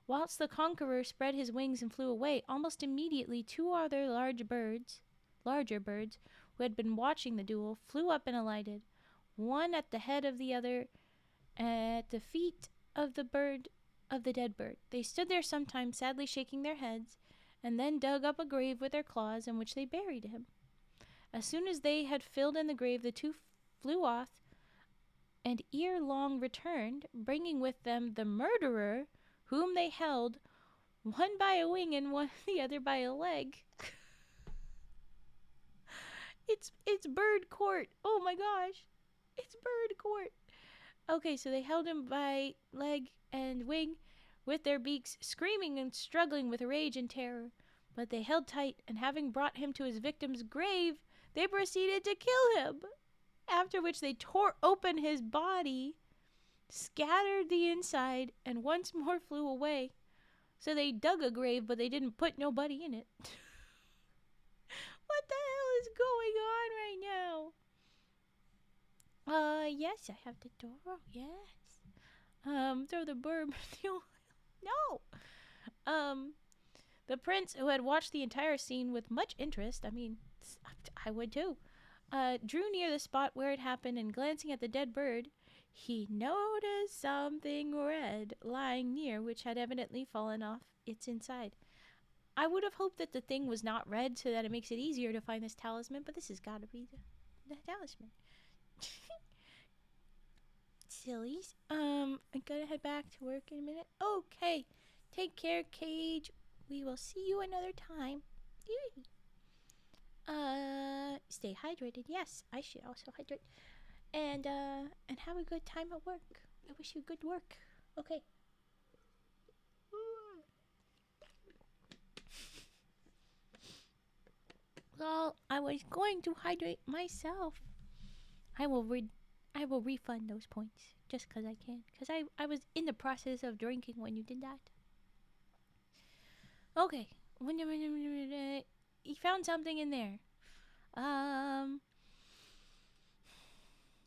Whilst the conqueror spread his wings and flew away, almost immediately two other larger birds, who had been watching the duel, flew up and alighted, one at the head of the other, at the feet of the dead bird. They stood there some time, sadly shaking their heads, and then dug up a grave with their claws, in which they buried him. As soon as they had filled in the grave, the two flew off, and ere long returned, bringing with them the murderer, whom they held, one by a wing and one the other by a leg. It's bird court. Oh my gosh. It's bird court. Okay, so they held him by leg and wing with their beaks, screaming and struggling with rage and terror. But they held tight, and having brought him to his victim's grave, they proceeded to kill him. After which they tore open his body, scattered the inside, and once more flew away. So they dug a grave, but they didn't put nobody in it. What the hell is going on right now? Yes, I have the door. Yes. Throw the burb. No. The prince, who had watched the entire scene with much interest, I would too, drew near the spot where it happened, and glancing at the dead bird, he noticed something red lying near, which had evidently fallen off its inside. I would have hoped that the thing was not red so that it makes it easier to find this talisman, but this has got to be the talisman. Sillies. I'm gonna head back to work in a minute. Okay. Take care, Cage. We will see you another time. Stay hydrated. Yes, I should also hydrate. And have a good time at work. I wish you good work. Okay. Well, I was going to hydrate myself. I will refund those points just because I can. Because I was in the process of drinking when you did that. Okay. He found something in there.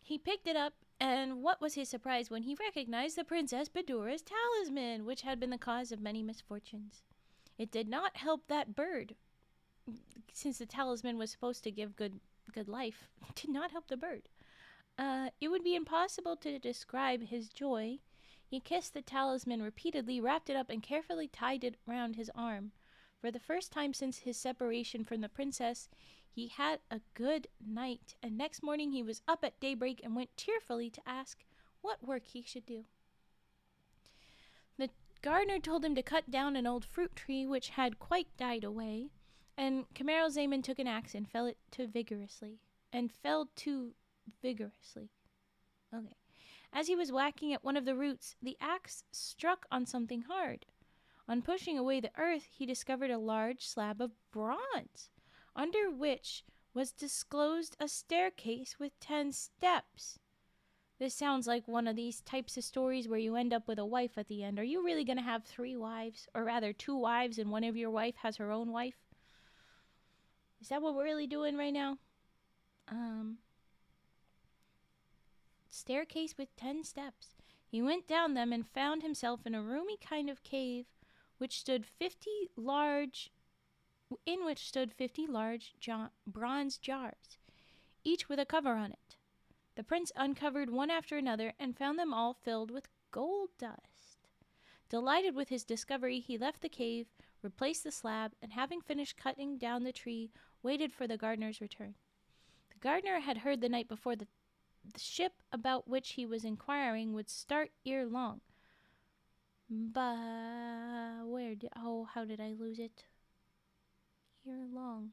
He picked it up, and what was his surprise when he recognized the Princess Badoura's talisman, which had been the cause of many misfortunes. It did not help that bird, since the talisman was supposed to give good life. It did not help the bird. It would be impossible to describe his joy. He kissed the talisman repeatedly, wrapped it up, and carefully tied it round his arm. For the first time since his separation from the princess, he had a good night, and next morning he was up at daybreak and went cheerfully to ask what work he should do. The gardener told him to cut down an old fruit tree which had quite died away, and Camaralzaman took an axe and fell to vigorously. Okay. As he was whacking at one of the roots, the axe struck on something hard. On pushing away the earth, he discovered a large slab of bronze, under which was disclosed a staircase with 10 steps. This sounds like one of these types of stories where you end up with a wife at the end. Are you really going to have 3 wives? Or rather, 2 wives and one of your wife has her own wife? Is that what we're really doing right now? Staircase with 10 steps. He went down them and found himself in a roomy kind of cave in which stood 50 large bronze jars, each with a cover on it. The prince uncovered one after another and found them all filled with gold dust. Delighted with his discovery, he left the cave, replaced the slab, and having finished cutting down the tree, waited for the gardener's return. The gardener had heard the night before that the ship about which he was inquiring would start ere long. But how did I lose it? Ere long.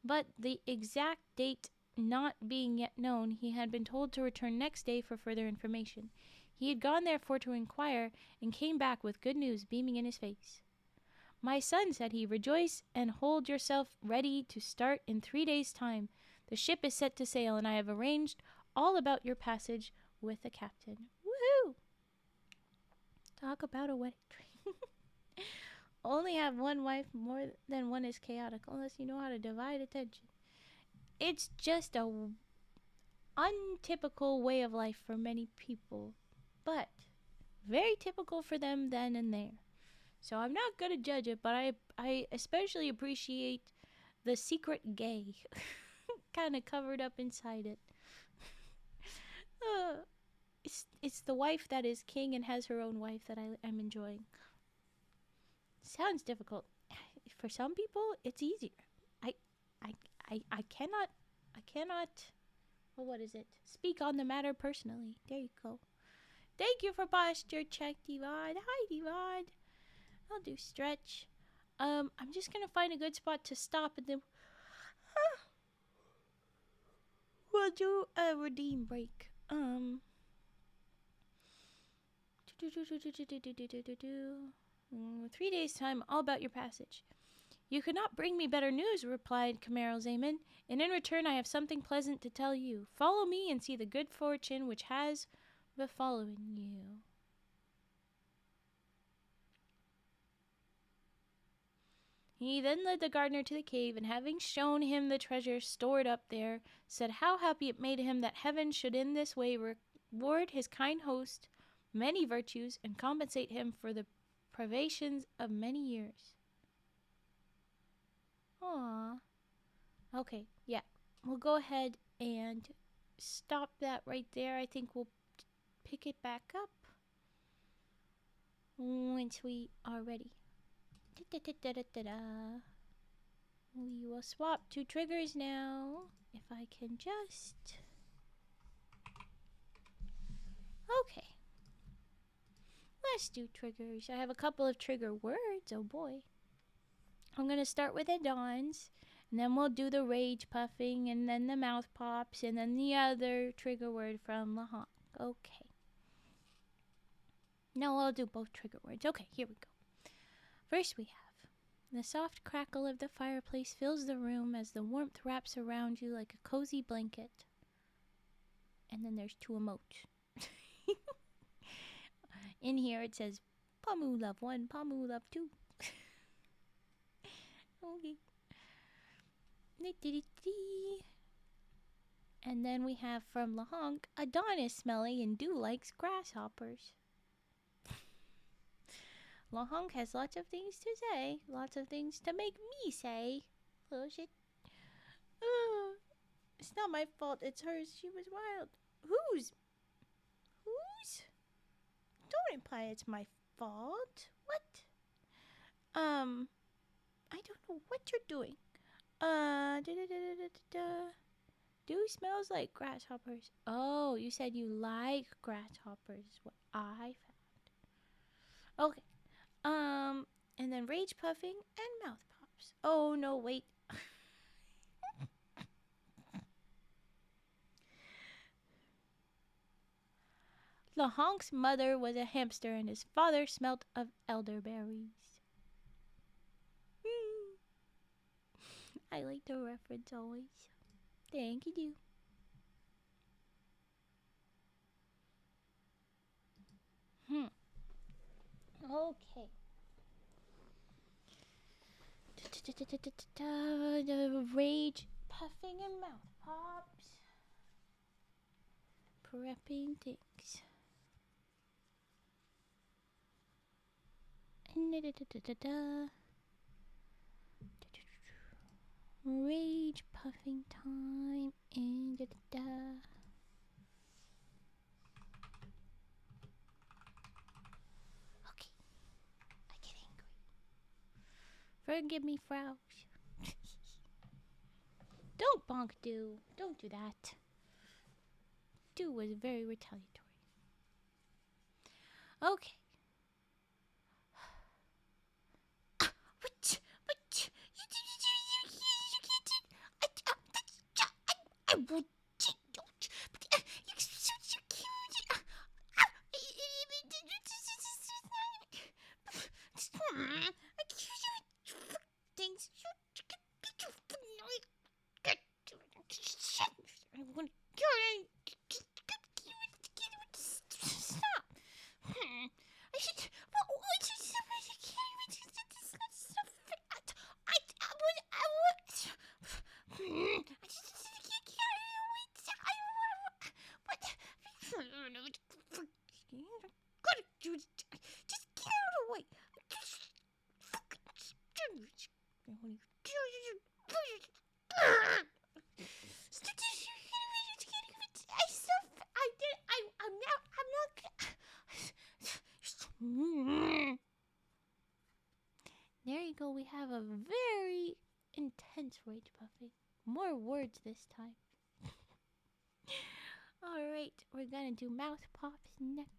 But the exact date not being yet known, he had been told to return next day for further information. He had gone therefore to inquire, and came back with good news beaming in his face. "My son," said he, "rejoice and hold yourself ready to start in 3 days' time. The ship is set to sail, and I have arranged all about your passage with the captain." Woohoo! Talk about a wedding dream. Only have one wife, more than one is chaotic, unless you know how to divide attention. It's just a untypical way of life for many people, but very typical for them then and there. So I'm not going to judge it, but I especially appreciate the secret gay kind of covered up inside it. It's the wife that is king and has her own wife that I'm enjoying. Sounds difficult. For some people, it's easier. I cannot, well, what is it? Speak on the matter personally. There you go. Thank you for posture check, Devon. Hi, Devon. I'll do stretch. I'm just gonna find a good spot to stop, and then we'll do a redeem break. 3 days' time, all about your passage. "You could not bring me better news," replied Camaralzaman, "and in return I have something pleasant to tell you. Follow me and see the good fortune which has befallen you." He then led the gardener to the cave, and having shown him the treasure stored up there, said how happy it made him that heaven should in this way reward his kind host many virtues and compensate him for the privations of many years. Aww. Okay, yeah. We'll go ahead and stop that right there. I think we'll pick it back up once we are ready. Da-da-da-da-da-da. We will swap 2 triggers now. If I can just... Okay. Let's do triggers. I have a couple of trigger words. Oh boy. I'm going to start with Adon's. And then we'll do the rage puffing. And then the mouth pops. And then the other trigger word from Lahonk. Okay. No, I'll do both trigger words. Okay, here we go. First we have... The soft crackle of the fireplace fills the room as the warmth wraps around you like a cozy blanket. And then there's 2 emotes. In here it says, Pamu love 1, Pamu love 2. Okay. And then we have from Lahonk, Adon is smelly and do likes grasshoppers. Lahonk has lots of things to say. Lots of things to make me say. Little shit. It's not my fault. It's hers. She was wild. Whose? Don't imply it's my fault. What? I don't know what you're doing. Do smells like grasshoppers. Oh, you said you like grasshoppers. Is what I found. Okay. And then rage puffing and mouth pops. Oh, no, wait. Lahonk's mother was a hamster and his father smelt of elderberries. I like the reference always. Thank you. Okay. The rage puffing and mouth pops. Prepping things. Rage puffing time and Okay. I get angry. Forgive me, Frau. Don't bonk Do. Don't do that. Do was very retaliatory. Okay. I will. There you go. We have a very intense rage puffing. More words this time. Alright, we're gonna do mouth pops next.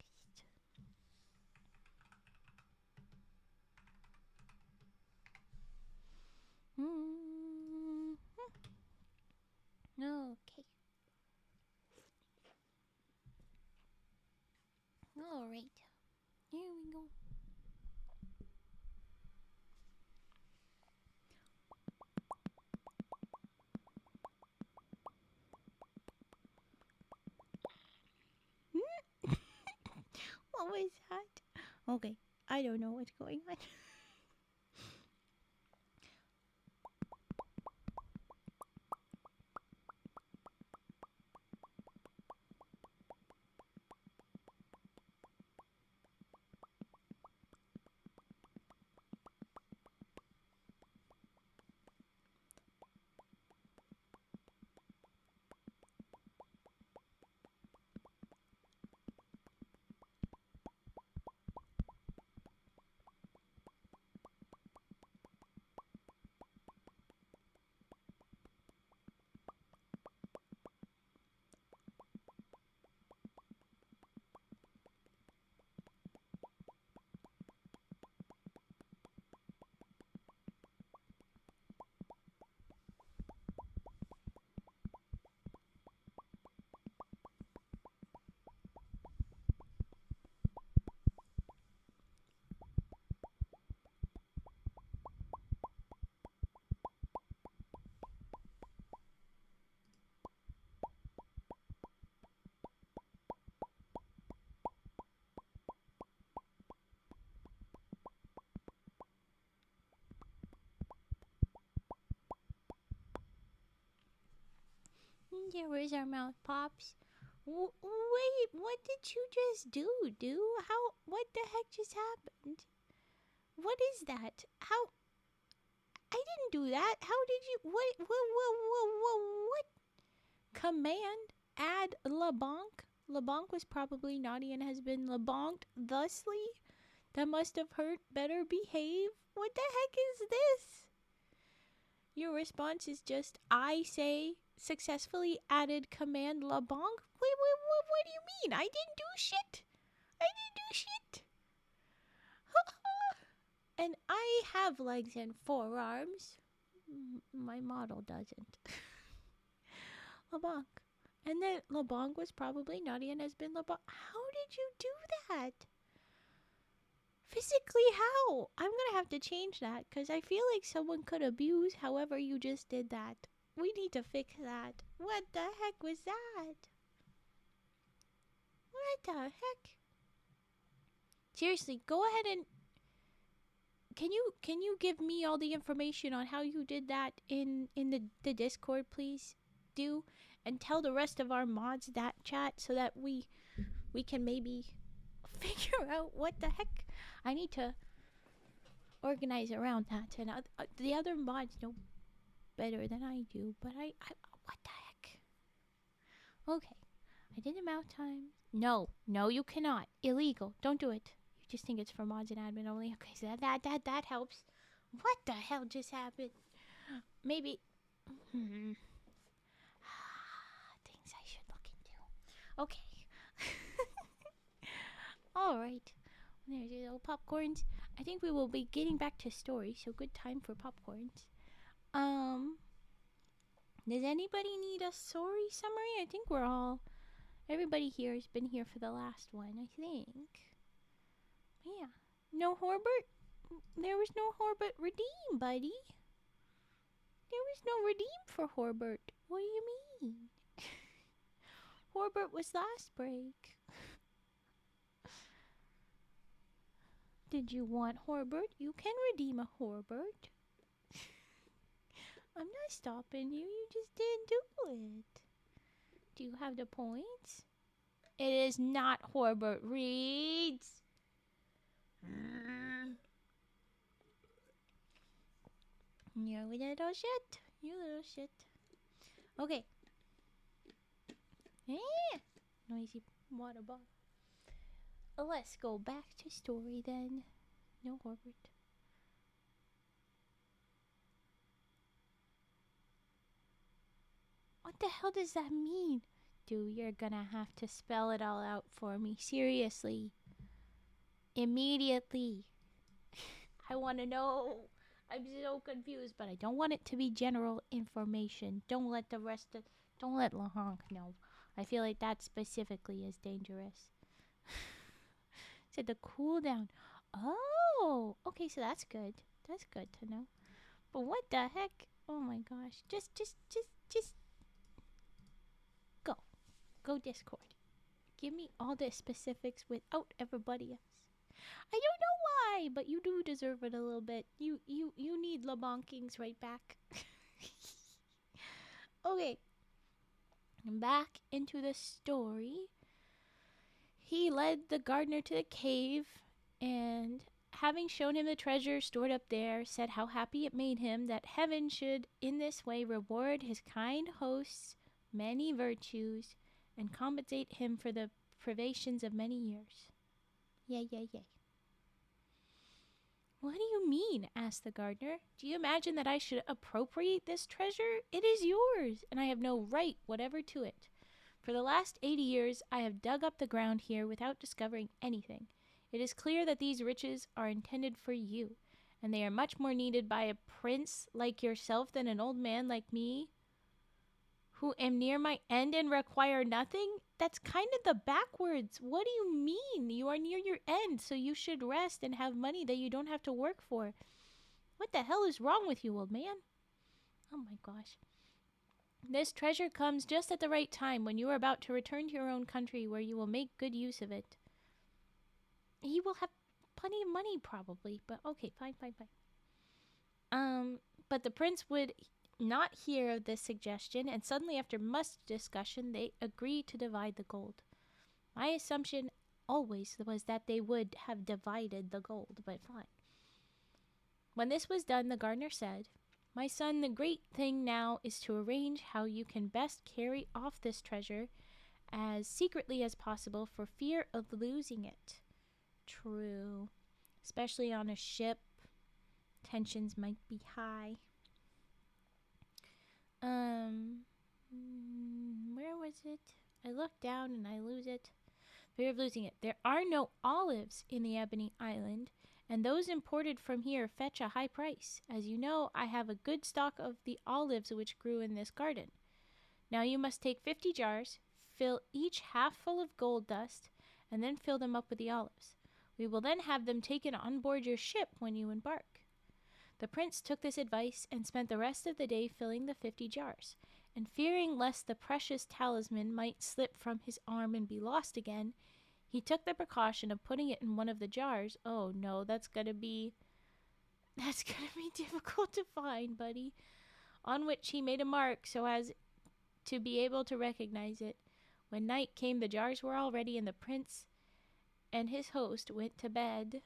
Okay. Alright. Here we go. What was that? Okay, I don't know what's going on. There was our mouth pops. Wait, what did you just do? What the heck just happened? What is that? How? I didn't do that. How did you? What? Command add LeBonk. LeBonk was probably naughty and has been LeBonked thusly. That must have hurt. Better behave. What the heck is this? Your response is just, I say, successfully added command LeBonk. Wait, what do you mean? I didn't do shit. And I have legs and 4 arms. My model doesn't. LeBonk. And then LeBonk was probably naughty and has been LeBonk. How did you do that? Physically, how? I'm going to have to change that because I feel like someone could abuse however you just did that. We need to fix that. What the heck was that? What the heck? Seriously, go ahead and... Can you give me all the information on how you did that in the Discord, please? Do. And tell the rest of our mods that chat so that we can maybe figure out what the heck. I need to organize around that. And the other mods know better than I do. But I what the heck? Okay. I did the mouth time. No, you cannot. Illegal. Don't do it. You just think it's for mods and admin only. Okay, so that helps. What the hell just happened? Maybe... Things I should look into. Okay. Alright. There's your little popcorns. I think we will be getting back to story, so good time for popcorns. Does anybody need a story summary? I think everybody here has been here for the last one, I think. Yeah. No Horbert? There was no Horbert redeem, buddy. There was no redeem for Horbert. What do you mean? Horbert was last break. Did you want Horbert? You can redeem a Horbert. I'm not stopping you. You just didn't do it. Do you have the points? It is not Horbert Reads. You little shit. You little shit. Okay. Noisy water bottle. Let's go back to story then. No Horbert. What the hell does that mean? Dude, you're gonna have to spell it all out for me. Seriously. Immediately. I want to know. I'm so confused, but I don't want it to be general information. Don't let Lahonk know. I feel like that specifically is dangerous. Said the cooldown. Oh, okay, so that's good. That's good to know. But what the heck? Oh my gosh. Just go Discord. Give me all the specifics without everybody else. I don't know why, but you do deserve it a little bit. You need LeBonkings right back. Okay. Back into the story. He led the gardener to the cave, and having shown him the treasure stored up there, said how happy it made him that heaven should in this way reward his kind host's many virtues and compensate him for the privations of many years. Yay. What do you mean? Asked the gardener. Do you imagine that I should appropriate this treasure? It is yours, and I have no right whatever to it. For the last 80 years, I have dug up the ground here without discovering anything. It is clear that these riches are intended for you, and they are much more needed by a prince like yourself than an old man like me, who am near my end and require nothing? That's kind of the backwards. What do you mean? You are near your end, so you should rest and have money that you don't have to work for. What the hell is wrong with you, old man? Oh my gosh. This treasure comes just at the right time when you are about to return to your own country where you will make good use of it. He will have plenty of money probably, but okay, fine. But the prince would not hear of this suggestion, and suddenly, after much discussion, they agreed to divide the gold. My assumption always was that they would have divided the gold, but fine. When this was done, the gardener said, "My son, the great thing now is to arrange how you can best carry off this treasure as secretly as possible for fear of losing it." True. Especially on a ship. Tensions might be high. Where was it? I look down and I lose it. Fear of losing it. There are no olives in the Ebony Island, and those imported from here fetch a high price. As you know, I have a good stock of the olives which grew in this garden. Now you must take 50 jars, fill each half full of gold dust, and then fill them up with the olives. We will then have them taken on board your ship when you embark. The prince took this advice and spent the rest of the day filling the 50 jars, and fearing lest the precious talisman might slip from his arm and be lost again, he took the precaution of putting it in one of the jars. Oh no, that's gonna be difficult to find, buddy. On which he made a mark so as to be able to recognize it. When night came, the jars were all ready, and the prince and his host went to bed.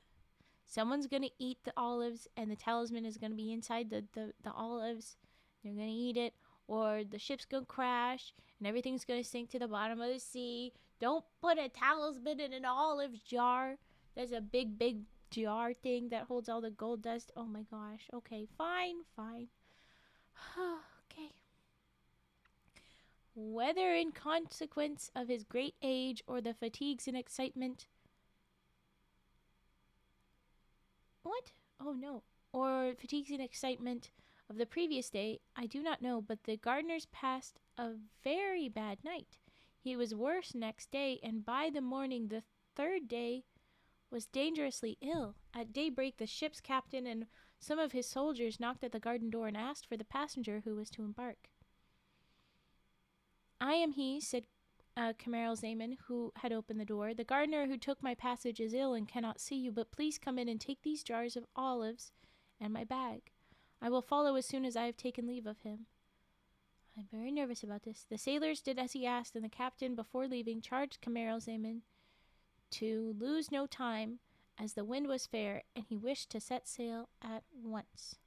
Someone's going to eat the olives, and the talisman is going to be inside the olives. They're going to eat it, or the ship's going to crash, and everything's going to sink to the bottom of the sea. Don't put a talisman in an olive jar. There's a big, big jar thing that holds all the gold dust. Oh my gosh. Okay, fine. Okay. Whether in consequence of his great age or the fatigues and excitement... What? Oh no. Or fatigues and excitement of the previous day, I do not know, but the gardeners passed a very bad night. He was worse next day, and by the morning the third day was dangerously ill. At daybreak, the ship's captain and some of his soldiers knocked at the garden door and asked for the passenger who was to embark. "I am he," said Camaralzaman, who had opened the door. "The gardener who took my passage is ill and cannot see you, but please come in and take these jars of olives and my bag. I will follow as soon as I have taken leave of him." I'm very nervous about this. The sailors did as he asked, and the captain, before leaving, charged Camaralzaman to lose no time, as the wind was fair, and he wished to set sail at once.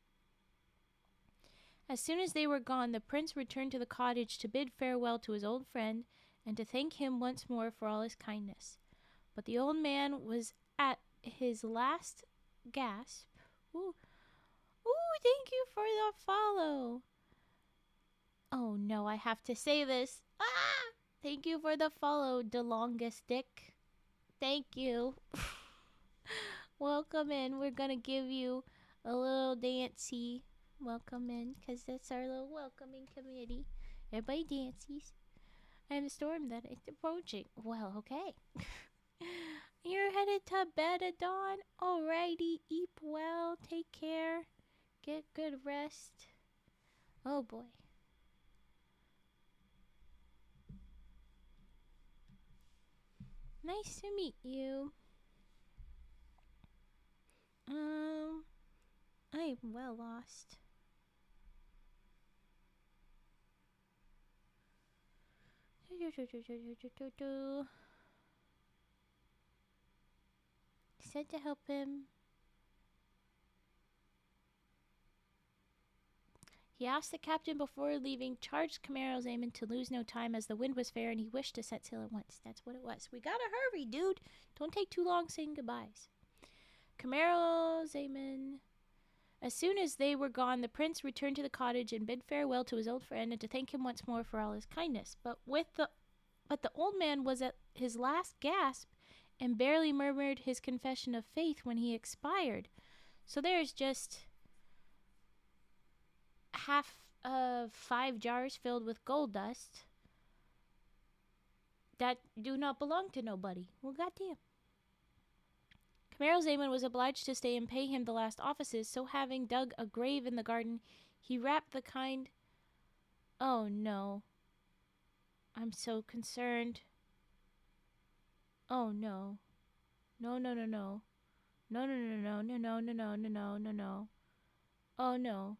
As soon as they were gone, the prince returned to the cottage to bid farewell to his old friend, and to thank him once more for all his kindness. But the old man was at his last gasp. Ooh, thank you for the follow. Oh no, I have to say this. Thank you for the follow, DeLongest Dick. Thank you. Welcome in. We're gonna give you a little dancey welcome in, because that's our little welcoming committee. Everybody dances. And the storm that is approaching. Well, okay. You're headed to bed at dawn? Alrighty, eat well, take care, get good rest. Oh boy. Nice to meet you. I'm well lost. Said to help him. He asked the captain before leaving, charged Camaralzaman to lose no time, as the wind was fair and he wished to set sail at once. That's what it was. We gotta hurry, dude. Don't take too long saying goodbyes. Camaralzaman. As soon as they were gone, the prince returned to the cottage and bid farewell to his old friend, and to thank him once more for all his kindness. But the old man was at his last gasp, and barely murmured his confession of faith when he expired. So there's just half of 5 jars filled with gold dust that do not belong to nobody. Well, goddamn. Camaralzaman was obliged to stay and pay him the last offices, so having dug a grave in the garden, he wrapped the kind... Oh no. I'm so concerned. Oh no. No. No. Oh no.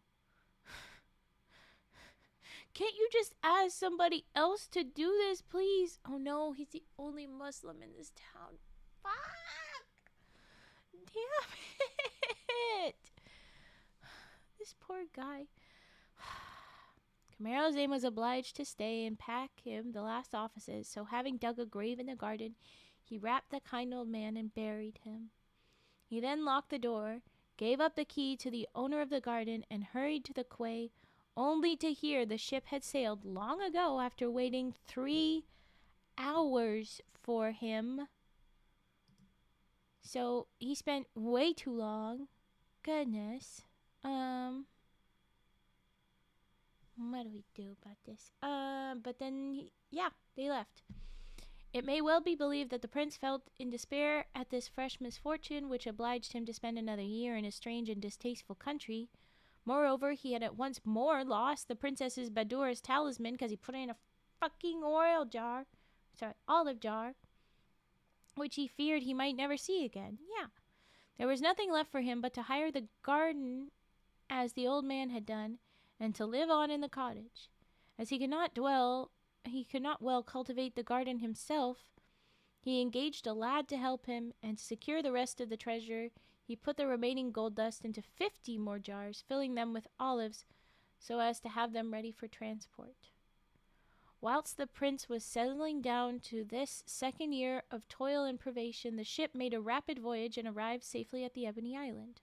Can't you just ask somebody else to do this, please? Oh no, he's the only Muslim in this town. Fuck! Damn it! This poor guy. Camaralzaman was obliged to stay and pack him the last offices, so having dug a grave in the garden, he wrapped the kind old man and buried him. He then locked the door, gave up the key to the owner of the garden, and hurried to the quay, only to hear the ship had sailed long ago after waiting 3 hours for him. So he spent way too long. Goodness. What do we do about this? But then, they left. It may well be believed that the prince felt in despair at this fresh misfortune, which obliged him to spend another year in a strange and distasteful country. Moreover, he had at once more lost the princess's Badoura's talisman because he put it in a fucking olive jar, which he feared he might never see again. Yeah. There was nothing left for him but to hire the garden as the old man had done, and to live on in the cottage. As he could not well cultivate the garden himself, he engaged a lad to help him, and to secure the rest of the treasure, he put the remaining gold dust into 50 more jars, filling them with olives, so as to have them ready for transport. Whilst the prince was settling down to this second year of toil and privation, the ship made a rapid voyage and arrived safely at the Ebony Island.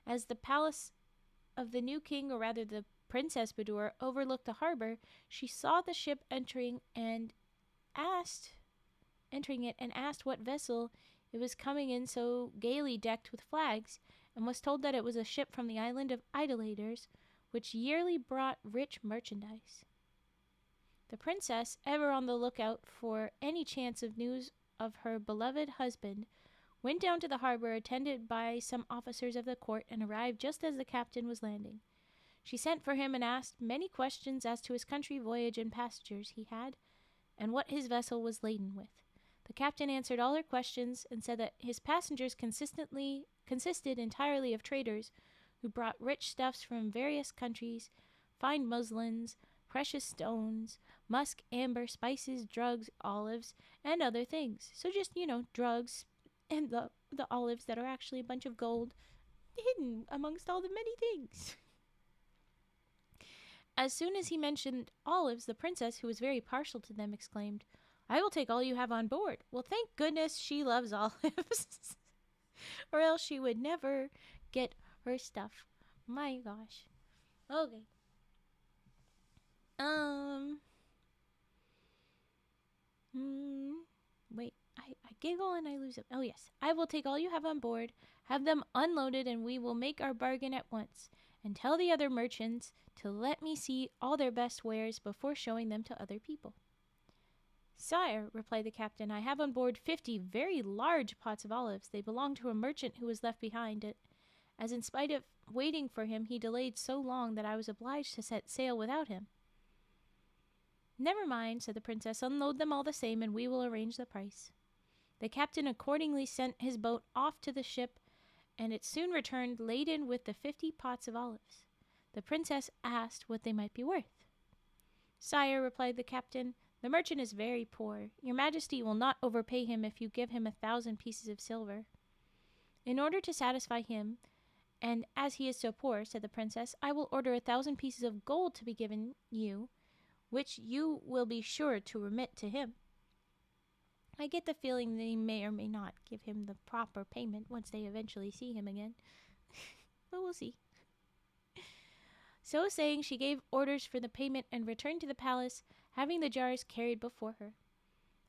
As the palace of the new king, or rather the Princess Badoura, overlooked the harbor, she saw the ship entering it and asked what vessel it was coming in so gaily decked with flags, and was told that it was a ship from the island of Idolaters, which yearly brought rich merchandise. The princess, ever on the lookout for any chance of news of her beloved husband, went down to the harbor attended by some officers of the court, and arrived just as the captain was landing. She sent for him and asked many questions as to his country voyage and passengers he had, and what his vessel was laden with. The captain answered all her questions and said that his passengers consisted entirely of traders who brought rich stuffs from various countries, fine muslins, precious stones, musk, amber, spices, drugs, olives, and other things. So just, drugs and the olives that are actually a bunch of gold hidden amongst all the many things. As soon as he mentioned olives, the princess, who was very partial to them, exclaimed, "I will take all you have on board." Well, thank goodness she loves olives. Or else she would never get her stuff. My gosh. Okay. Wait, I giggle and I lose it. Oh, yes. "I will take all you have on board, have them unloaded, and we will make our bargain at once, and tell the other merchants to let me see all their best wares before showing them to other people." "Sire," replied the captain, "I have on board 50 very large pots of olives. They belong to a merchant who was left behind it, as in spite of waiting for him, he delayed so long that I was obliged to set sail without him." "Never mind," said the princess, "unload them all the same, and we will arrange the price." The captain accordingly sent his boat off to the ship, and it soon returned laden with the 50 pots of olives. The princess asked what they might be worth. "Sire," replied the captain, "the merchant is very poor. Your majesty will not overpay him if you give him 1,000 pieces of silver." "In order to satisfy him, and as he is so poor," said the princess, "I will order 1,000 pieces of gold to be given you, which you will be sure to remit to him." I get the feeling they may or may not give him the proper payment once they eventually see him again. But we'll see. So saying, she gave orders for the payment and returned to the palace, having the jars carried before her.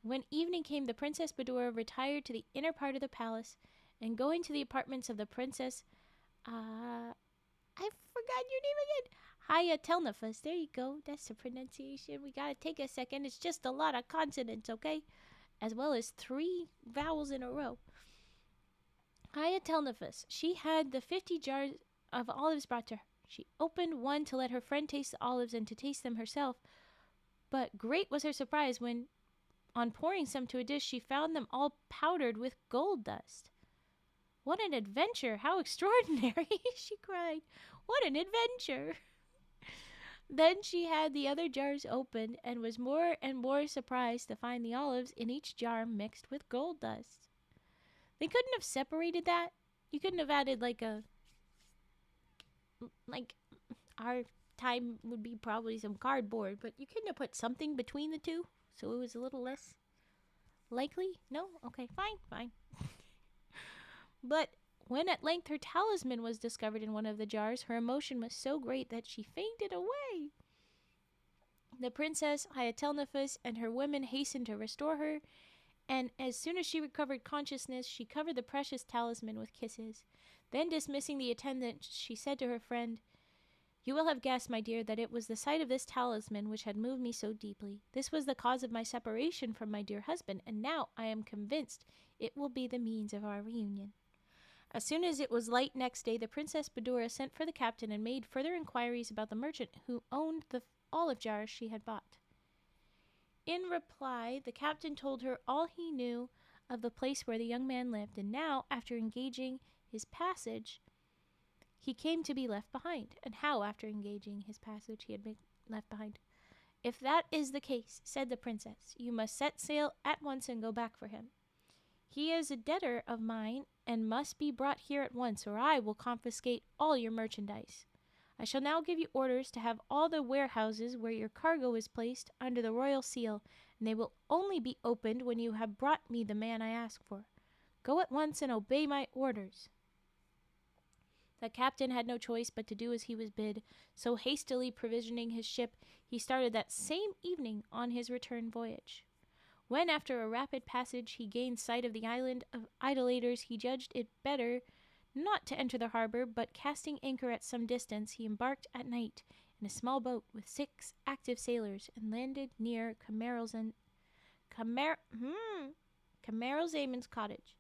When evening came, the Princess Badoura retired to the inner part of the palace, and going to the apartments of the Princess, I forgot your name again. Hayatelnefus. There you go. That's the pronunciation. We gotta take a second. It's just a lot of consonants, okay? As well as 3 vowels in a row. Hayatelnefus. She had the 50 jars of olives brought to her. She opened one to let her friend taste the olives and to taste them herself. But great was her surprise when, on pouring some to a dish, she found them all powdered with gold dust. "What an adventure! How extraordinary!" she cried. "What an adventure!" Then she had the other jars opened and was more and more surprised to find the olives in each jar mixed with gold dust. They couldn't have separated that. You couldn't have added like our time would be probably some cardboard, but you couldn't have put something between the two so it was a little less likely? No? Okay, fine. But when at length her talisman was discovered in one of the jars, her emotion was so great that she fainted away. The princess, Hyatelnephus, and her women hastened to restore her, and as soon as she recovered consciousness, she covered the precious talisman with kisses. Then, dismissing the attendant, she said to her friend, "You will have guessed, my dear, that it was the sight of this talisman which had moved me so deeply. This was the cause of my separation from my dear husband, and now I am convinced it will be the means of our reunion." As soon as it was light next day, the Princess Badoura sent for the captain and made further inquiries about the merchant who owned the olive jars she had bought. In reply, the captain told her all he knew of the place where the young man lived, and now, after engaging his passage, he came to be left behind, and how, after engaging his passage, he had been left behind. "If that is the case," said the princess, "you must set sail at once and go back for him. He is a debtor of mine and must be brought here at once, or I will confiscate all your merchandise. I shall now give you orders to have all the warehouses where your cargo is placed under the royal seal, and they will only be opened when you have brought me the man I ask for. Go at once and obey my orders." The captain had no choice but to do as he was bid, so hastily provisioning his ship, he started that same evening on his return voyage. When, after a rapid passage, he gained sight of the island of Idolaters, he judged it better not to enter the harbor, but casting anchor at some distance, he embarked at night in a small boat with 6 active sailors and landed near Camaralzaman's cottage.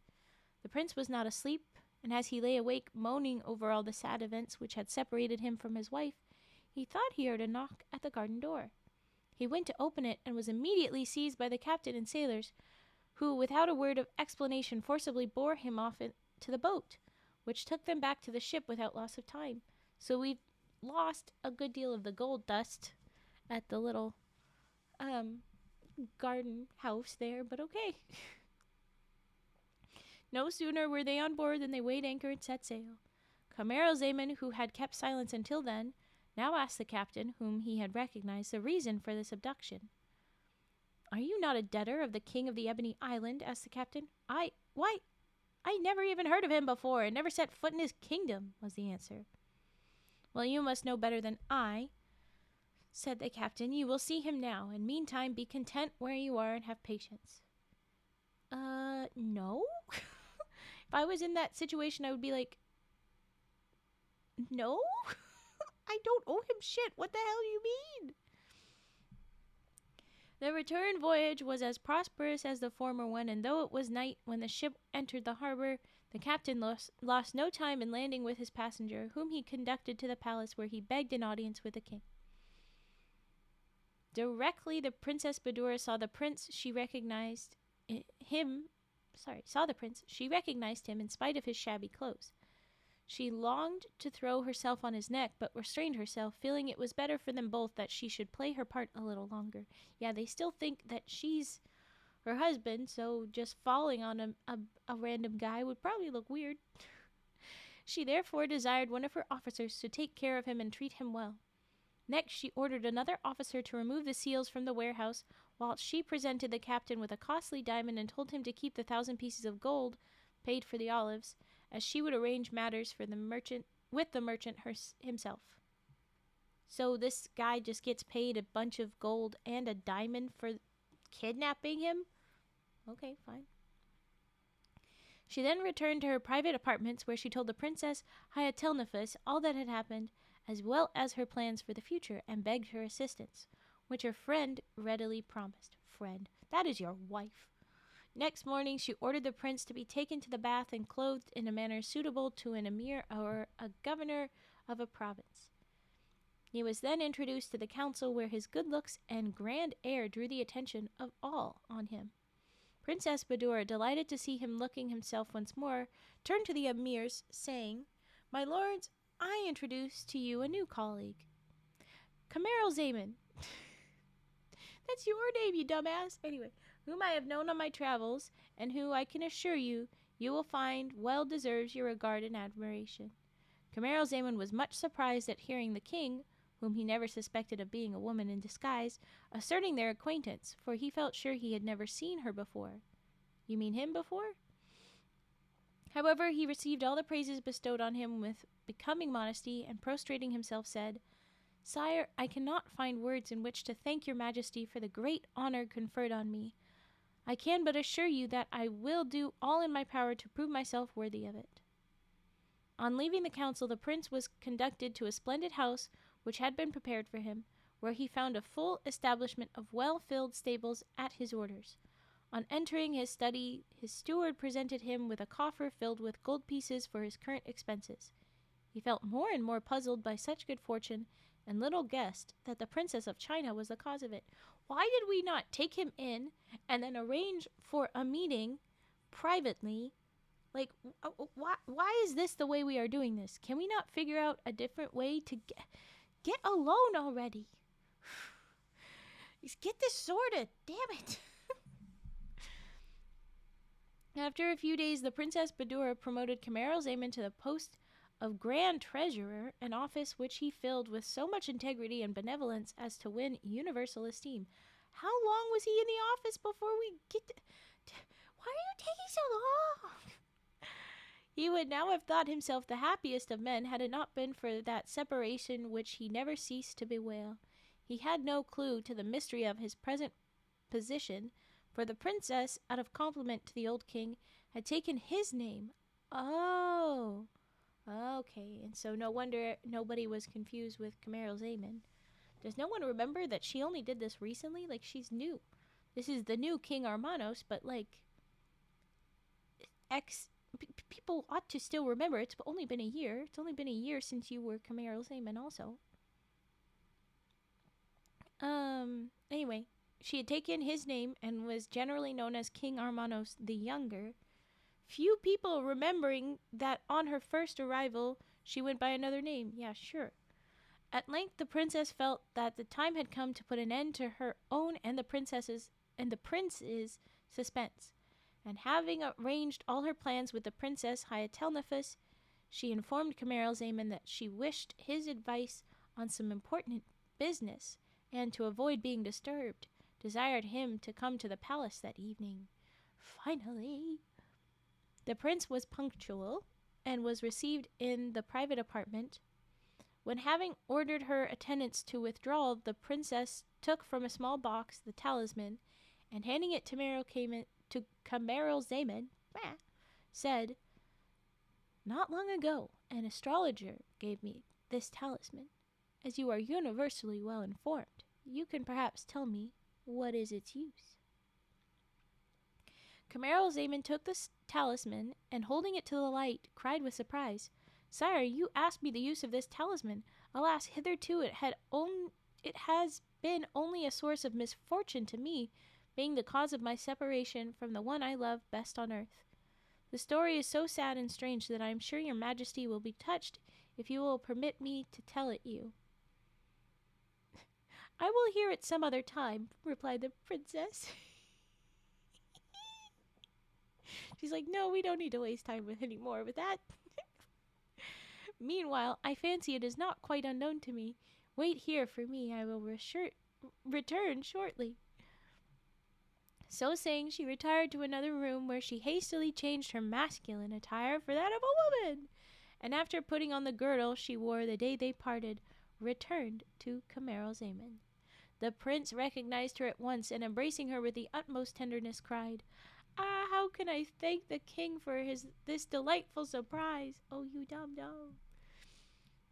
The prince was not asleep, and as he lay awake, moaning over all the sad events which had separated him from his wife, he thought he heard a knock at the garden door. He went to open it and was immediately seized by the captain and sailors, who, without a word of explanation, forcibly bore him off to the boat, which took them back to the ship without loss of time. So we've lost a good deal of the gold dust at the little garden house there, but okay. No sooner were they on board than they weighed anchor and set sail. Camaralzaman, who had kept silence until then, now asked the captain, whom he had recognized, the reason for this abduction. "Are you not a debtor of the king of the Ebony Island?" asked the captain. Why, I never even heard of him before, and never set foot in his kingdom," was the answer. "Well, you must know better than I," said the captain. "You will see him now, and meantime be content where you are and have patience." No? If I was in that situation, I would be like, no? I don't owe him shit. What the hell do you mean? The return voyage was as prosperous as the former one, and though it was night when the ship entered the harbor, the captain lost no time in landing with his passenger, whom he conducted to the palace where he begged an audience with the king. Directly the Princess Badoura saw the prince, she recognized him in spite of his shabby clothes. She longed to throw herself on his neck, but restrained herself, feeling it was better for them both that she should play her part a little longer. Yeah, they still think that she's her husband, so just falling on a random guy would probably look weird. She therefore desired one of her officers to take care of him and treat him well. Next, she ordered another officer to remove the seals from the warehouse, while she presented the captain with a costly diamond and told him to keep the 1,000 pieces of gold paid for the olives, as she would arrange matters for the merchant himself. So this guy just gets paid a bunch of gold and a diamond for kidnapping him? Okay, fine. She then returned to her private apartments, where she told the Princess Hyatelnephus all that had happened, as well as her plans for the future, and begged her assistance, which her friend readily promised. Friend, that is your wife. Next morning, she ordered the prince to be taken to the bath and clothed in a manner suitable to an emir or a governor of a province. He was then introduced to the council, where his good looks and grand air drew the attention of all on him. Princess Badoura, delighted to see him looking himself once more, turned to the emirs, saying, "My lords, I introduce to you a new colleague." Camaralzaman. That's your name, you dumbass. Anyway, whom I have known on my travels, and who I can assure you, you will find well deserves your regard and admiration. Camaralzaman was much surprised at hearing the king, whom he never suspected of being a woman in disguise, asserting their acquaintance, for he felt sure he had never seen her before. You mean him before? However, he received all the praises bestowed on him with becoming modesty, and prostrating himself said, Sire, I cannot find words in which to thank your majesty for the great honor conferred on me. I can but assure you that I will do all in my power to prove myself worthy of it. On leaving the council, the prince was conducted to a splendid house which had been prepared for him, where he found a full establishment of well-filled stables at his orders. On entering his study, his steward presented him with a coffer filled with gold pieces for his current expenses. He felt more and more puzzled by such good fortune, and little guessed that the Princess of China was the cause of it. Why did we not take him in and then arrange for a meeting privately? Like, why is this the way we are doing this? Can we not figure out a different way to get alone already? Just get this sorted. Damn it. After a few days, the Princess Badoura promoted Camaralzaman to the post of Grand Treasurer, an office which he filled with so much integrity and benevolence as to win universal esteem. How long was he in the office before we get why are you taking so long? He would now have thought himself the happiest of men had it not been for that separation which he never ceased to bewail. He had no clue to the mystery of his present position, for the princess, out of compliment to the old king, had taken his name. Oh, okay, and so no wonder nobody was confused with Camaralzaman. Does no one remember that she only did this recently? Like, she's new. This is the new King Armanos, but, like, people ought to still remember. It's only been a year. It's only been a year since you were Camaralzaman also. Anyway, she had taken his name and was generally known as King Armanos the Younger, few people remembering that on her first arrival she went by another name. Yeah, sure. At length the princess felt that the time had come to put an end to her own and the prince's suspense, and having arranged all her plans with the Princess Hyatelnephus, she informed Camaralzaman that she wished his advice on some important business, and to avoid being disturbed, desired him to come to the palace that evening. Finally, the prince was punctual, and was received in the private apartment. When having ordered her attendants to withdraw, the princess took from a small box the talisman, and handing it to Camaralzaman, said, Not long ago, an astrologer gave me this talisman. As you are universally well informed, you can perhaps tell me what is its use. Camaralzaman took the talisman, and holding it to the light, cried with surprise, Sire, you asked me the use of this talisman. Alas, hitherto it has been only a source of misfortune to me, being the cause of my separation from the one I love best on earth. The story is so sad and strange that I am sure your majesty will be touched if you will permit me to tell it you. I will hear it some other time, replied the princess. She's like, no, we don't need to waste time with any more with that. Meanwhile, I fancy it is not quite unknown to me. Wait here for me, I will return shortly. So saying, she retired to another room where she hastily changed her masculine attire for that of a woman, and after putting on the girdle she wore the day they parted, returned to Camaralzaman. The prince recognized her at once, and embracing her with the utmost tenderness, cried, Ah, how can I thank the king for this delightful surprise? Oh, you dum-dum.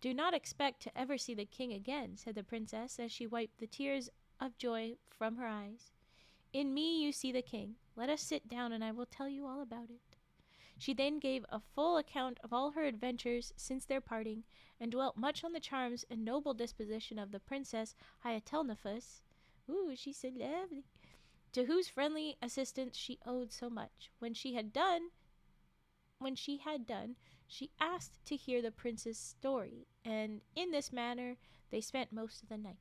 Do not expect to ever see the king again, said the princess, as she wiped the tears of joy from her eyes. In me you see the king. Let us sit down, and I will tell you all about it. She then gave a full account of all her adventures since their parting, and dwelt much on the charms and noble disposition of the Princess Hyatelnephus. Ooh, she's so lovely. To whose friendly assistance she owed so much. When she had done, she asked to hear the prince's story, and in this manner they spent most of the night.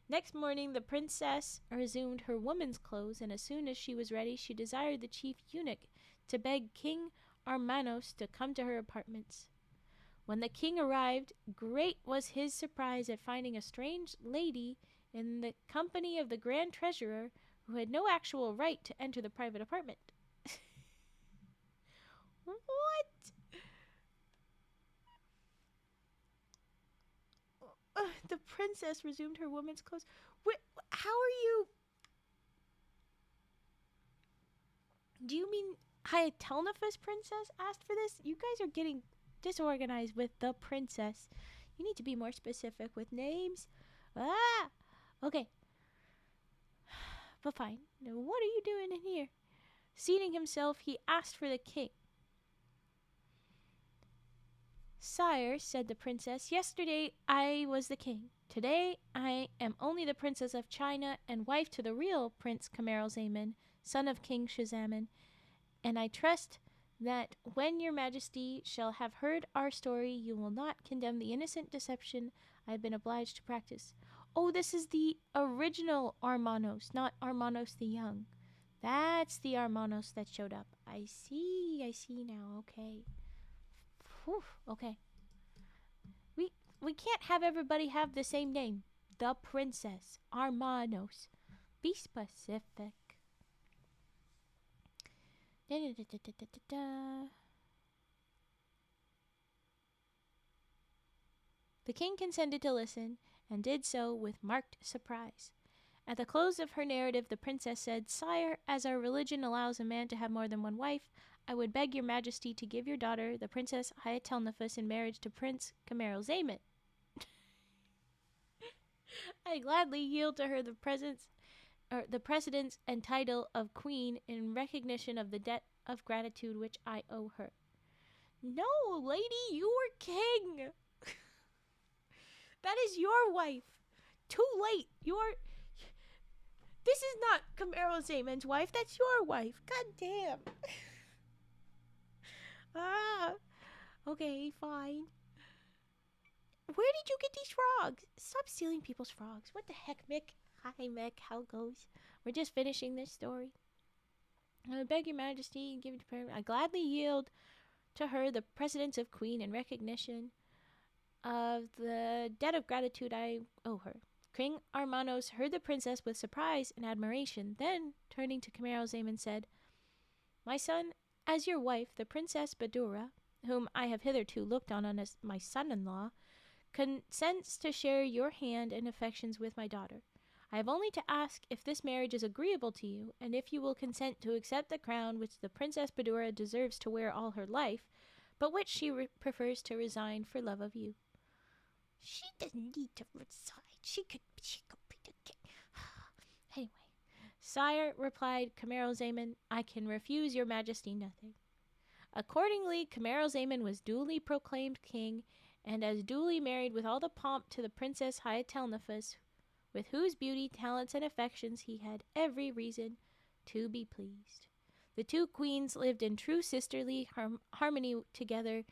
Next morning, the princess resumed her woman's clothes, and as soon as she was ready, she desired the chief eunuch to beg King Armanos to come to her apartments. When the king arrived, great was his surprise at finding a strange lady in the company of the grand treasurer, who had no actual right to enter the private apartment. What? The princess resumed her woman's clothes. How are you? Do you mean Hyatelnephus princess asked for this? You guys are getting disorganized with the princess. You need to be more specific with names. Ah! Okay. But fine. Now, what are you doing in here? Seating himself, he asked for the king. Sire, said the princess, yesterday I was the king. Today I am only the princess of China and wife to the real Prince Camaralzaman, son of King Shazaman, and I trust that when your majesty shall have heard our story, you will not condemn the innocent deception I have been obliged to practice. Oh, this is the original Armanos, not Armanos the Young. That's the Armanos that showed up. I see now, okay. Whew, okay. We can't have everybody have the same name. The princess, Armanos. Be specific. The king consented to listen, and did so with marked surprise. At the close of her narrative, the princess said, Sire, as our religion allows a man to have more than one wife, I would beg your majesty to give your daughter, the princess Hyatelnephus, in marriage to Prince Camaralzaman. I gladly yield to her the precedence and title of queen in recognition of the debt of gratitude which I owe her. No, lady, you are king. That is your wife. Too late. This is not Camaralzaman's wife. That's your wife. God damn. Okay, fine. Where did you get these frogs? Stop stealing people's frogs. What the heck, Mick? Hi, Mick. How goes? We're just finishing this story. I beg your majesty and give it to her. I gladly yield to her the precedence of queen in recognition of the debt of gratitude I owe her. King Armanos heard the princess with surprise and admiration. Then, turning to Camaralzaman, said, My son, as your wife, the Princess Badoura, whom I have hitherto looked on as my son-in-law, consents to share your hand and affections with my daughter. I have only to ask if this marriage is agreeable to you, and if you will consent to accept the crown which the Princess Badoura deserves to wear all her life, but which she prefers to resign for love of you. She doesn't need to resign. She could be the king. Anyway, Sire, replied Camaralzaman, I can refuse your majesty nothing. Accordingly, Camaralzaman was duly proclaimed king, and as duly married with all the pomp to the Princess Hyatelnephus, with whose beauty, talents, and affections he had every reason to be pleased. The two queens lived in true sisterly harmony together,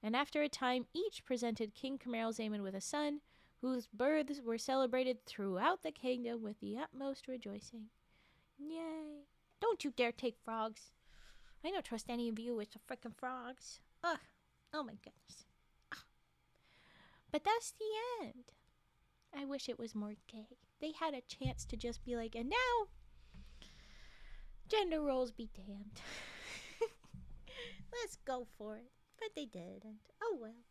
and after a time each presented King Camaralzaman with a son, whose births were celebrated throughout the kingdom with the utmost rejoicing. Yay. Don't you dare take frogs. I don't trust any of you with the frickin' frogs. Ugh. Oh my goodness. Ugh. But that's the end. I wish it was more gay. They had a chance to just be like, and now, gender roles be damned. Let's go for it. But they didn't. Oh well.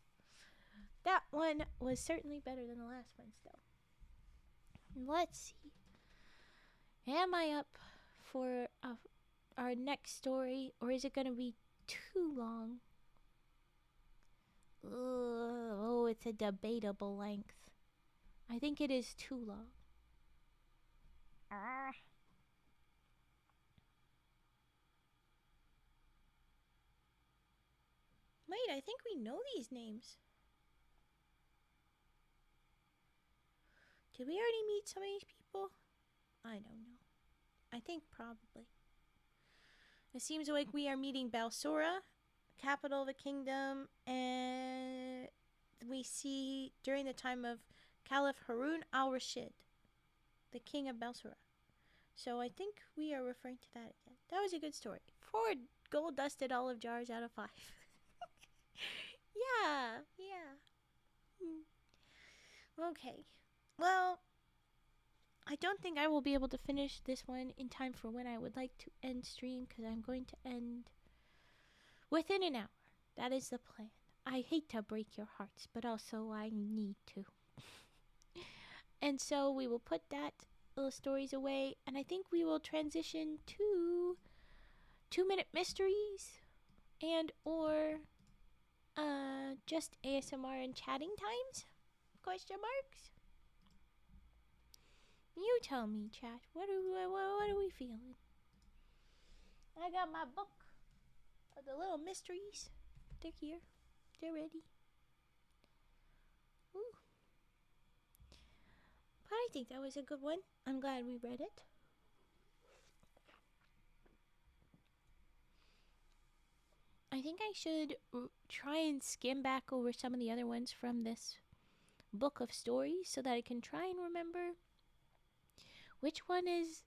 That one was certainly better than the last one still. Let's see. Am I up for our next story, or is it going to be too long? Oh, it's a debatable length. I think it is too long. Wait, I think we know these names. Did we already meet some of these people? I don't know. I think probably. It seems like we are meeting Balsora, capital of the kingdom, and we see during the time of Caliph Harun al-Rashid. the king of Badoura. So I think we are referring to that again. That was a good story. 4 gold-dusted olive jars out of 5. Yeah. Okay. Well, I don't think I will be able to finish this one in time for when I would like to end stream, because I'm going to end within an hour. That is the plan. I hate to break your hearts, but also I need to. And so we will put that little stories away, and I think we will transition to 2-minute mysteries and or just ASMR and chatting times? Question marks? You tell me, chat. What are we feeling? I got my book of the little mysteries. They're here. They're ready. Ooh. But I think that was a good one. I'm glad we read it. I think I should try and skim back over some of the other ones from this book of stories so that I can try and remember which one is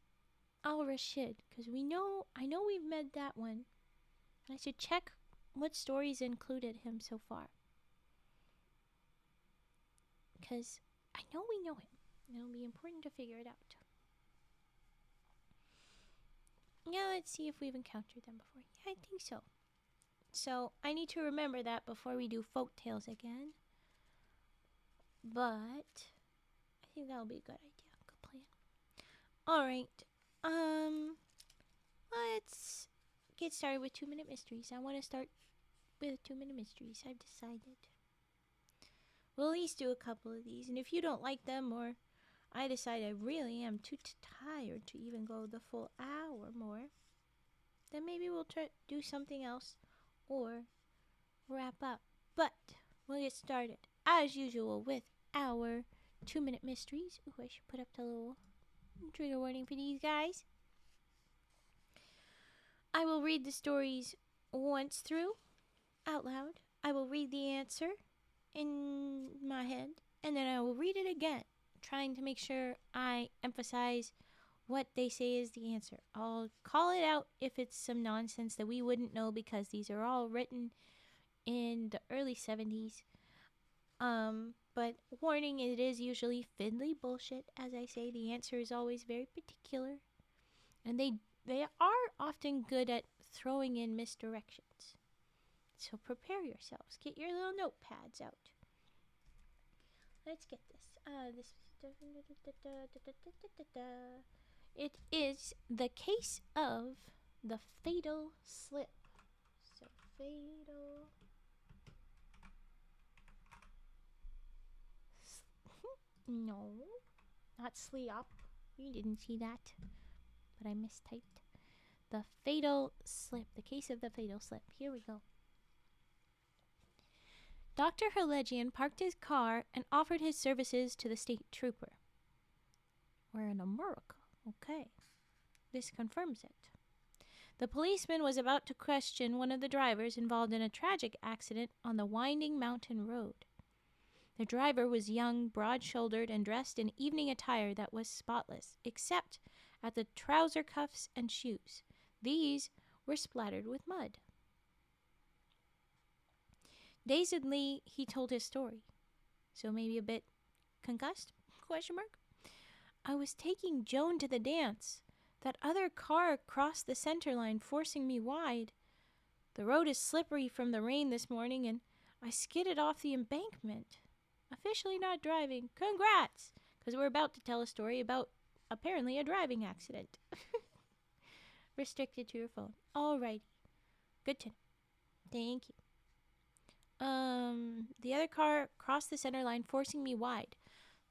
Al-Rashid, because I know we've met that one. I should check what stories included him so far, because I know we know him. It'll be important to figure it out. Yeah, let's see if we've encountered them before. Yeah, I think so. So I need to remember that before we do Folktales again. But I think that'll be a good idea. Good plan. Alright. Let's get started with 2-minute mysteries. I want to start with 2-minute mysteries. I've decided. We'll at least do a couple of these. And if you don't like them, or I decide I really am too tired to even go the full hour more, then maybe we'll try do something else or wrap up. But we'll get started as usual with our 2-minute mysteries. Ooh, I should put up the little trigger warning for these guys. I will read the stories once through out loud. I will read the answer in my head, and then I will read it again, trying to make sure I emphasize what they say is the answer. I'll call it out if it's some nonsense that we wouldn't know, because these are all written in the early 70s. But warning, it is usually fiddly bullshit. As I say, the answer is always very particular, and they are often good at throwing in misdirections. So prepare yourselves. Get your little notepads out. Let's get this. It is the case of the fatal slip. So fatal. No, not sleep. You didn't see that, but I mistyped. The fatal slip. The case of the fatal slip. Here we go. Dr. Herlegian parked his car and offered his services to the state trooper. We're in America. Okay. This confirms it. The policeman was about to question one of the drivers involved in a tragic accident on the winding mountain road. The driver was young, broad-shouldered, and dressed in evening attire that was spotless, except at the trouser cuffs and shoes. These were splattered with mud. Dazedly, he told his story. So maybe a bit concussed? Question mark. I was taking Joan to the dance. That other car crossed the center line, forcing me wide. The road is slippery from the rain this morning, and I skidded off the embankment. Officially not driving. Congrats! Because we're about to tell a story about, apparently, a driving accident. Restricted to your phone. Alrighty. Good to know. Thank you. The other car crossed the center line, forcing me wide.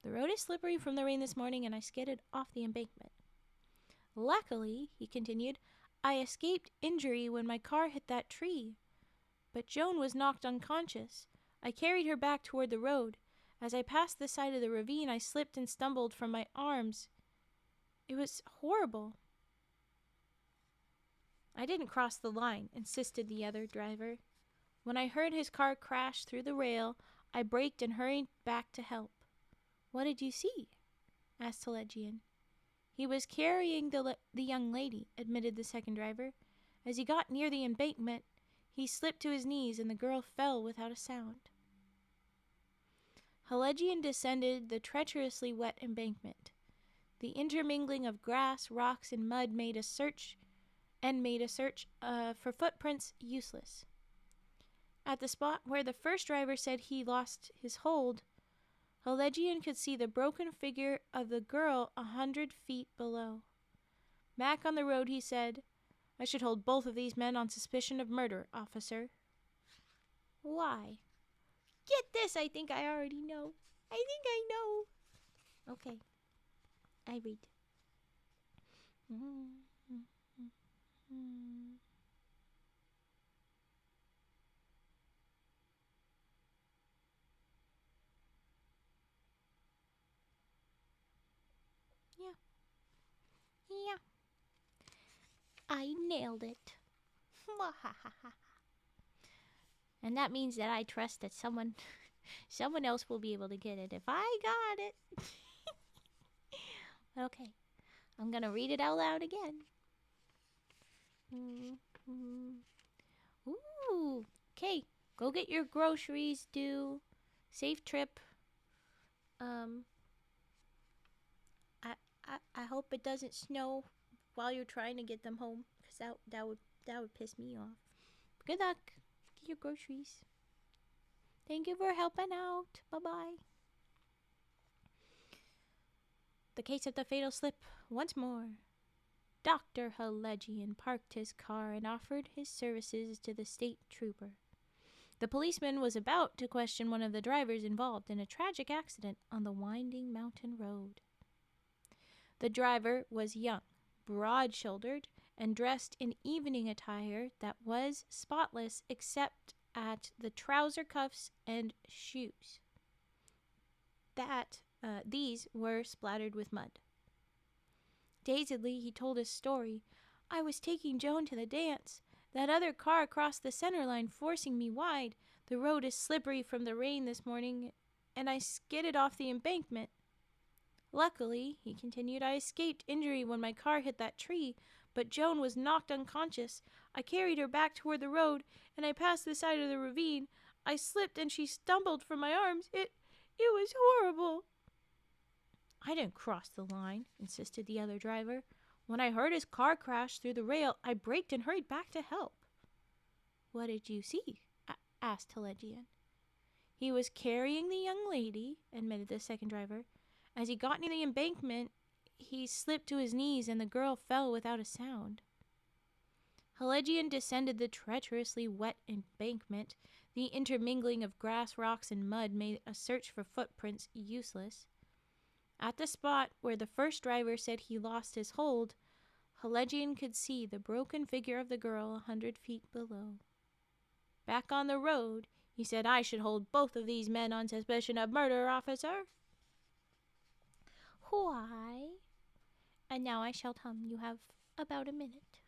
The road is slippery from the rain this morning, and I skidded off the embankment. Luckily, he continued, I escaped injury when my car hit that tree. But Joan was knocked unconscious. I carried her back toward the road. As I passed the side of the ravine, I slipped and stumbled from my arms. It was horrible. I didn't cross the line, insisted the other driver. When I heard his car crash through the rail, I braked and hurried back to help. What did you see? Asked Telegian. He was carrying the young lady, admitted the second driver. As he got near the embankment, he slipped to his knees and the girl fell without a sound. Helegian descended the treacherously wet embankment. The intermingling of grass, rocks, and mud made a search for footprints useless. At the spot where the first driver said he lost his hold, Helegian could see the broken figure of the girl 100 feet below. Back on the road, he said, "I should hold both of these men on suspicion of murder, officer." Why? Get this, I think I already know. I think I know. Okay. I read. Yeah. Yeah. I nailed it. And that means that I trust that someone else will be able to get it if I got it. Okay. I'm going to read it out loud again. Ooh. Okay. Go get your groceries, safe trip. I hope it doesn't snow while you're trying to get them home, because that would piss me off. Good luck. Get your groceries. Thank you for helping out. Bye-bye. The case of the fatal slip once more. Dr. Helegian parked his car and offered his services to the state trooper. The policeman was about to question one of the drivers involved in a tragic accident on the winding mountain road. The driver was young, broad-shouldered, and dressed in evening attire that was spotless except at the trouser cuffs and shoes. These were splattered with mud. Dazedly, he told his story. "I was taking Joan to the dance. That other car crossed the center line, forcing me wide. The road is slippery from the rain this morning, and I skidded off the embankment. Luckily," he continued, "I escaped injury when my car hit that tree, but Joan was knocked unconscious. I carried her back toward the road, and I passed the side of the ravine. I slipped, and she stumbled from my arms. It was horrible." "I didn't cross the line," insisted the other driver. "When I heard his car crash through the rail, I braked and hurried back to help." "What did you see?" asked Helegian. "He was carrying the young lady," admitted the second driver. "As he got near the embankment, he slipped to his knees and the girl fell without a sound." Helegian descended the treacherously wet embankment. The intermingling of grass, rocks, and mud made a search for footprints useless. At the spot where the first driver said he lost his hold, Helegian could see the broken figure of the girl 100 feet below. Back on the road, he said, "I should hold both of these men on suspicion of murder, officer." Why? And now I shall hum. You have about a minute.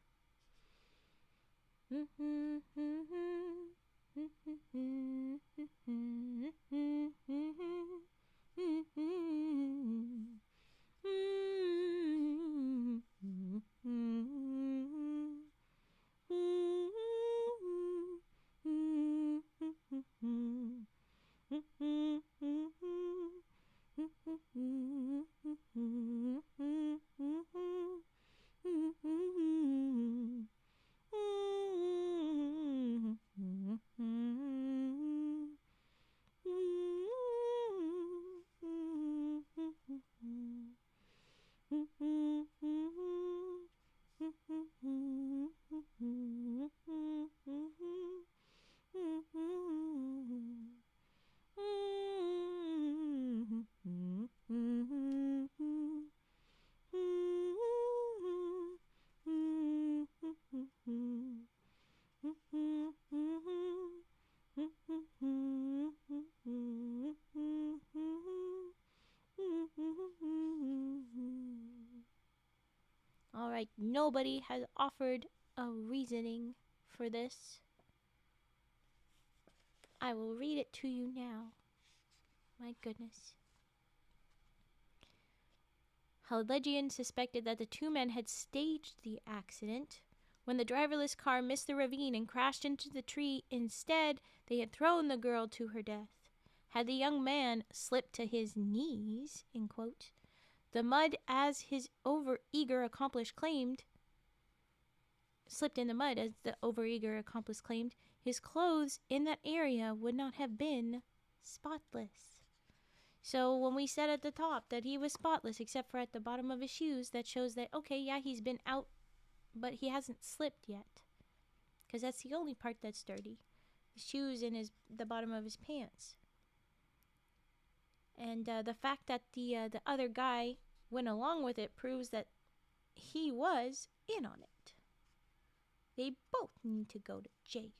All right, nobody has offered a reasoning for this. I will read it to you now. My goodness. Halegian suspected that the two men had staged the accident. When the driverless car missed the ravine and crashed into the tree, instead, they had thrown the girl to her death. Had the young man slipped to his knees, in quote, the mud, as his overeager accomplice claimed, slipped in the mud, as the overeager accomplice claimed, his clothes in that area would not have been spotless. So when we said at the top that he was spotless except for at the bottom of his shoes, that shows that, okay, yeah, he's been out, but he hasn't slipped yet. Because that's the only part that's dirty. The shoes and the bottom of his pants. And the fact that the other guy went along with it proves that he was in on it. They both need to go to jail.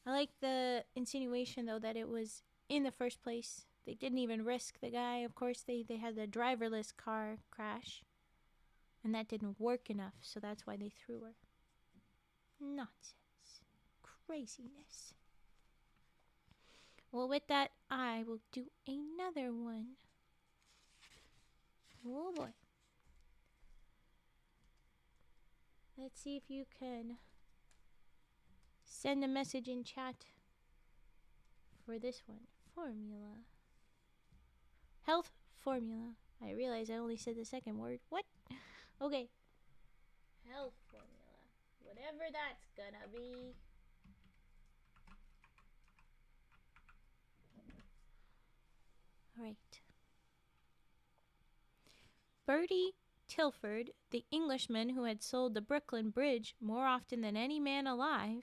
I like the insinuation, though, that it was in the first place. They didn't even risk the guy. Of course, they had the driverless car crash. And that didn't work enough, so that's why they threw her. Nonsense. Craziness. Well, with that, I will do another one. Oh boy. Let's see if you can send a message in chat for this one. Formula. Health formula. I realize I only said the second word. What? Okay. Health formula. Whatever that's gonna be. Alright. Bertie Tilford, the Englishman who had sold the Brooklyn Bridge more often than any man alive.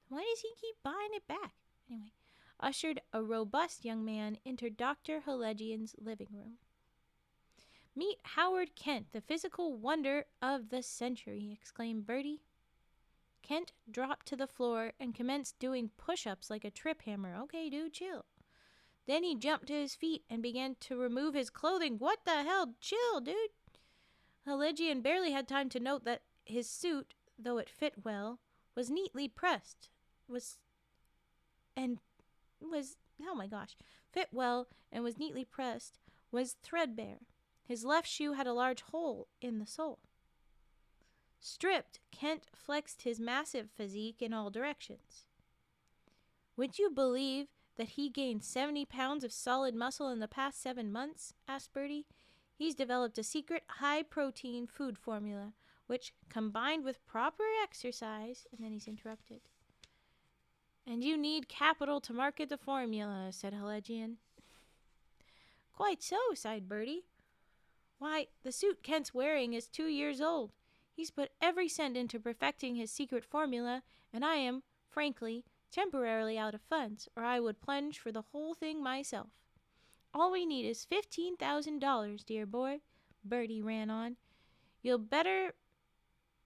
Why does he keep buying it back? Anyway, ushered a robust young man into Dr. Halegian's living room. Meet Howard Kent, the physical wonder of the century, exclaimed Bertie. Kent dropped to the floor and commenced doing push-ups like a trip hammer. Okay, dude, chill. Then he jumped to his feet and began to remove his clothing. What the hell? Chill, dude. Halegian barely had time to note that his suit, though it fit well, was neatly pressed. Fit well and was neatly pressed, was threadbare. His left shoe had a large hole in the sole. Stripped, Kent flexed his massive physique in all directions. Would you believe that he gained 70 pounds of solid muscle in the past 7 months? Asked Bertie. He's developed a secret high-protein food formula, which, combined with proper exercise, and then he's interrupted. And you need capital to market the formula, said Halegian. Quite so, sighed Bertie. Why, the suit Kent's wearing is 2 years old. He's put every cent into perfecting his secret formula, and I am, frankly, temporarily out of funds, or I would plunge for the whole thing myself. All we need is $15,000, dear boy, Bertie ran on. You'll better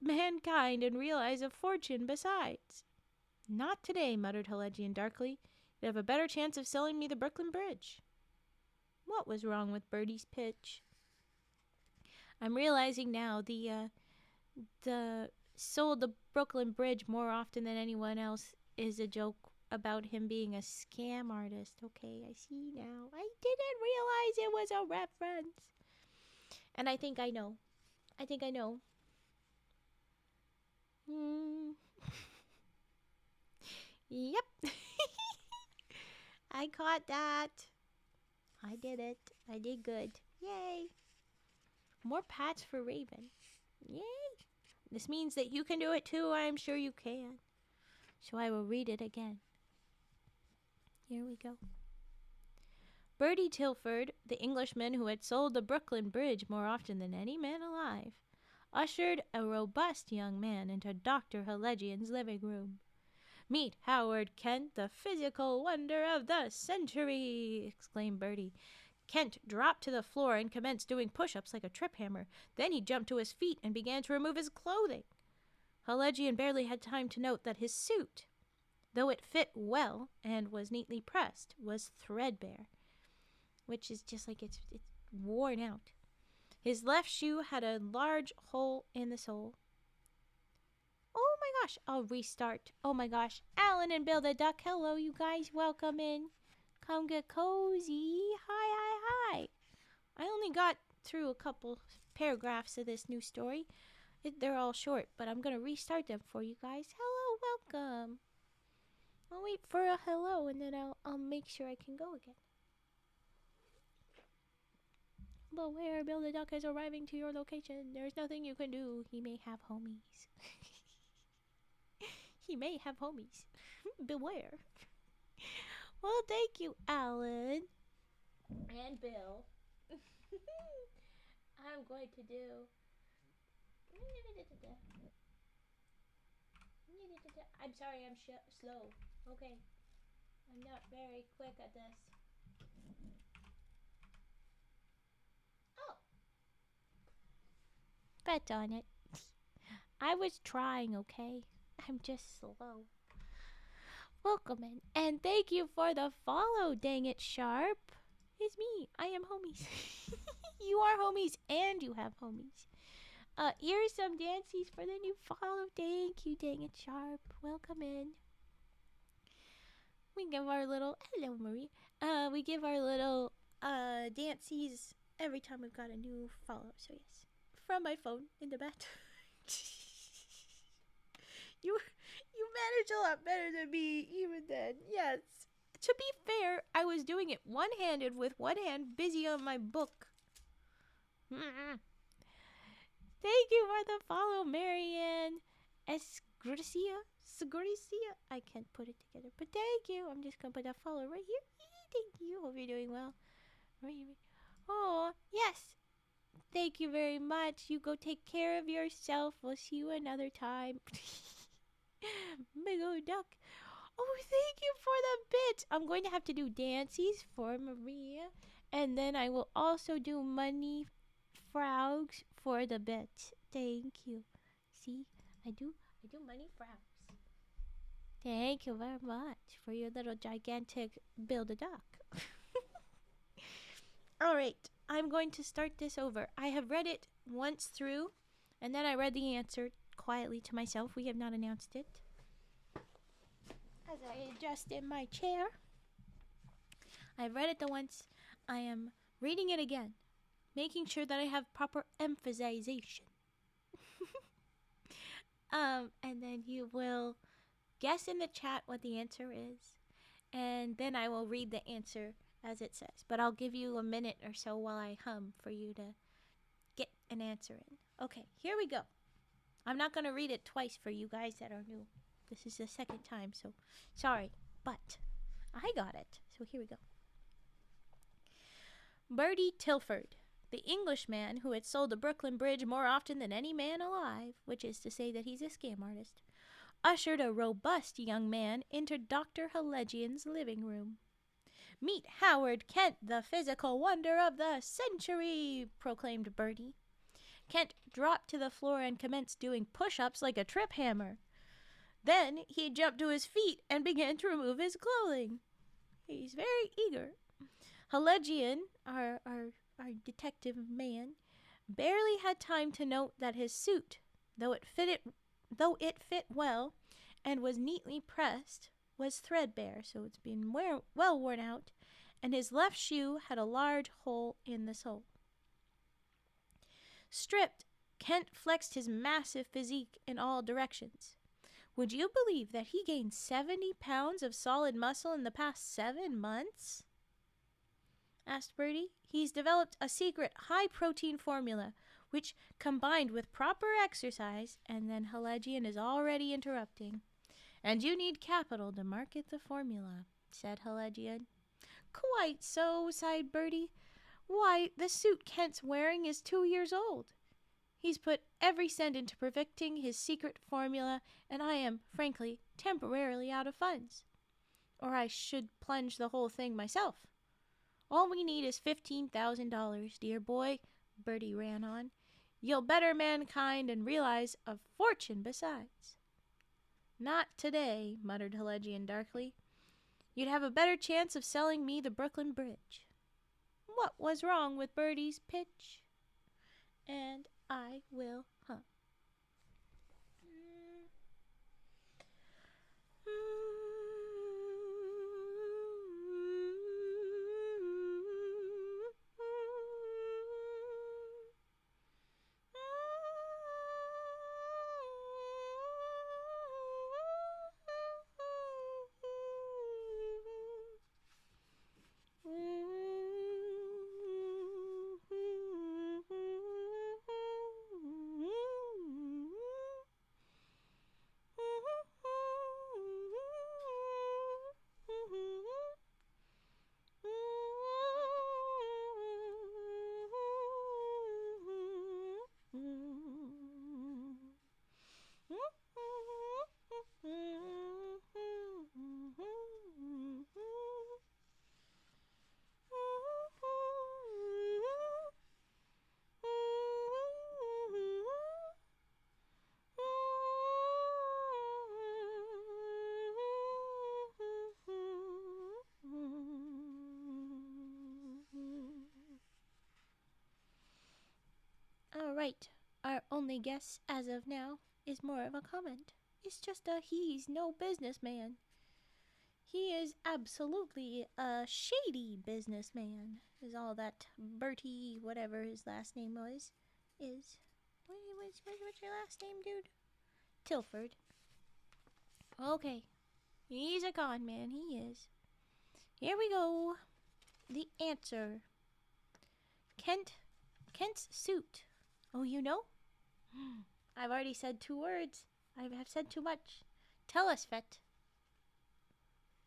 mankind and realize a fortune besides. Not today, muttered Halegian darkly. You'd have a better chance of selling me the Brooklyn Bridge. What was wrong with Bertie's pitch? I'm realizing now the sold the Brooklyn Bridge more often than anyone else is a joke about him being a scam artist. Okay, I see now. I didn't realize it was a reference. And I think I know. Yep. I caught that. I did it. I did good. Yay. More pats for Raven. Yay. This means that you can do it too. I'm sure you can. So I will read it again. Here we go. Bertie Tilford, the Englishman who had sold the Brooklyn Bridge more often than any man alive, ushered a robust young man into Dr. Halegian's living room. Meet Howard Kent, the physical wonder of the century, exclaimed Bertie. Kent dropped to the floor and commenced doing push-ups like a trip hammer. Then he jumped to his feet and began to remove his clothing. Halegian barely had time to note that his suit, though it fit well and was neatly pressed, was threadbare, which is just like it's worn out. His left shoe had a large hole in the sole. Oh my gosh, I'll restart. Oh my gosh, Alan and Bill the Duck, hello you guys, welcome in. Come get cozy. Hi. I only got through a couple paragraphs of this new story. They're all short, but I'm going to restart them for you guys. Hello, welcome. I'll wait for a hello, and then I'll make sure I can go again. Beware, Bill the Duck is arriving to your location. There's nothing you can do. He may have homies. He may have homies. Beware. Well, thank you, Alan. And Bill. I'm going to do... I'm sorry, I'm slow. Okay. I'm not very quick at this. Oh. Bet on it. I was trying, okay? I'm just slow. Welcome in, and thank you for the follow, dang it, Sharp. It's me. I am homies. You are homies, and you have homies. Here's some dances for the new follow. Thank you, dang it, Sharp. Welcome in. We give our little, hello, Marie. We give our little, dances every time we've got a new follow. So, yes. From my phone in the back. You manage a lot better than me even then. Yes. To be fair, I was doing it one-handed with one hand busy on my book. Thank you for the follow, Marianne. Esgricia? I can't put it together, but thank you. I'm just going to put that follow right here. Thank you. Hope you're doing well. Oh, yes. Thank you very much. You go take care of yourself. We'll see you another time. Big old duck. Oh, thank you for the bit. I'm going to have to do dances for Maria. And then I will also do money frogs for the bit. Thank you. See, I do money frogs. Thank you very much for your little gigantic build a duck. All right, I'm going to start this over. I have read it once through, and then I read the answer quietly to myself. We have not announced it. As I adjust in my chair, I've read it the once. I am reading it again, making sure that I have proper emphasization. And then you will guess in the chat what the answer is, and then I will read the answer as it says. But I'll give you a minute or so while I hum for you to get an answer in. Okay, here we go. I'm not going to read it twice for you guys that are new. This is the second time, so sorry, but I got it. So here we go. Bertie Tilford, the Englishman who had sold the Brooklyn Bridge more often than any man alive, which is to say that he's a scam artist, ushered a robust young man into Dr. Helegian's living room. "Meet Howard Kent, the physical wonder of the century," proclaimed Bertie. Kent dropped to the floor and commenced doing push-ups like a trip hammer. Then he jumped to his feet and began to remove his clothing. He's very eager. Helegian, our detective man, barely had time to note that his suit, though it fit well and was neatly pressed, was threadbare, so it's been well worn out, and his left shoe had a large hole in the sole. Stripped, Kent flexed his massive physique in all directions. Would you believe that he gained 70 pounds of solid muscle in the past 7 months? Asked Bertie. He's developed a secret high-protein formula, which, combined with proper exercise, and then Helegian is already interrupting. "And you need capital to market the formula," said Helegian. "Quite so," sighed Bertie. "Why, the suit Kent's wearing is 2 years old. He's put every cent into perfecting his secret formula, and I am, frankly, temporarily out of funds. Or I should plunge the whole thing myself. All we need is $15,000, dear boy," Bertie ran on. "You'll better mankind and realize a fortune besides." "Not today," muttered Helegian darkly. "You'd have a better chance of selling me the Brooklyn Bridge." What was wrong with Bertie's pitch? And I will hum. right. Our only guess as of now is more of a comment. It's just he's no businessman. He is absolutely a shady businessman, is all that Bertie, whatever his last name was, is. What's your last name, dude? Tilford. Okay. He's a con man, he is. Here we go. The answer. Kent's suit. Oh, you know? I've already said 2 words. I have said too much. Tell us, Fet.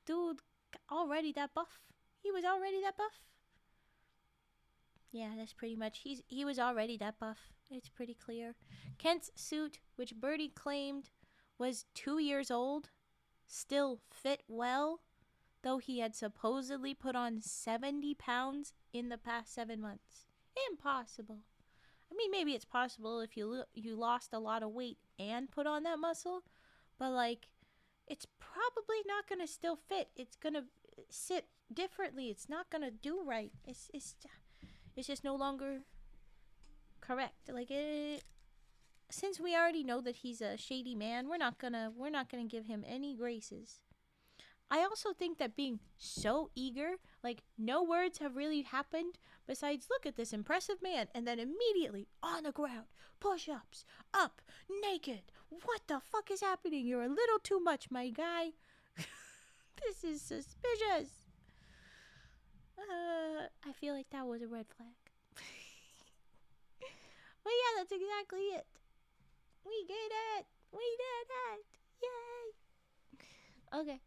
Dude, already that buff? He was already that buff? Yeah, that's pretty much. He was already that buff. It's pretty clear. Kent's suit, which Bertie claimed was 2 years old, still fit well, though he had supposedly put on 70 pounds in the past 7 months. Impossible. I mean, maybe it's possible if you lost a lot of weight and put on that muscle, but like, it's probably not gonna still fit. It's gonna sit differently. It's not gonna do right. It's just no longer correct. Like since we already know that he's a shady man, we're not gonna give him any graces. I also think that being so eager, like no words have really happened besides look at this impressive man, and then immediately on the ground, push-ups, up, naked. What the fuck is happening? You're a little too much, my guy. This is suspicious. I feel like that was a red flag. But yeah, that's exactly it. We get it. We did it. Yay. Okay.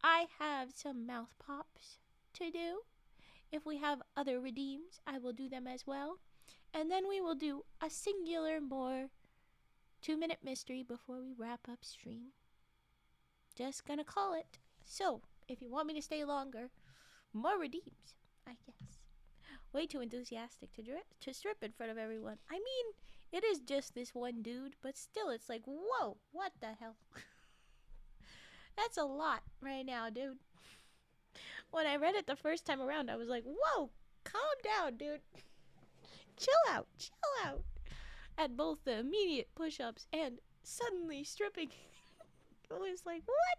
I have some mouth pops to do. If we have other redeems, I will do them as well. And then we will do a singular more 2-minute mystery before we wrap up stream. Just gonna call it. So, if you want me to stay longer, more redeems, I guess. Way too enthusiastic to strip in front of everyone. I mean, it is just this one dude, but still it's like, whoa, what the hell? That's a lot right now, dude. When I read it the first time around, I was like, whoa, calm down, dude. Chill out. At both the immediate push-ups and suddenly stripping. It was like, what?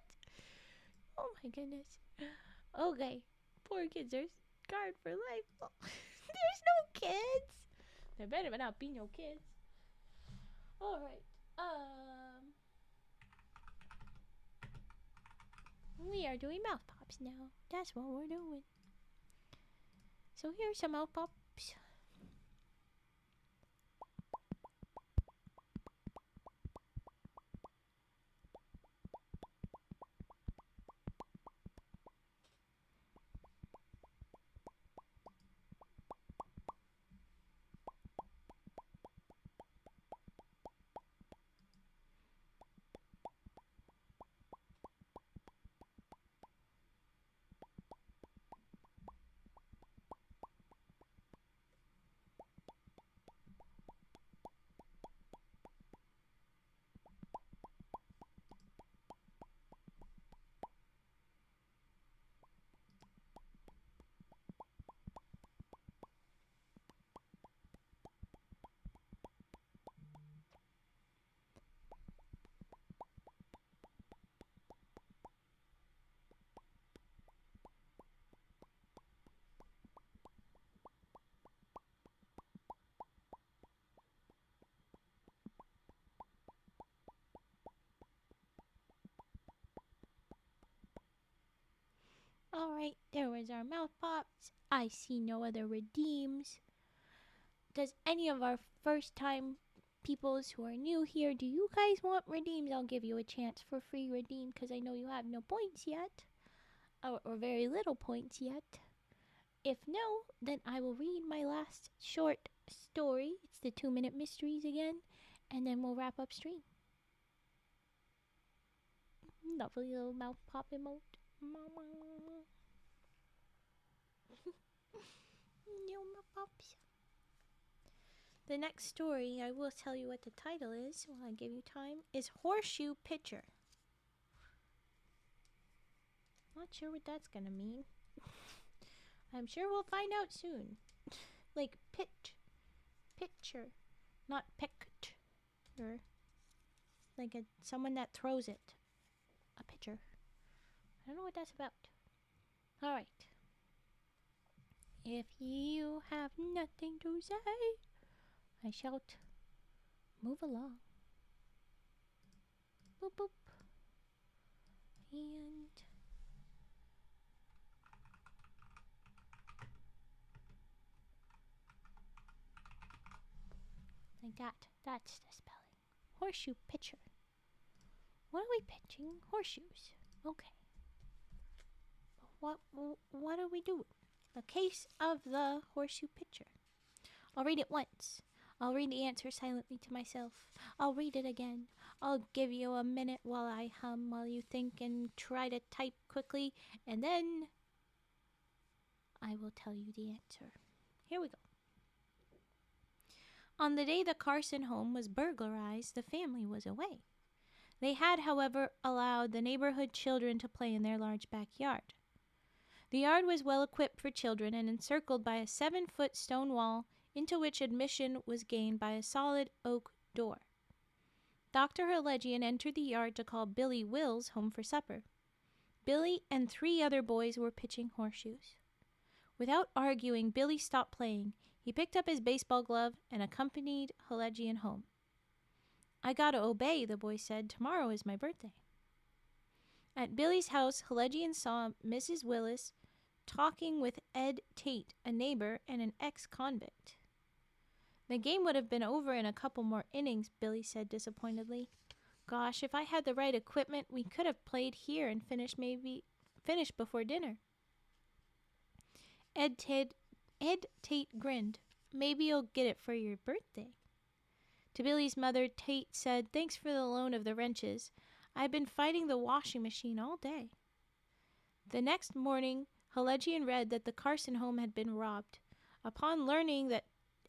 Oh my goodness. Okay, poor kids are scarred for life. Oh, there's no kids. There better not be no kids. Alright, we are doing mouth pops now. That's what we're doing. So here's some mouth pops. Alright, there was our mouth pops. I see no other redeems. Does any of our first time peoples who are new here, do you guys want redeems? I'll give you a chance for free redeem because I know you have no points yet. Or very little points yet. If no, then I will read my last short story. It's the 2-minute mysteries again. And then we'll wrap up stream. Lovely little mouth pop emote. New mouth pops. The next story, I will tell you what the title is while I give you time, is Horseshoe Pitcher. Not sure what that's gonna mean. I'm sure we'll find out soon. Like pitcher. not picked. Or like someone that throws it. A pitcher. I don't know what that's about. Alright. If you have nothing to say, I shout, move along. Boop boop. And like that. That's the spelling. Horseshoe pitcher. What are we pitching? Horseshoes. Okay. What are we doing? The case of the horseshoe pitcher. I'll read it once. I'll read the answer silently to myself. I'll read it again. I'll give you a minute while I hum, while you think and try to type quickly, and then I will tell you the answer. Here we go. On the day the Carson home was burglarized, the family was away. They had, however, allowed the neighborhood children to play in their large backyard. The yard was well equipped for children and encircled by a 7-foot stone wall into which admission was gained by a solid oak door. Dr. Helegian entered the yard to call Billy Wills home for supper. Billy and 3 other boys were pitching horseshoes. Without arguing, Billy stopped playing. He picked up his baseball glove and accompanied Helegian home. I gotta obey, the boy said. Tomorrow is my birthday. At Billy's house, Helegian saw Mrs. Willis talking with Ed Tate, a neighbor and an ex-convict. The game would have been over in a couple more innings, Billy said disappointedly. Gosh, if I had the right equipment, we could have played here and finished before dinner. Ed Tate grinned. Maybe you'll get it for your birthday. To Billy's mother, Tate said, thanks for the loan of the wrenches. I've been fighting the washing machine all day. The next morning, Helegian read that the Carson home had been robbed. Upon learning that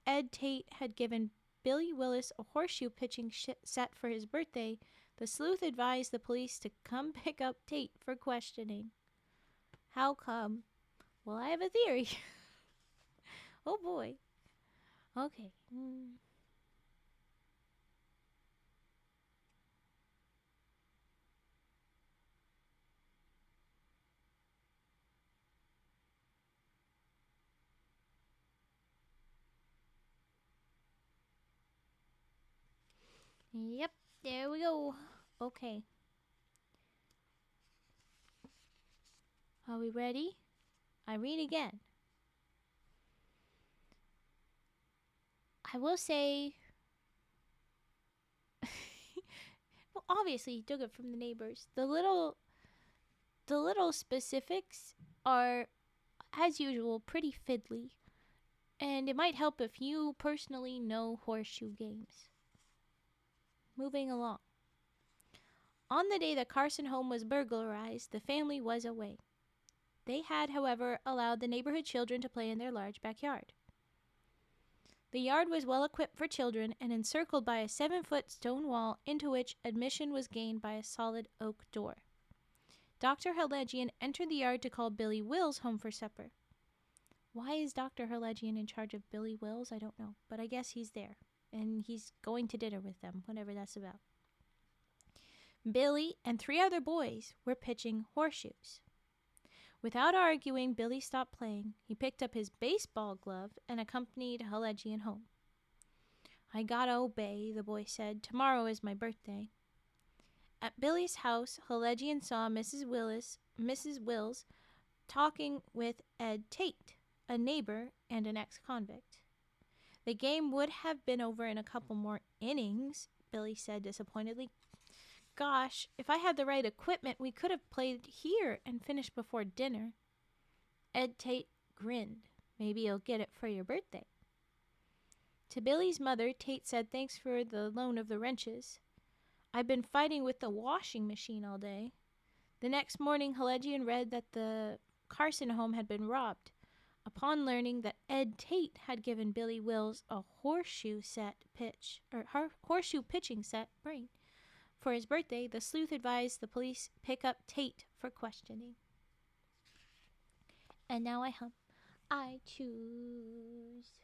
Ed Tate had given Billy Willis a horseshoe pitching set for his birthday, the sleuth advised the police to come pick up Tate for questioning. How come? Well, I have a theory. Oh boy. Okay. Yep, there we go. Okay. Are we ready? I read again. I will say, well, obviously he took it from the neighbors. The little specifics are, as usual, pretty fiddly, and it might help if you personally know horseshoe games. Moving along. On the day the Carson home was burglarized, the family was away. They had, however, allowed the neighborhood children to play in their large backyard. The yard was well equipped for children and encircled by a 7-foot stone wall into which admission was gained by a solid oak door. Dr. Helegian entered the yard to call Billy Wills home for supper. Why is Dr. Helegian in charge of Billy Wills? I don't know, but I guess he's there, and he's going to dinner with them, whatever that's about. Billy and 3 other boys were pitching horseshoes. Without arguing, Billy stopped playing. He picked up his baseball glove and accompanied Helegian home. I gotta obey, the boy said. Tomorrow is my birthday. At Billy's house, Helegian saw Mrs. Wills talking with Ed Tate, a neighbor and an ex-convict. The game would have been over in a couple more innings, Billy said disappointedly. Gosh, if I had the right equipment, we could have played here and finished before dinner. Ed Tate grinned. Maybe you'll get it for your birthday. To Billy's mother, Tate said thanks for the loan of the wrenches. I've been fighting with the washing machine all day. The next morning, Helegian read that the Carson home had been robbed. Upon learning that Ed Tate had given Billy Wills a horseshoe pitching set, for his birthday, the sleuth advised the police pick up Tate for questioning. And now I hum. I choose.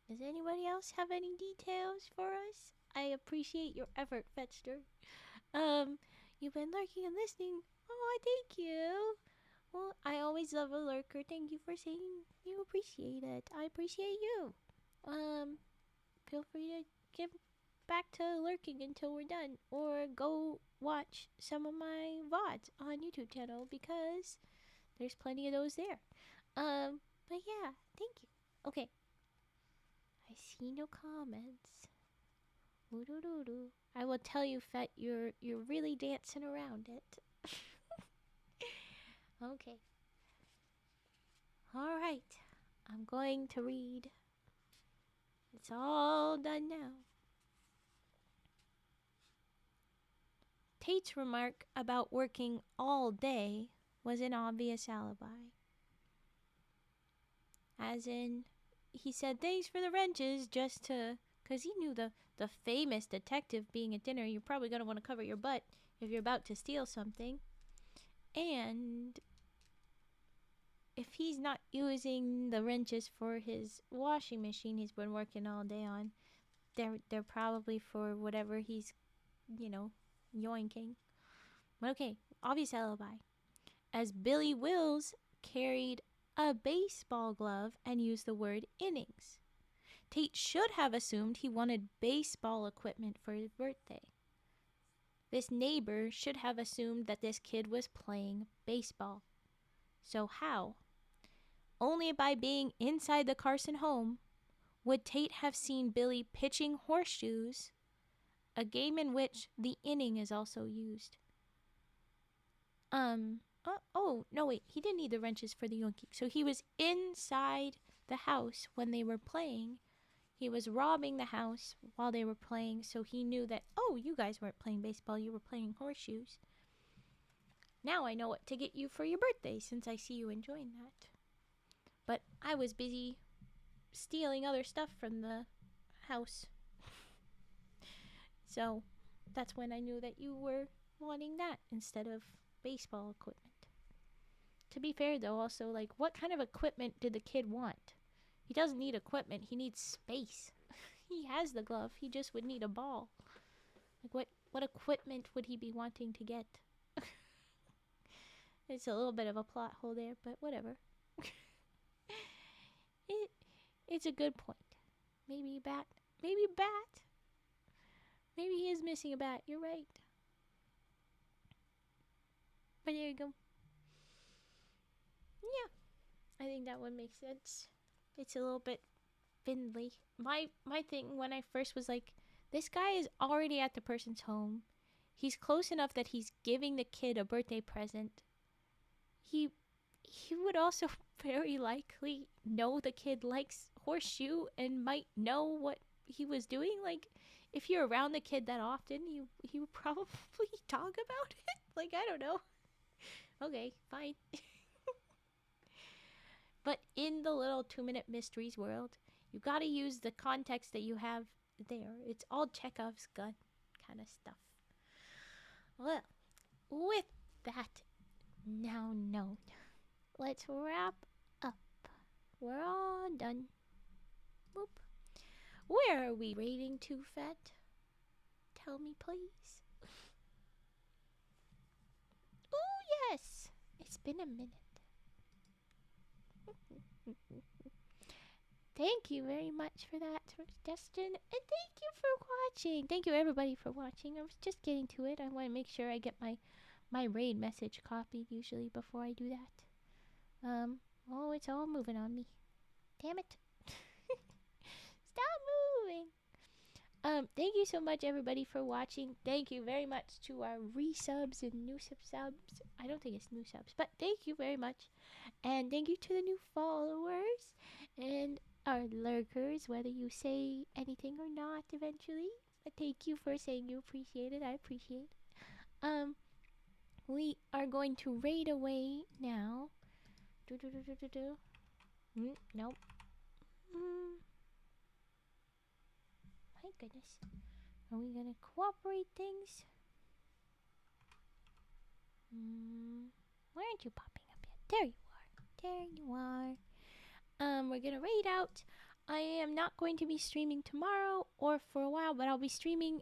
Does anybody else have any details for us? I appreciate your effort, Fetster. Um, you've been lurking and listening. Oh, thank you. Well, I always love a lurker. Thank you for saying you appreciate it. I appreciate you. Um, Feel free to get back to lurking until we're done, or go watch some of my VODs on YouTube channel because there's plenty of those there. But yeah, thank you. Okay. I see no comments. Ooh-doo-doo-doo. I will tell you, Fet, you're really dancing around it. Okay. All right. I'm going to read. It's all done now. Tate's remark about working all day was an obvious alibi. As in, he said thanks for the wrenches just to, because he knew the famous detective being at dinner, you're probably going to want to cover your butt if you're about to steal something. And if he's not using the wrenches for his washing machine he's been working all day on, they're probably for whatever he's, yoinking. But okay, obvious alibi. As Billy Wills carried a baseball glove and used the word innings. Tate should have assumed he wanted baseball equipment for his birthday. This neighbor should have assumed that this kid was playing baseball. So how? Only by being inside the Carson home would Tate have seen Billy pitching horseshoes, a game in which the inning is also used. No wait, he didn't need the wrenches for the yoinking. So he was inside the house when they were playing. He was robbing the house while they were playing, so he knew that, oh, you guys weren't playing baseball, you were playing horseshoes. Now I know what to get you for your birthday since I see you enjoying that. But I was busy stealing other stuff from the house. So that's when I knew that you were wanting that instead of baseball equipment. To be fair though, also, like, what kind of equipment did the kid want? He doesn't need equipment, he needs space. He has the glove, he just would need a ball. Like, what equipment would he be wanting to get? It's a little bit of a plot hole there, but whatever. It's a good point. Maybe bat. Maybe bat. Maybe he is missing a bat. You're right. But there you go. Yeah. I think that one makes sense. It's a little bit spindly. My thing when I first was like, this guy is already at the person's home. He's close enough that he's giving the kid a birthday present. He would also very likely know the kid likes horseshoe and might know what he was doing. Like, if you're around the kid that often, he would probably talk about it. Like, I don't know. Okay, fine. But in the little 2-minute mysteries world, you gotta use the context that you have there. It's all Chekhov's gun kind of stuff. Well, with that now known, let's wrap up. We're all done. Whoop. Where are we rating to, Fet? tell me, please? Oh, yes. It's been a minute. Thank you very much for that suggestion, and thank you for watching. Thank you everybody for watching. I was just getting to it. I want to make sure I get my raid message copied usually before I do that. Oh, it's all moving on me. Damn it. Stop moving. Thank you so much everybody for watching. Thank you very much to our resubs and new subs. I don't think it's new subs, but thank you very much. And thank you to the new followers and our lurkers, whether you say anything or not eventually. But thank you for saying you appreciate it. I appreciate it. We are going to raid away now. Nope. My goodness. Are we gonna cooperate things? Why aren't you popping up yet? There you are. There you are. We're gonna raid out. I am not going to be streaming tomorrow or for a while, but I'll be streaming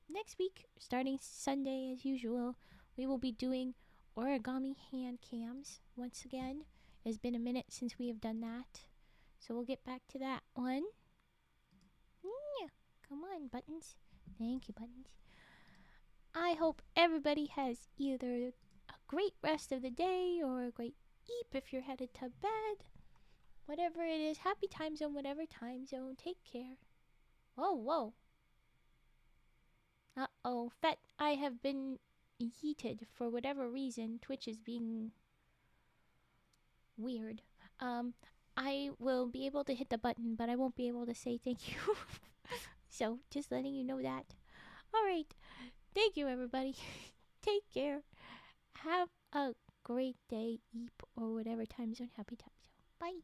next week, starting Sunday as usual. We will be doing origami hand cams once again. It's been a minute since we have done that, so we'll get back to that one. Yeah, come on, buttons. Thank you, buttons. I hope everybody has either a great rest of the day or a great eep if you're headed to bed. Whatever it is, happy time zone, whatever time zone. Take care. Whoa, whoa. Uh-oh, Fet, I have been yeeted for whatever reason. Twitch is being weird. I will be able to hit the button, but I won't be able to say thank you. So, just letting you know that. Alright, thank you everybody. Take care. Have a great day, eep, or whatever time zone, happy time zone. Bye.